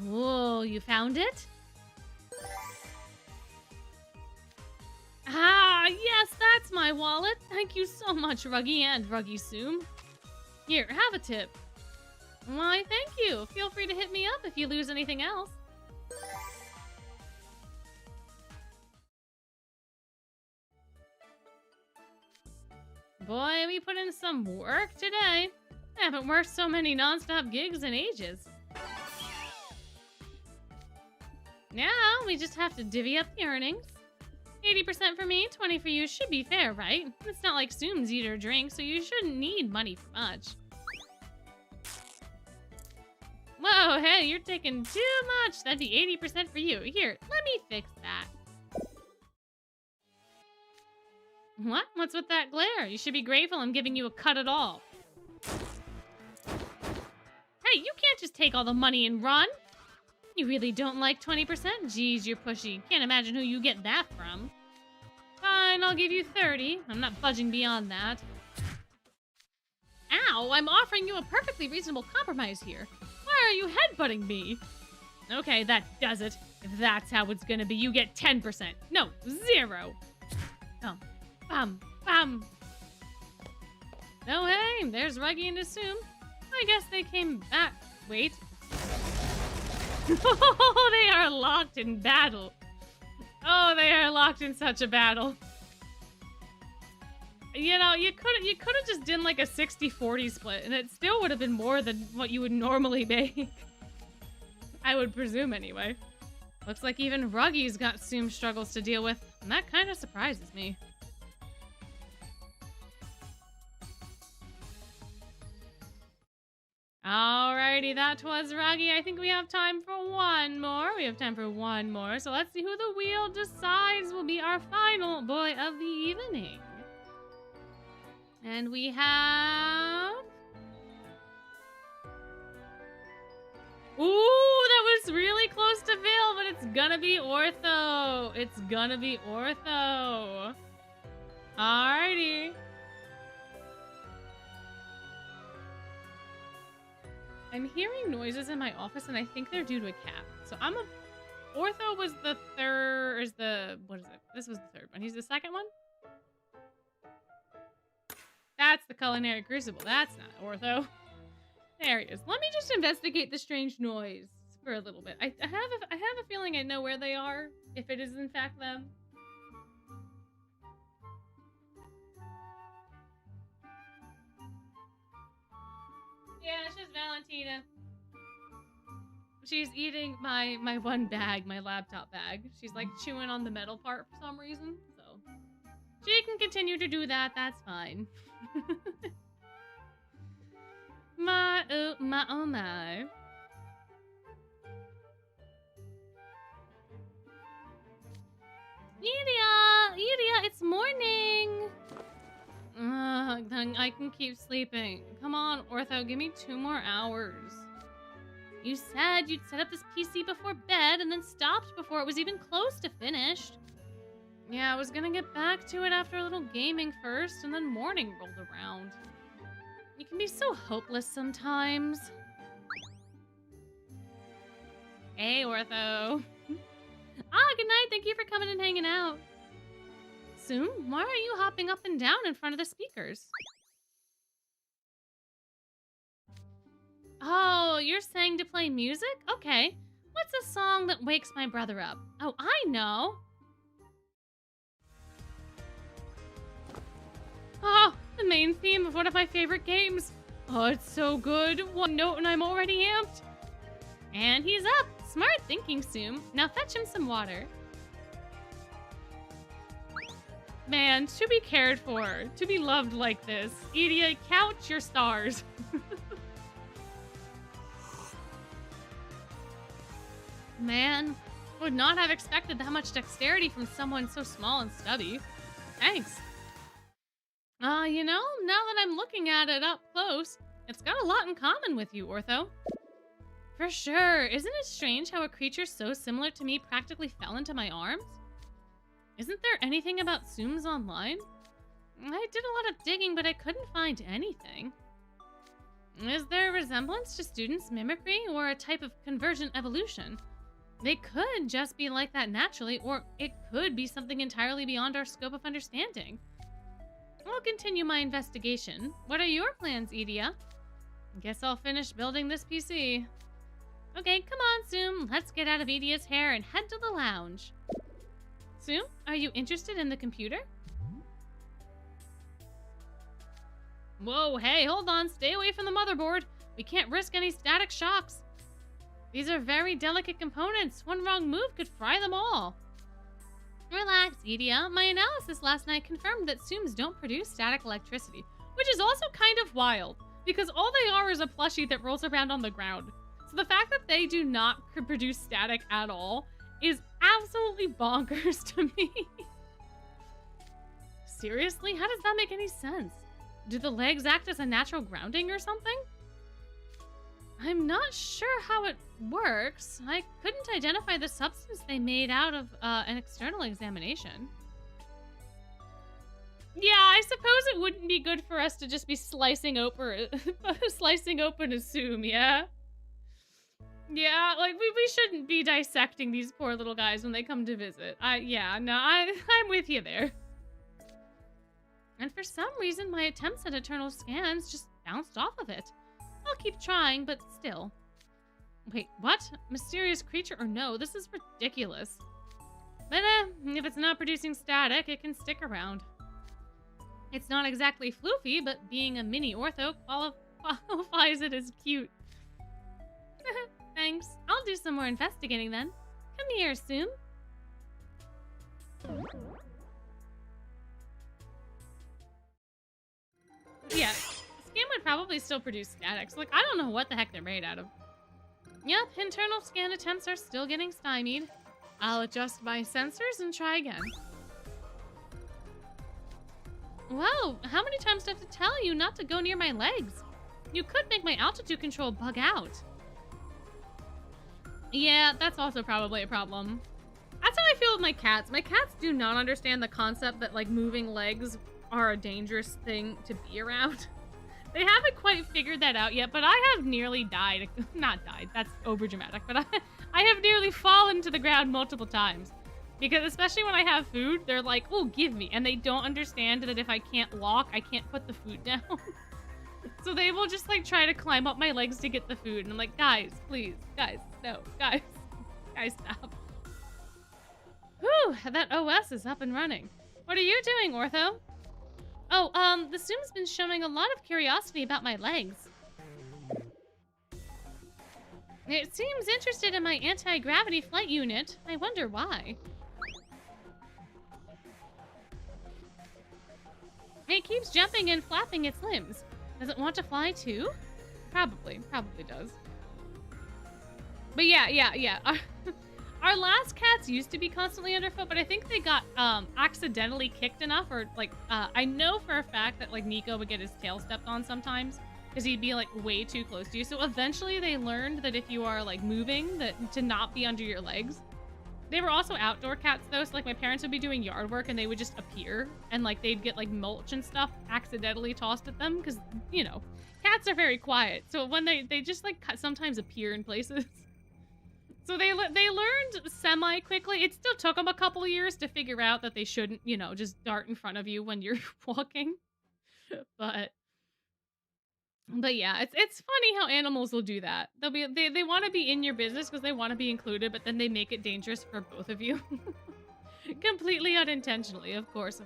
Whoa, you found it? Ah, yes, that's my wallet. Thank you so much, Ruggy and Ruggy Tsum. Here, have a tip. Why, thank you. Feel free to hit me up if you lose anything else. Boy, we put in some work today. I haven't worked so many non-stop gigs in ages. Now, we just have to divvy up the earnings. 80% for me, 20 for you should be fair, right? It's not like Tsums eat or drink, so you shouldn't need money for much. Whoa, hey, you're taking too much. That'd be 80% for you. Here, let me fix that. What? What's with that glare? You should be grateful I'm giving you a cut at all. Hey, you can't just take all the money and run. You really don't like 20%? Geez, you're pushy. Can't imagine who you get that from. Fine, I'll give you 30. I'm not budging beyond that. Ow, I'm offering you a perfectly reasonable compromise here. Why are you headbutting me? Okay, that does it. If that's how it's gonna be, you get 10%. No, 0. Bum. Oh, hey, there's Ruggy and Tsum. I guess they came back. Wait. Oh, they are locked in battle. Oh, they are locked in such a battle. You know, you could have just done like a 60-40 split, and it still would have been more than what you would normally make. I would presume anyway. Looks like even Ruggy's got Tsum struggles to deal with, and that kind of surprises me. Alrighty, that was Ruggy. I think we have time for one more. So let's see who the wheel decides will be our final boy of the evening. And we have... Ooh, that was really close to Bill, but it's gonna be Ortho. Alrighty. I'm hearing noises in my office, and I think they're due to a cat. So Ortho was the third, what is it? This was the third one. He's the second one? That's the Culinary Crucible. That's not Ortho. There he is. Let me just investigate the strange noise. for a little bit. I have a feeling I know where they are, if it is in fact them. Yeah, it's just Valentina. She's eating my one bag, my laptop bag. She's like chewing on the metal part for some reason, so she can continue to do that. That's fine. My oh my oh my. Iria, it's morning. Then I can keep sleeping. Come on, Ortho, give me 2 more hours. You said you'd set up this PC before bed and then stopped before it was even close to finished. Yeah, I was gonna get back to it after a little gaming first, and then morning rolled around. You can be so hopeless sometimes. Hey, Ortho. Good night. Thank you for coming and hanging out. Tsum, why are you hopping up and down in front of the speakers? Oh, you're saying to play music? Okay. What's a song that wakes my brother up? Oh, I know. Oh, the main theme of one of my favorite games. Oh, it's so good. 1 note and I'm already amped. And he's up. Smart thinking, Tsum. Now fetch him some water. Man, to be cared for, to be loved like this. Idia, count your stars. Man, would not have expected that much dexterity from someone so small and stubby. Thanks. You know, now that I'm looking at it up close, it's got a lot in common with you, Ortho. For sure. Isn't it strange how a creature so similar to me practically fell into my arms? Isn't there anything about Tsums online? I did a lot of digging, but I couldn't find anything. Is there a resemblance to students' mimicry or a type of convergent evolution? They could just be like that naturally, or it could be something entirely beyond our scope of understanding. I'll continue my investigation. What are your plans, Idia? Guess I'll finish building this PC. Okay, come on, Tsum. Let's get out of Idia's hair and head to the lounge. Tsum, are you interested in the computer? Whoa, hey, hold on. Stay away from the motherboard. We can't risk any static shocks. These are very delicate components. One wrong move could fry them all. Relax, Idia. My analysis last night confirmed that Tsums don't produce static electricity, which is also kind of wild, because all they are is a plushie that rolls around on the ground. So the fact that they do not produce static at all is absolutely bonkers to me. Seriously? How does that make any sense? Do the legs act as a natural grounding or something? I'm not sure how it works. I couldn't identify the substance they made out of an external examination. Yeah, I suppose it wouldn't be good for us to just be slicing open a Tsum, yeah? Yeah, like, we shouldn't be dissecting these poor little guys when they come to visit. I'm with you there. And for some reason, my attempts at eternal scans just bounced off of it. I'll keep trying, but still. Wait, what? Mysterious creature or no? This is ridiculous. But if it's not producing static, it can stick around. It's not exactly floofy, but being a mini ortho qualifies it as cute. Thanks. I'll do some more investigating then. Come here, Tsum. Yeah, scan would probably still produce statics. Like, I don't know what the heck they're made out of. Yep, internal scan attempts are still getting stymied. I'll adjust my sensors and try again. Whoa, how many times do I have to tell you not to go near my legs? You could make my altitude control bug out. Yeah, that's also probably a problem. That's how I feel with my cats. My cats do not understand the concept that, like, moving legs are a dangerous thing to be around. They haven't quite figured that out yet, but I have nearly died. Not died, that's overdramatic, but I have nearly fallen to the ground multiple times. Because especially when I have food, they're like, oh, give me. And they don't understand that if I can't walk, I can't put the food down. So they will just, like, try to climb up my legs to get the food. And I'm like, guys, please, guys, no. Guys, stop. Whew, that OS is up and running. What are you doing, Ortho? Oh, the Tsum's been showing a lot of curiosity about my legs. It seems interested in my anti-gravity flight unit. I wonder why. It keeps jumping and flapping its limbs. Does it want to fly too? Probably does. But yeah. Our last cats used to be constantly underfoot, but I think they got accidentally kicked enough, or like I know for a fact that like Nico would get his tail stepped on sometimes because he'd be like way too close to you. So eventually they learned that if you are like moving, that to not be under your legs. They were also outdoor cats though, so like my parents would be doing yard work and they would just appear and like they'd get like mulch and stuff accidentally tossed at them because, you know, cats are very quiet. So when they just like sometimes appear in places. So they learned semi-quickly. It still took them a couple of years to figure out that they shouldn't, you know, just dart in front of you when you're walking. But yeah, it's funny how animals will do that. They want to be in your business because they want to be included, but then they make it dangerous for both of you. Completely unintentionally, of course.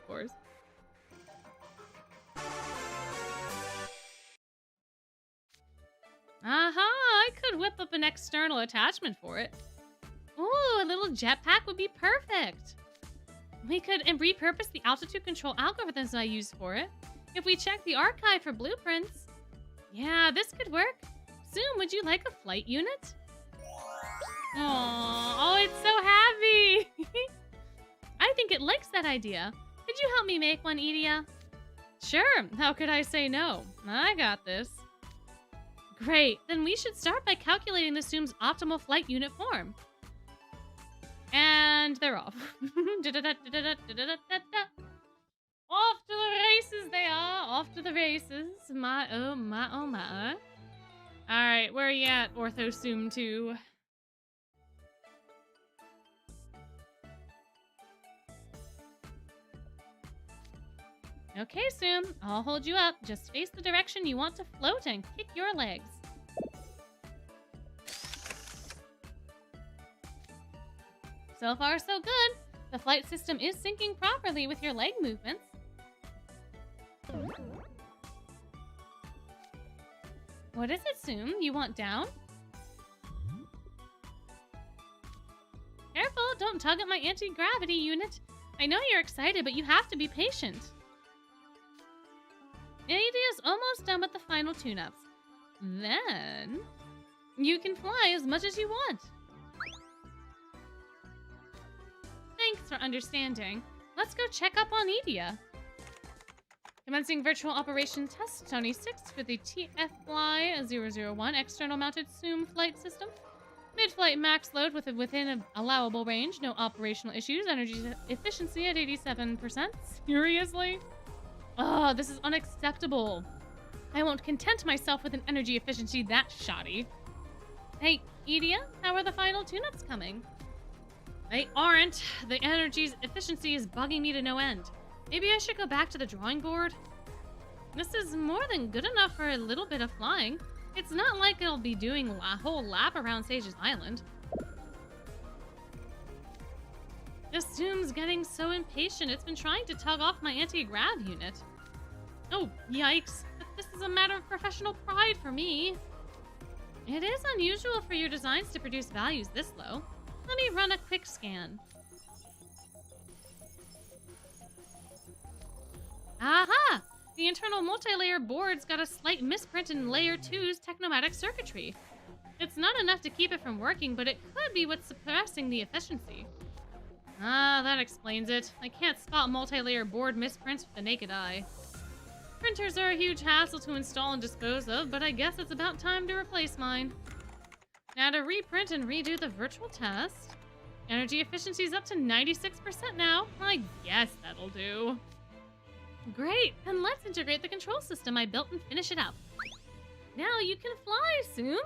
Aha, I could whip up an external attachment for it. Ooh, a little jetpack would be perfect. We could repurpose the altitude control algorithms I used for it. If we check the archive for blueprints. Yeah, this could work. Tsum, would you like a flight unit? Aww, oh, it's so happy. I think it likes that idea. Could you help me make one, Edea? Sure, how could I say no? I got this. Great, then we should start by calculating the Tsum's optimal flight unit form. And they're off. Off to the races they are, off to the races. My, oh my. Alright, where are you at, Ortho Tsum 2? Okay, Tsum, I'll hold you up. Just face the direction you want to float and kick your legs. So far, so good. The flight system is syncing properly with your leg movements. What is it, Tsum? You want down? Careful, don't tug at my anti-gravity unit. I know you're excited, but you have to be patient. Idea's almost done with the final tune-ups. Then, you can fly as much as you want. Thanks for understanding. Let's go check up on Edea. Commencing virtual operation test 26 for the TFly 001 external mounted Tsum flight system. Mid-flight max load within an allowable range. No operational issues. Energy efficiency at 87%. Seriously? Oh, this is unacceptable. I won't content myself with an energy efficiency that shoddy. Hey, Edea, how are the final tune-ups coming? They aren't. The energy's efficiency is bugging me to no end. Maybe I should go back to the drawing board? This is more than good enough for a little bit of flying. It's not like it'll be doing a whole lap around Sage's Island. This Tsum's getting so impatient, it's been trying to tug off my anti-grav unit. Oh, yikes. But this is a matter of professional pride for me. It is unusual for your designs to produce values this low. Let me run a quick scan. Aha! The internal multi-layer board's got a slight misprint in Layer 2's technomatic circuitry. It's not enough to keep it from working, but it could be what's suppressing the efficiency. Ah, that explains it. I can't spot multi-layer board misprints with the naked eye. Printers are a huge hassle to install and dispose of, but I guess it's about time to replace mine. Now to reprint and redo the virtual test. Energy efficiency's up to 96% now. I guess that'll do. Great, then let's integrate the control system I built and finish it up. Now you can fly, Tsum.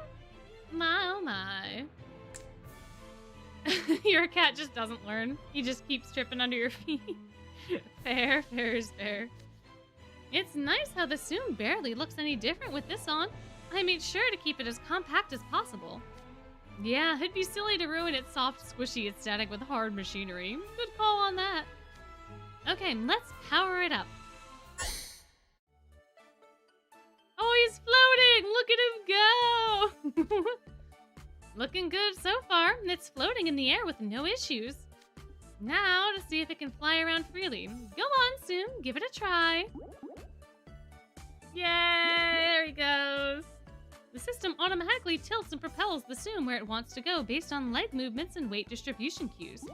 My oh my. Your cat just doesn't learn. He just keeps tripping under your feet. Fair is fair. It's nice how the Tsum barely looks any different with this on. I made sure to keep it as compact as possible. Yeah, it'd be silly to ruin its soft, squishy aesthetic with hard machinery. Good call on that. Okay, let's power it up. Oh, he's floating! Look at him go! Looking good so far. It's floating in the air with no issues. Now, to see if it can fly around freely. Go on, Tsum. Give it a try. Yay! There he goes. The system automatically tilts and propels the Tsum where it wants to go based on leg movements and weight distribution cues.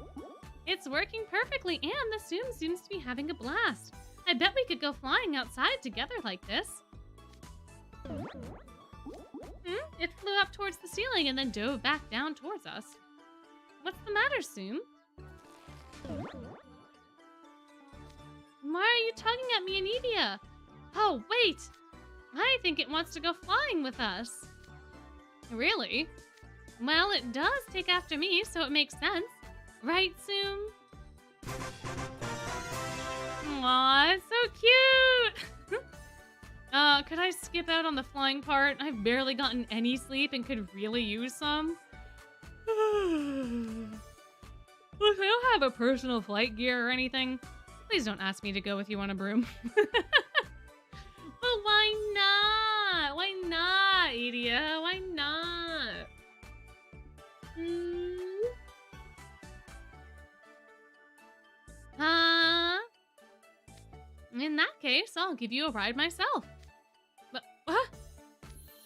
It's working perfectly, and the Tsum seems to be having a blast. I bet we could go flying outside together like this. It flew up towards the ceiling and then dove back down towards us. What's the matter, Tsum? Why are you tugging at me, Anidia? Oh, wait! I think it wants to go flying with us. Really? Well, it does take after me, so it makes sense. Right, Tsum? Aw, it's so cute! Could I skip out on the flying part? I've barely gotten any sleep and could really use some. Look, I don't have a personal flight gear or anything. Please don't ask me to go with you on a broom. But why not? Why not, Idia? Why not? In that case, I'll give you a ride myself. But, what?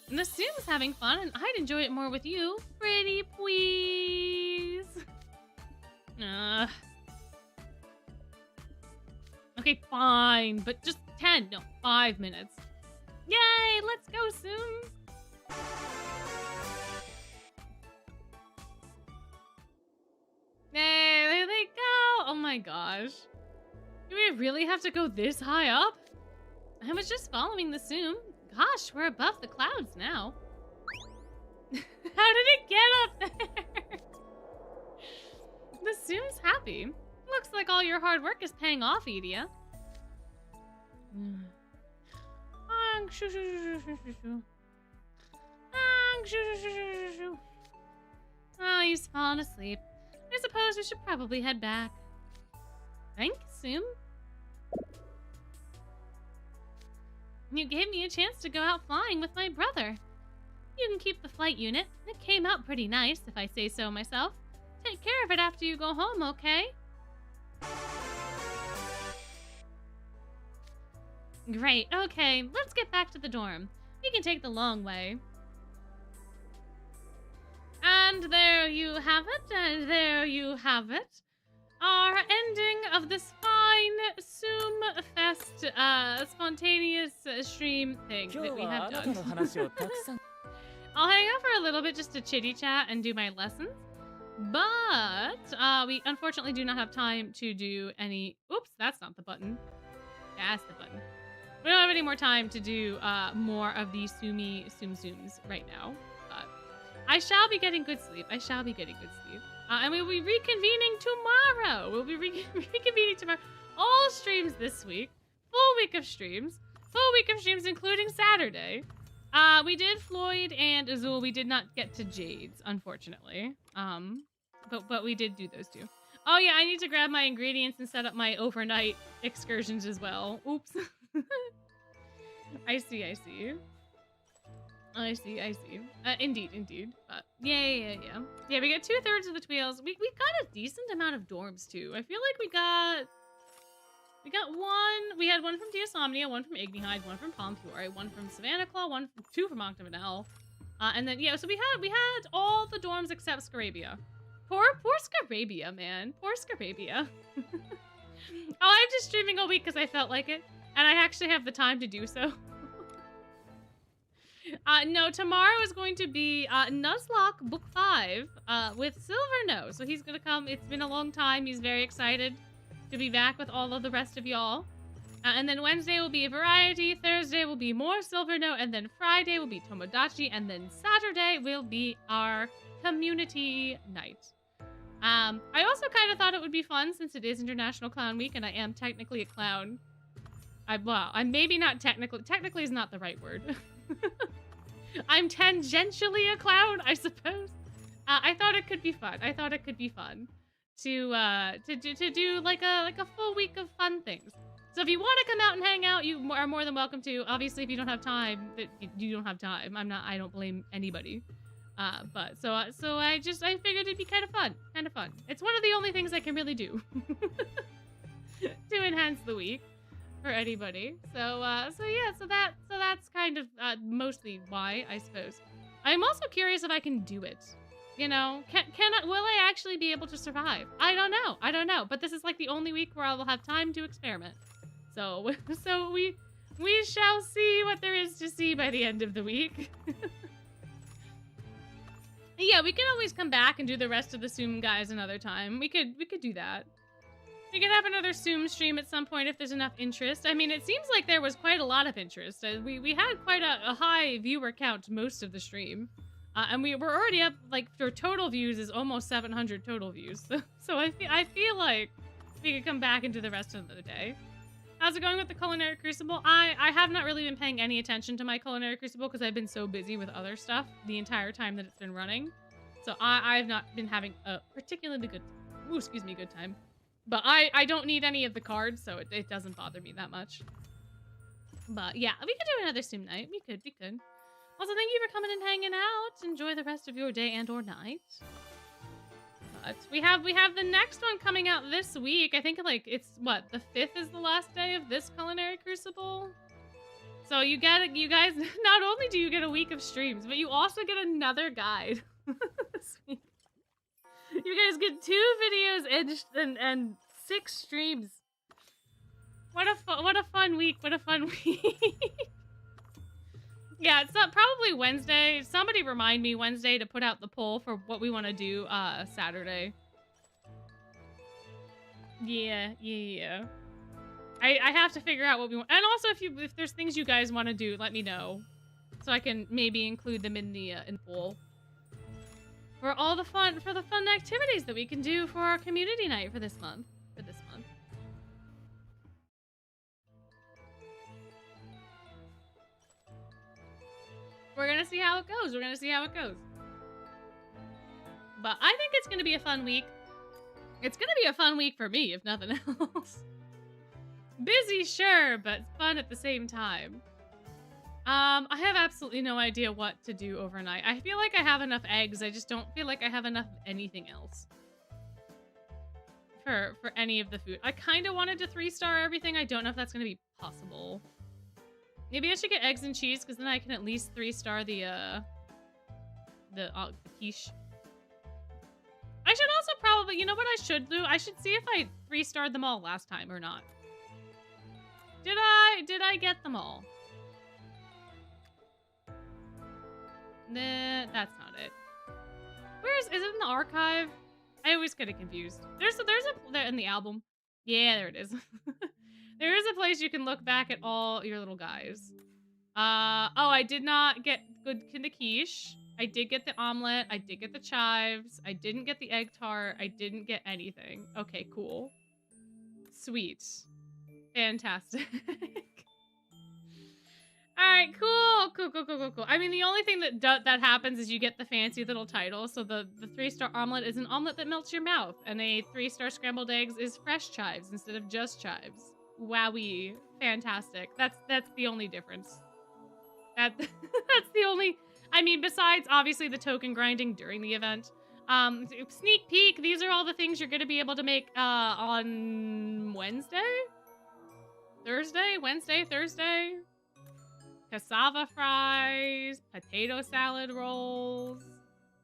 The Tsum's having fun, and I'd enjoy it more with you. Pretty please. Okay, fine, but just 5 minutes. Yay, let's go, Tsum. Hey, there they go. Oh my gosh. Do we really have to go this high up? I was just following the Tsum. Gosh, we're above the clouds now. How did it get up there? The Tsum's happy. Looks like all your hard work is paying off, Idia. Oh, he's fallen asleep. I suppose we should probably head back. Thanks, Tsum. You gave me a chance to go out flying with my brother. You can keep the flight unit. It came out pretty nice, if I say so myself. Take care of it after you go home, okay? Great, okay, let's get back to the dorm. We can take the long way. And there you have it, and there you have it. Our ending of this fine Tsum Fest spontaneous stream thing that we have done. I'll hang out for a little bit just to chitty chat and do my lessons. But we unfortunately do not have time to do any... Oops, that's not the button. That's the button. We don't have any more time to do more of the Tsums right now. But I shall be getting good sleep. I shall be getting good sleep. And we'll be reconvening tomorrow. We'll be reconvening tomorrow. All streams this week. Full week of streams. Full week of streams, including Saturday. We did Floyd and Azul. We did not get to Jade's, unfortunately. But we did do those two. Oh yeah, I need to grab my ingredients and set up my overnight excursions as well. Oops. I see. Indeed. But yeah. Yeah, we got 2/3 of the Tweels. We got a decent amount of dorms too. I feel like we got one. We had one from Diasomnia, one from Ignihide, one from Pompuore, one from Savannah Claw, two from Octavanel. And then yeah, so we had all the dorms except Scarabia. Poor Scarabia, man. Poor Scarabia. Oh, I'm just streaming all week because I felt like it. And I actually have the time to do so. No, tomorrow is going to be Nuzlocke Book 5 with Silverno. So he's going to come. It's been a long time. He's very excited to be back with all of the rest of y'all. And then Wednesday will be a variety. Thursday will be more Silverno. And then Friday will be Tomodachi. And then Saturday will be our community night. I also kind of thought it would be fun since it is International Clown Week and I am technically a clown. I'm maybe not technically. Technically is not the right word. I'm tangentially a clown, I suppose. I thought it could be fun. I thought it could be fun to do like a full week of fun things. So if you want to come out and hang out, you are more than welcome to. Obviously, if you don't have time, you don't have time. I don't blame anybody. But so I figured it'd be kind of fun. It's one of the only things I can really do to enhance the week for anybody. So that's kind of mostly why, I suppose. I'm also curious if I can do it. You know, will I actually be able to survive? I don't know. But this is like the only week where I will have time to experiment. So we shall see what there is to see by the end of the week. Yeah, we can always come back and do the rest of the Tsum guys another time. We could do that. We could have another Tsum stream at some point if there's enough interest. I mean, it seems like there was quite a lot of interest. We had quite a high viewer count most of the stream. And we're already up, like, for total views is almost 700 total views. So I feel like we could come back and do the rest of the day. How's it going with the Culinary Crucible? I have not really been paying any attention to my Culinary Crucible because I've been so busy with other stuff the entire time that it's been running. So I've not been having a particularly good, good time. But I don't need any of the cards, so it doesn't bother me that much. But yeah, we could do another Tsum night. We could. Also, thank you for coming and hanging out. Enjoy the rest of your day and or night. But we have the next one coming out this week. I think like it's what, the 5th is the last day of this Culinary Crucible. So you guys, not only do you get a week of streams, but you also get another guide this week. You guys get 2 videos and 6 streams. What a fun week. Yeah, it's probably Wednesday. Somebody remind me Wednesday to put out the poll for what we want to do Saturday. Yeah. I have to figure out what we want. And also if there's things you guys want to do, let me know. So I can maybe include them in the poll. For all the fun activities that we can do for our community night for this month. We're gonna see how it goes. But I think it's gonna be a fun week. It's gonna be a fun week for me, if nothing else. Busy, sure, but fun at the same time. I have absolutely no idea what to do overnight. I feel like I have enough eggs. I just don't feel like I have enough of anything else. For any of the food. I kind of wanted to 3-star everything. I don't know if that's gonna be possible. Maybe I should get eggs and cheese, because then I can at least 3-star the quiche. I should also probably, you know what I should do? I should see if I 3-starred them all last time or not. Did I get them all? Nah, that's not it. Is it in the archive? I always get it confused. There's in the album. Yeah, there it is. There is a place you can look back at all your little guys. Oh, I did not get good in the quiche. I did get the omelet. I did get the chives. I didn't get the egg tart. I didn't get anything. Okay, cool. Sweet. Fantastic. Alright, cool. I mean, the only thing that happens is you get the fancy little title. So the 3-star omelet is an omelet that melts your mouth. And a 3-star scrambled eggs is fresh chives instead of just chives. Wowie. Fantastic. That's the only difference. That's the only... I mean, besides, obviously, the token grinding during the event. Sneak peek, these are all the things you're going to be able to make on Wednesday? Thursday? Cassava fries, potato salad rolls,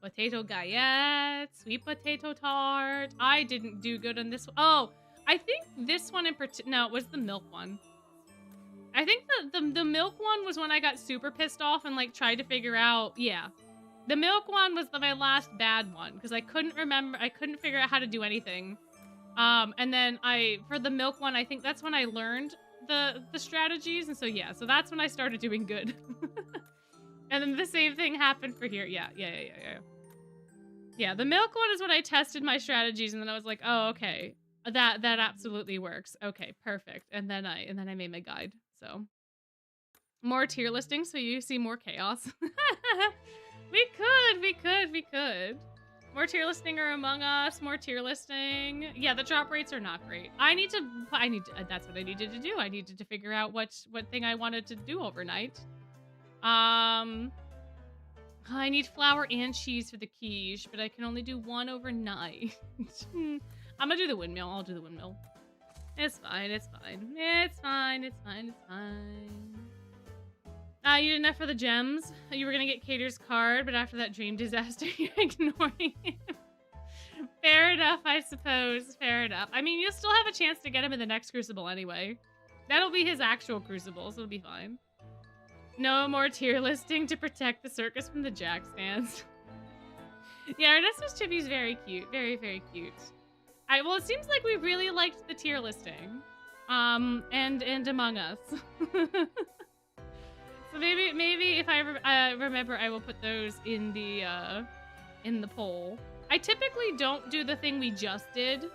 potato gallettes, sweet potato tart. I didn't do good on this one. Oh, I think this one in particular, no, it was the milk one. I think the milk one was when I got super pissed off and like tried to figure out, yeah. The milk one was my last bad one because I couldn't figure out how to do anything. And then for the milk one, I think that's when I learned the strategies, and so yeah, so that's when I started doing good. And then the same thing happened for here. Yeah, the milk one is when I tested my strategies, and then I was like, oh, okay, that absolutely works. Okay, perfect. And then I made my guide. So more tier listings so you see more chaos. we could. More tier listing or Among Us, more tier listing. Yeah, the drop rates are not great. That's what I needed to do. I needed to figure out what thing I wanted to do overnight. I need flour and cheese for the quiche, but I can only do one overnight. I'm gonna do the windmill. I'll do the windmill. It's fine, it's fine. It's fine, it's fine, it's fine. You did enough for the gems. You were gonna get Cater's card, but after that dream disaster, you're ignoring him. Fair enough, I suppose. Fair enough. I mean, you'll still have a chance to get him in the next Crucible anyway. That'll be his actual Crucible, so it'll be fine. No more tier listing to protect the circus from the jack stands. Yeah, Ernesto's Chibi's very cute. Very, very cute. Well, it seems like we really liked the tier listing. And Among Us. So maybe if I remember, I will put those in the poll. I typically don't do the thing we just did.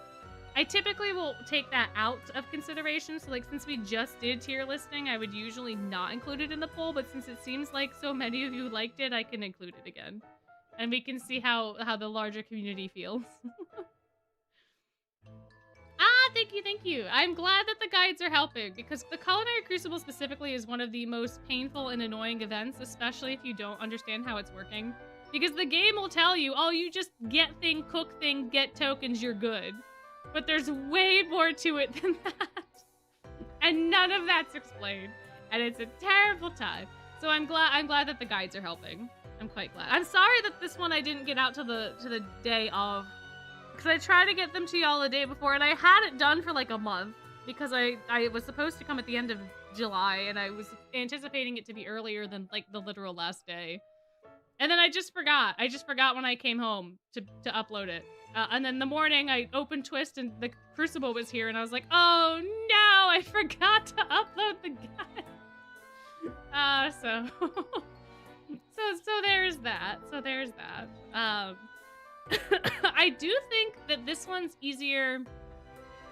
I typically will take that out of consideration. So like, since we just did tier listing, I would usually not include it in the poll, but since it seems like so many of you liked it, I can include it again. And we can see how the larger community feels. Thank you. I'm glad that the guides are helping, because the Culinary Crucible specifically is one of the most painful and annoying events, especially if you don't understand how it's working. Because the game will tell you, oh, you just get thing, cook thing, get tokens, you're good. But there's way more to it than that. And none of that's explained. And it's a terrible time. So I'm glad that the guides are helping. I'm quite glad. I'm sorry that this one I didn't get out to the day of. Because I tried to get them to y'all the day before, and I had it done for like a month. Because I was supposed to come at the end of July, and I was anticipating it to be earlier than like the literal last day. And then I just forgot. I just forgot when I came home to upload it. And then the morning I opened Twist and the Crucible was here, and I was like, oh no, I forgot to upload the guide. So there's that. So there's that. I do think that this one's easier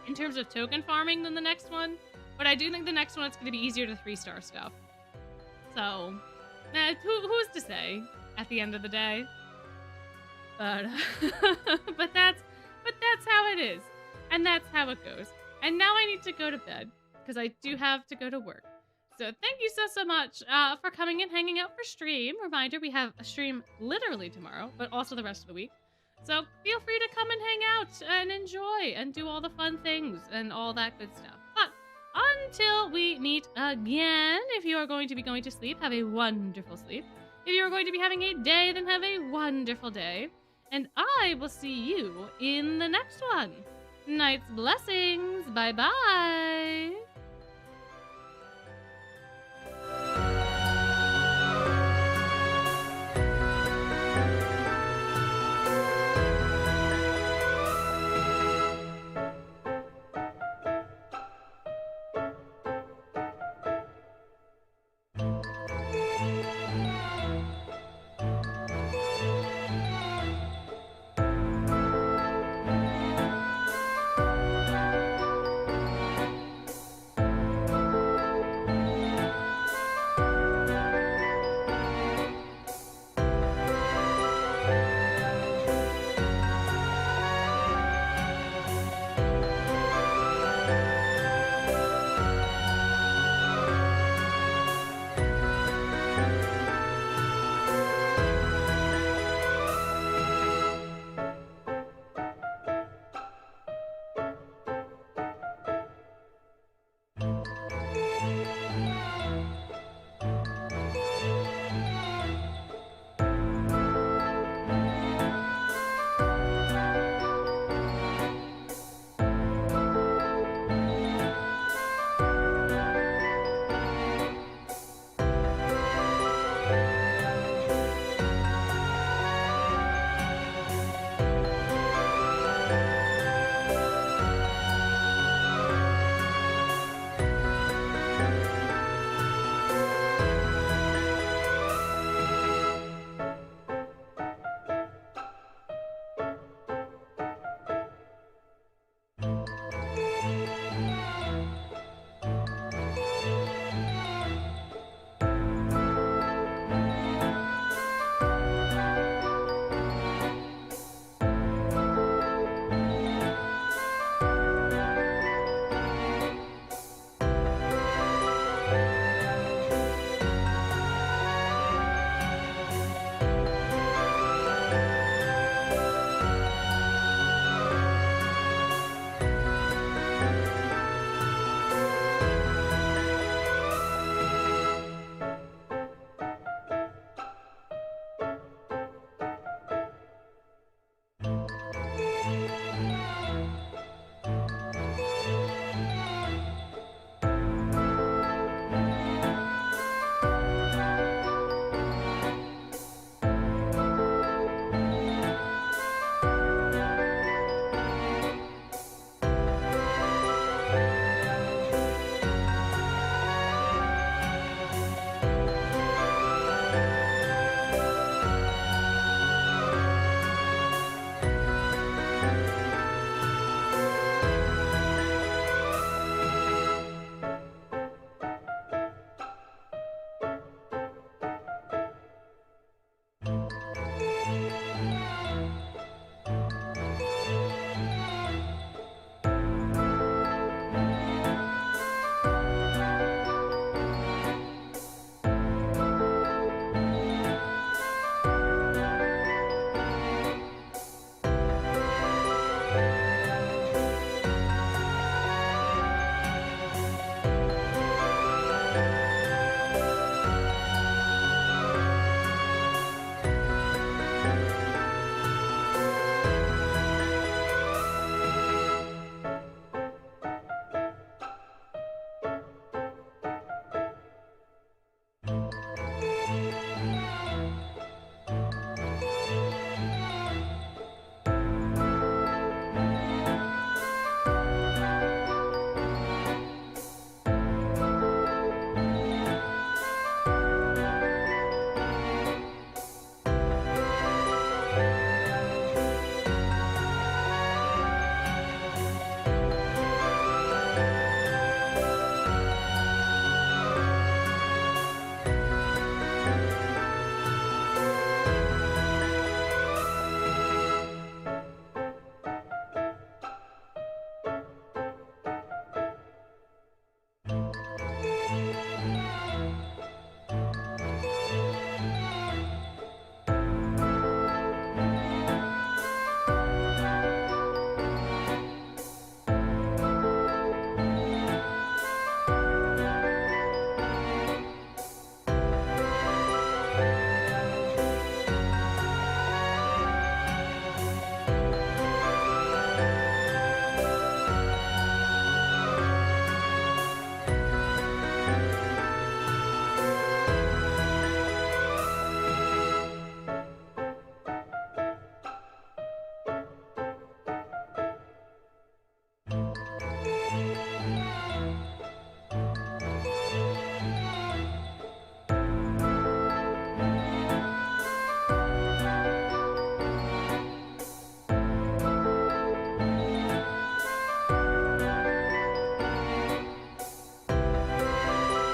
in terms of token farming than the next one, but I do think the next one it's going to be easier to 3-star stuff. So, who's to say at the end of the day? But but that's how it is, and that's how it goes. And now I need to go to bed because I do have to go to work. So thank you so much for coming and hanging out for stream. Reminder, we have a stream literally tomorrow, but also the rest of the week. So feel free to come and hang out and enjoy and do all the fun things and all that good stuff. But until we meet again, if you are going to be going to sleep, have a wonderful sleep. If you are going to be having a day, then have a wonderful day. And I will see you in the next one. Night's blessings. Bye-bye.